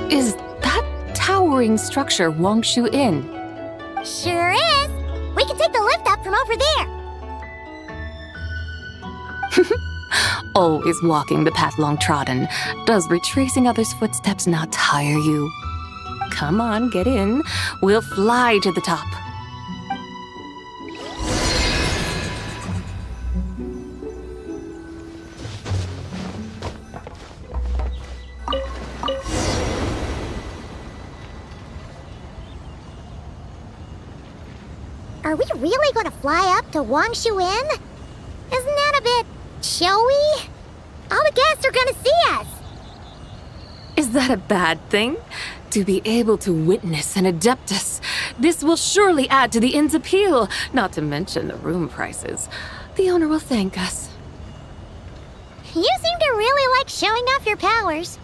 Speaker 7: Is that towering structure Wangshu Inn?
Speaker 2: Sure is. We can take the lift up from over there.
Speaker 7: Always walking the path long trodden. Does retracing others' footsteps not tire you? Come on, get in. We'll fly to the top.
Speaker 2: Are we really going to fly up to Wangshu Inn? Isn't that a bit shall we? All the guests are gonna see us.
Speaker 7: Is that a bad thing? To be able to witness an Adeptus. This will surely add to the inn's appeal, not to mention the room prices. The owner will thank us.
Speaker 2: You seem to really like showing off your powers.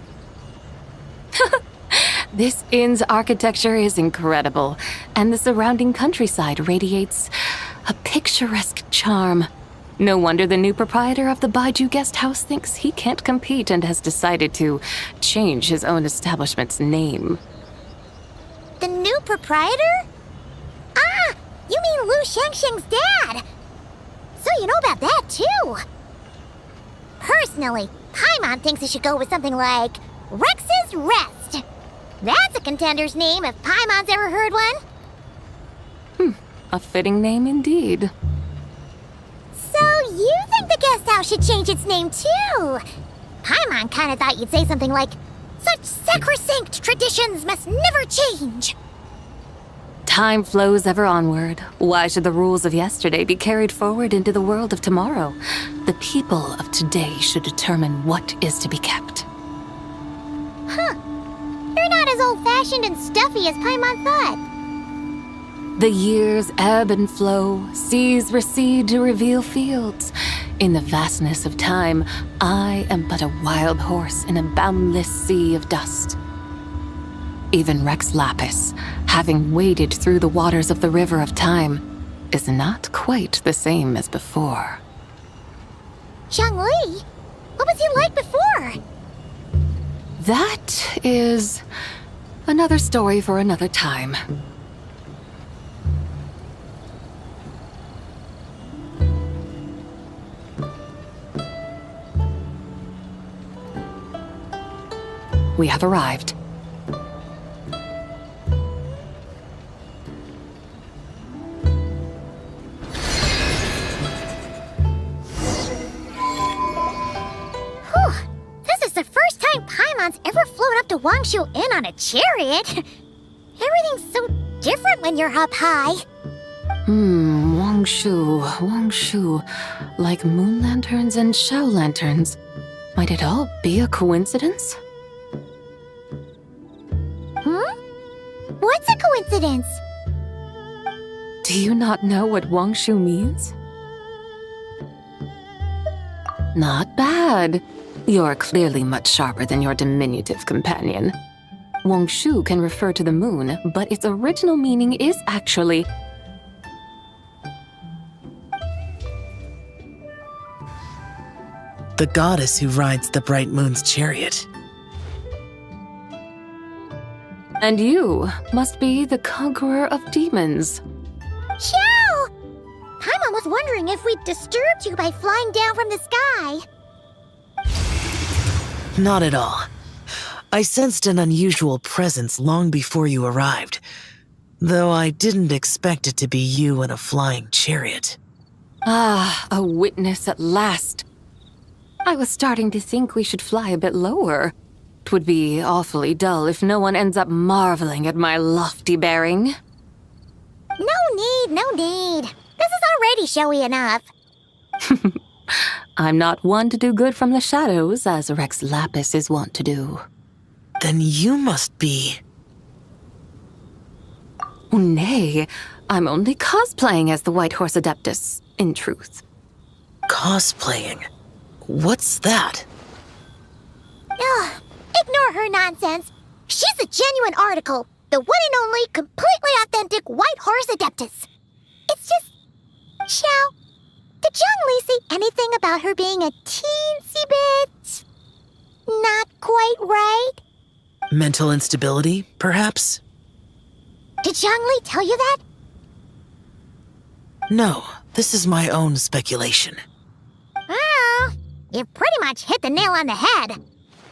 Speaker 7: This inn's architecture is incredible, and the surrounding countryside radiates a picturesque charm. No wonder the new proprietor of the Baiju guest house thinks he can't compete and has decided to change his own establishment's name.
Speaker 2: The new proprietor? Ah, you mean Lu Shengsheng's dad. So you know about that too. Personally, Paimon thinks it should go with something like Rex's Rest. That's a contender's name if Paimon's ever heard one.
Speaker 7: A fitting name indeed.
Speaker 2: So you think the guest house should change its name too? Paimon kinda thought you'd say something like, such sacrosanct traditions must never change.
Speaker 7: Time flows ever onward. Why should the rules of yesterday be carried forward into the world of tomorrow? The people of today should determine what is to be kept.
Speaker 2: Huh. You're not as old-fashioned and stuffy as Paimon thought.
Speaker 7: The years ebb and flow, seas recede to reveal fields. In the vastness of time, I am but a wild horse in a boundless sea of dust. Even Rex Lapis, having waded through the waters of the river of time, is not quite the same as before.
Speaker 2: Zhongli? What was he like before?
Speaker 7: That is another story for another time. We have arrived.
Speaker 2: This is the first time Paimon's ever flown up to Wangshu Inn on a chariot. Everything's so different when you're up high.
Speaker 7: Wangshu. Like moon lanterns and shell lanterns. Might it all be a coincidence?
Speaker 2: What's a coincidence?
Speaker 7: Do you not know what Wangshu means? Not bad. You're clearly much sharper than your diminutive companion. Wangshu can refer to the moon, but its original meaning is actually...
Speaker 5: the goddess who rides the bright moon's chariot.
Speaker 7: And you must be the conqueror of demons.
Speaker 2: Xiao! Paimon was wondering if we'd disturbed you by flying down from the sky.
Speaker 5: Not at all. I sensed an unusual presence long before you arrived, though I didn't expect it to be you in a flying chariot.
Speaker 7: Ah, a witness at last. I was starting to think we should fly a bit lower. 'Twould be awfully dull if no one ends up marveling at my lofty bearing.
Speaker 2: No need. This is already showy enough.
Speaker 7: I'm not one to do good from the shadows, as Rex Lapis is wont to do.
Speaker 5: Then you must be...
Speaker 7: Nay, I'm only cosplaying as the White Horse Adeptus, in truth.
Speaker 5: Cosplaying? What's that?
Speaker 2: Ugh, ignore her nonsense. She's a genuine article. The one and only, completely authentic White Horse Adeptus. It's just... Xiao, did Zhongli say anything about her being a teensy bit... not quite right?
Speaker 5: Mental instability, perhaps?
Speaker 2: Did Zhongli tell you that?
Speaker 5: No, this is my own speculation.
Speaker 2: Well, you pretty much hit the nail on the head.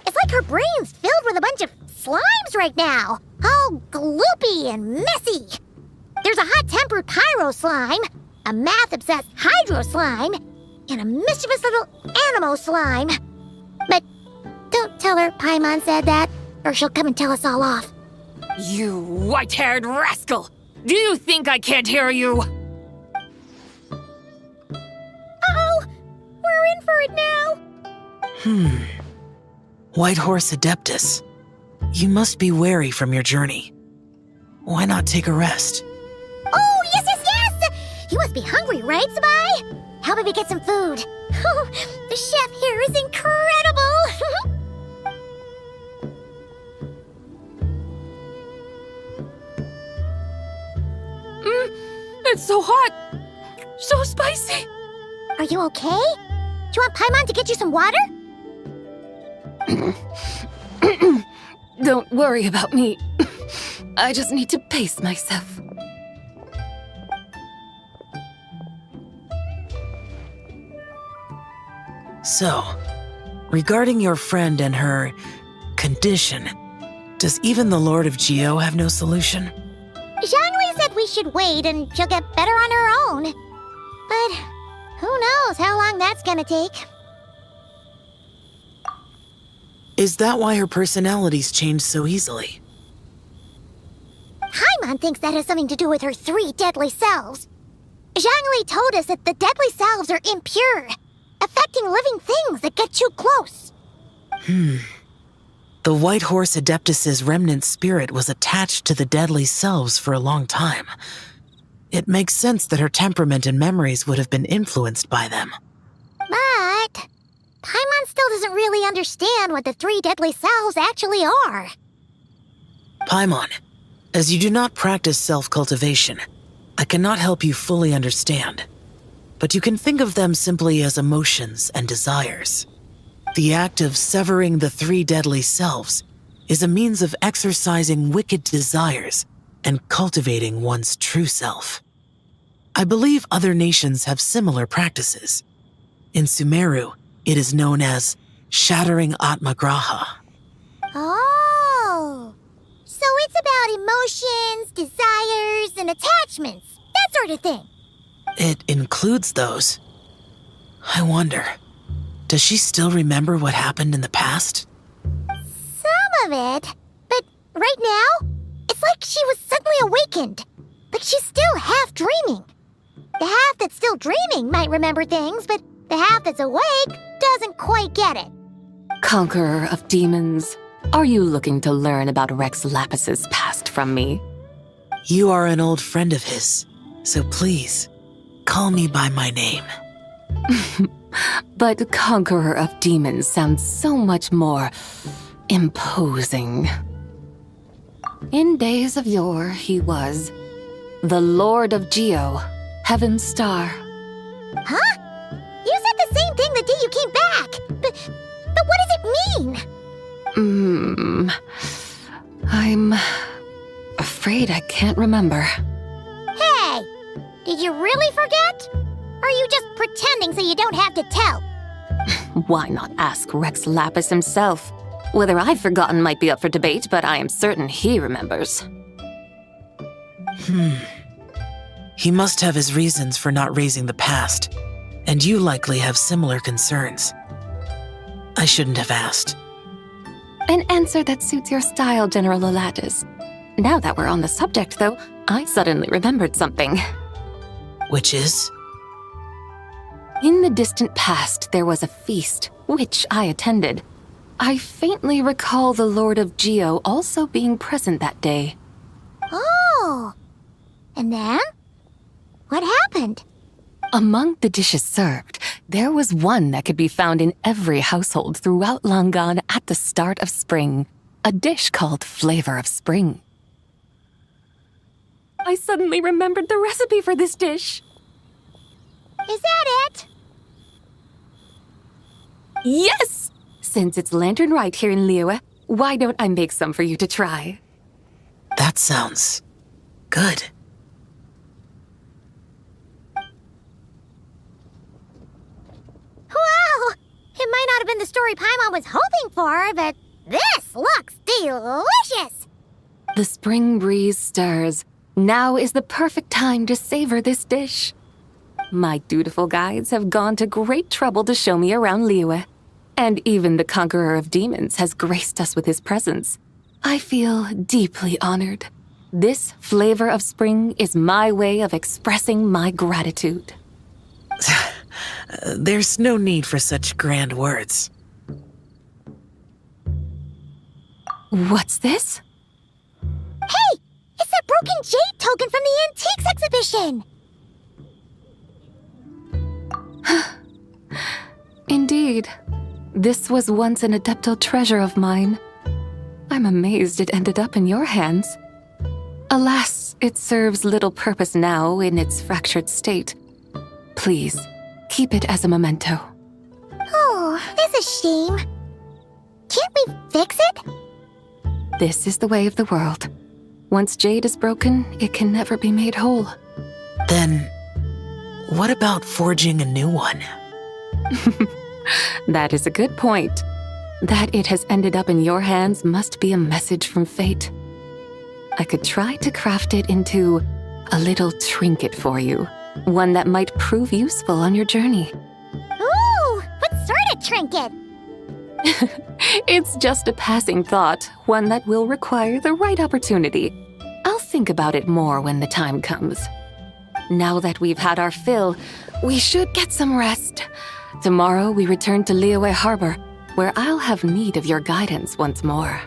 Speaker 2: It's like her brain's filled with a bunch of slimes right now. All gloopy and messy. There's a hot-tempered pyro slime, a math-obsessed hydro slime, and a mischievous little animo slime. But don't tell her Paimon said that, or she'll come and tell us all off.
Speaker 4: You white-haired rascal! Do you think I can't hear you?
Speaker 2: Uh-oh! We're in for for it now?
Speaker 5: White Horse Adeptus. You must be weary from your journey. Why not take a rest?
Speaker 2: Oh, yes, yes, yes! You must be hungry, right, Sabai? How about we get some food? Oh, the chef here is incredible!
Speaker 4: It's so hot! So spicy!
Speaker 2: Are you okay? Do you want Paimon to get you some water?
Speaker 7: Don't worry about me. I just need to pace myself.
Speaker 5: So, regarding your friend and her condition, does even the Lord of Geo have no solution?
Speaker 2: Zhangli said we should wait and she'll get better on her own. But who knows how long that's gonna take.
Speaker 5: Is that why her personalities change so easily?
Speaker 2: Paimon thinks that has something to do with her 3 deadly selves. Zhangli told us that the deadly selves are impure, affecting living things that get too close.
Speaker 5: The White Horse Adeptus's remnant spirit was attached to the deadly selves for a long time. It makes sense that her temperament and memories would have been influenced by them.
Speaker 2: But Paimon still doesn't really understand what the 3 deadly selves actually are.
Speaker 5: Paimon, as you do not practice self-cultivation, I cannot help you fully understand. But you can think of them simply as emotions and desires. The act of severing the 3 deadly selves is a means of exercising wicked desires and cultivating one's true self. I believe other nations have similar practices. In Sumeru, it is known as shattering Atmagraha.
Speaker 2: Oh, so it's about emotions, desires, and attachments, that sort of thing.
Speaker 5: It includes those. I wonder, does she still remember what happened in the past?
Speaker 2: Some of it, but right now, it's like she was suddenly awakened. Like she's still half dreaming. The half that's still dreaming might remember things, but the half that's awake doesn't quite get it.
Speaker 7: Conqueror of demons, are you looking to learn about Rex Lapis's past from me?
Speaker 5: You are an old friend of his, so please, call me by my name.
Speaker 7: But Conqueror of Demons sounds so much more imposing. In days of yore, he was the Lord of Geo, Heaven's Star.
Speaker 2: Huh? You said the same thing the day you came back, but what does it mean?
Speaker 7: I'm afraid I can't remember.
Speaker 2: Hey, did you really forget? Or are you just pretending so you don't have to tell?
Speaker 7: Why not ask Rex Lapis himself? Whether I've forgotten might be up for debate, but I am certain he remembers.
Speaker 5: He must have his reasons for not raising the past, and you likely have similar concerns. I shouldn't have asked.
Speaker 7: An answer that suits your style, General Elatis. Now that we're on the subject, though, I suddenly remembered something.
Speaker 5: Which is?
Speaker 7: In the distant past, there was a feast, which I attended. I faintly recall the Lord of Geo also being present that day.
Speaker 2: Oh, and then? What happened?
Speaker 7: Among the dishes served, there was one that could be found in every household throughout Langan at the start of spring, a dish called Flavor of Spring. I suddenly remembered the recipe for this dish.
Speaker 2: Is that it?
Speaker 7: Yes! Since it's Lantern Rite here in Liyue, why don't I make some for you to try?
Speaker 5: That sounds good.
Speaker 2: Wow! It might not have been the story Paimon was hoping for, but this looks delicious!
Speaker 7: The spring breeze stirs. Now is the perfect time to savor this dish. My dutiful guides have gone to great trouble to show me around Liyue, and even the Conqueror of Demons has graced us with his presence. I feel deeply honored. This Flavor of Spring is my way of expressing my gratitude.
Speaker 5: There's no need for such grand words.
Speaker 7: What's this?
Speaker 2: Hey! It's that broken jade token from the antiques exhibition!
Speaker 7: Indeed. This was once an Adeptal treasure of mine. I'm amazed it ended up in your hands. Alas, it serves little purpose now in its fractured state. Please, keep it as a memento.
Speaker 2: Oh, that's a shame. Can't we fix it?
Speaker 7: This is the way of the world. Once jade is broken, it can never be made whole.
Speaker 5: Then, what about forging a new one?
Speaker 7: That is a good point. That it has ended up in your hands must be a message from fate. I could try to craft it into a little trinket for you. One that might prove useful on your journey.
Speaker 2: Ooh, what sort of trinket?
Speaker 7: It's just a passing thought, one that will require the right opportunity. I'll think about it more when the time comes. Now that we've had our fill, we should get some rest. Tomorrow we return to Liyue Harbor, where I'll have need of your guidance once more.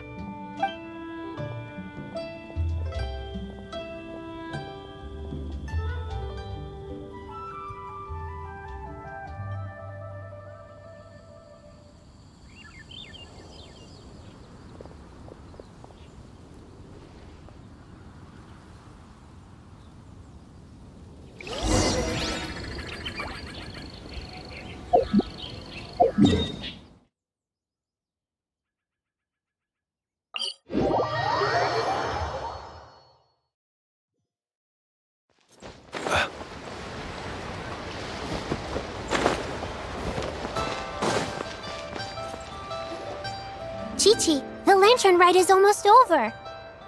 Speaker 2: Chi-Chi, the lantern rite is almost over.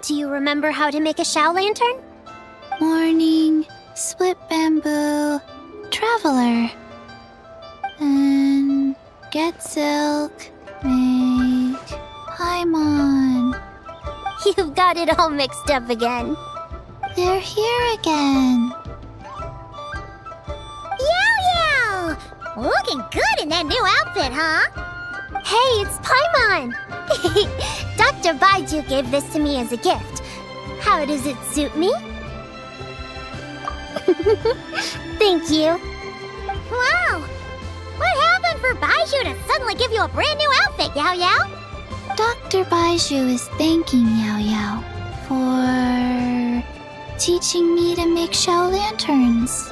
Speaker 2: Do you remember how to make a Shao lantern?
Speaker 13: Morning, split bamboo, traveler. And get silk, make Paimon.
Speaker 2: You've got it all mixed up again.
Speaker 13: They're here again.
Speaker 2: Yow! Looking good in that new outfit, huh? Hey, it's Paimon! Dr. Baiju gave this to me as a gift. How does it suit me? Thank you. Wow! What happened for Baiju to suddenly give you a brand new outfit, Yao Yao?
Speaker 13: Dr. Baiju is thanking Yao Yao for teaching me to make Shao lanterns.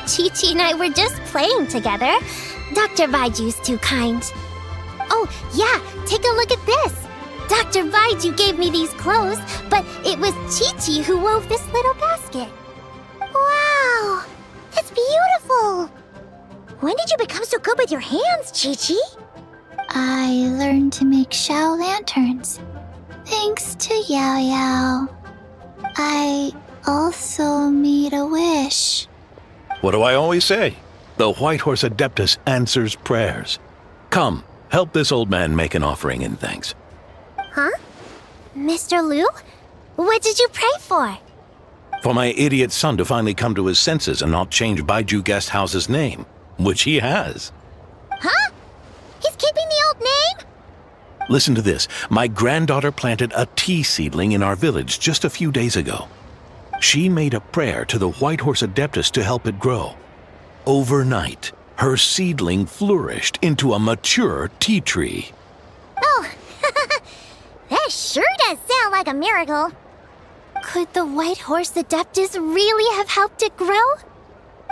Speaker 2: Chi-Chi and I were just playing together. Dr. Baiju's too kind. Oh, yeah, take a look at this. Dr. Baiju gave me these clothes, but it was Chi-Chi who wove this little basket. Wow, that's beautiful. When did you become so good with your hands, Chi-Chi?
Speaker 13: I learned to make Shao lanterns, thanks to Yao Yao. I also made a wish.
Speaker 17: What do I always say? The White Horse Adeptus answers prayers. Come, help this old man make an offering in thanks.
Speaker 2: Huh? Mr. Liu? What did you pray for?
Speaker 17: For my idiot son to finally come to his senses and not change Baiju Guest House's name, which he has.
Speaker 2: Huh? He's keeping the old name?
Speaker 17: Listen to this. My granddaughter planted a tea seedling in our village just a few days ago. She made a prayer to the White Horse Adeptus to help it grow. Overnight, her seedling flourished into a mature tea tree.
Speaker 2: Oh, that sure does sound like a miracle. Could the White Horse Adeptus really have helped it grow?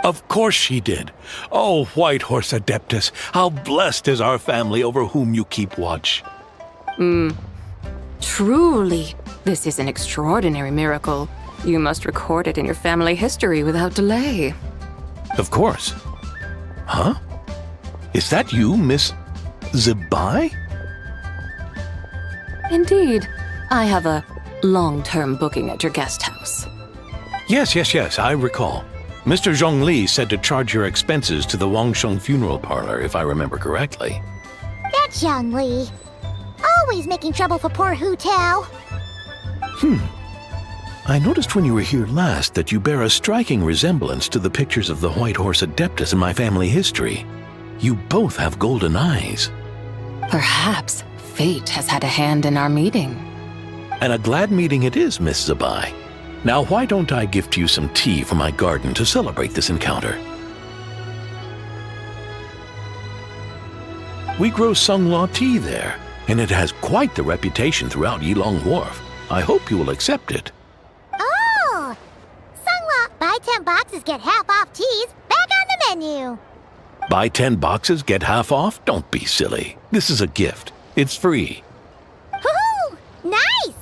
Speaker 17: Of course she did. Oh, White Horse Adeptus, how blessed is our family over whom you keep watch.
Speaker 7: Truly, this is an extraordinary miracle. You must record it in your family history without delay.
Speaker 17: Of course. Huh? Is that you, Miss Zibai?
Speaker 7: Indeed. I have a long-term booking at your guest house.
Speaker 17: Yes, I recall. Mr. Zhongli said to charge your expenses to the Wangsheng funeral parlor, if I remember correctly.
Speaker 2: That's Young Li. Always making trouble for poor Hu Tao.
Speaker 17: I noticed when you were here last that you bear a striking resemblance to the pictures of the White Horse Adeptus in my family history. You both have golden eyes.
Speaker 7: Perhaps fate has had a hand in our meeting.
Speaker 17: And a glad meeting it is, Miss Zabai. Now why don't I gift you some tea from my garden to celebrate this encounter? We grow Sunglaw tea there, and it has quite the reputation throughout Yilong Wharf. I hope you will accept it.
Speaker 2: Oh! Sunglaw, buy 10 boxes, get half off teas. Back on the menu.
Speaker 17: Buy 10 boxes, get half off? Don't be silly. This is a gift. It's free.
Speaker 2: Woohoo! Nice!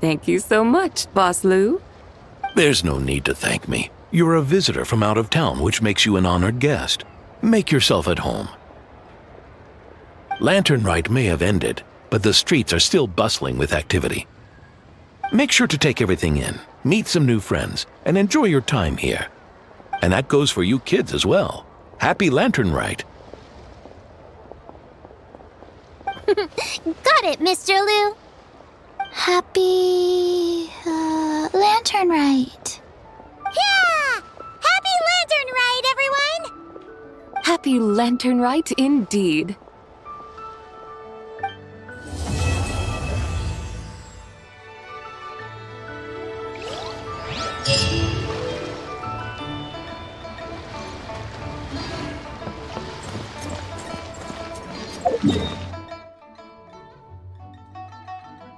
Speaker 7: Thank you so much, Boss Lou.
Speaker 17: There's no need to thank me. You're a visitor from out of town, which makes you an honored guest. Make yourself at home. Lantern Rite may have ended, but the streets are still bustling with activity. Make sure to take everything in, meet some new friends, and enjoy your time here. And that goes for you kids as well. Happy Lantern Rite.
Speaker 2: Got it, Mr. Lou.
Speaker 12: Happy... Lantern Rite.
Speaker 2: Yeah! Happy Lantern Rite, everyone!
Speaker 7: Happy Lantern Rite indeed.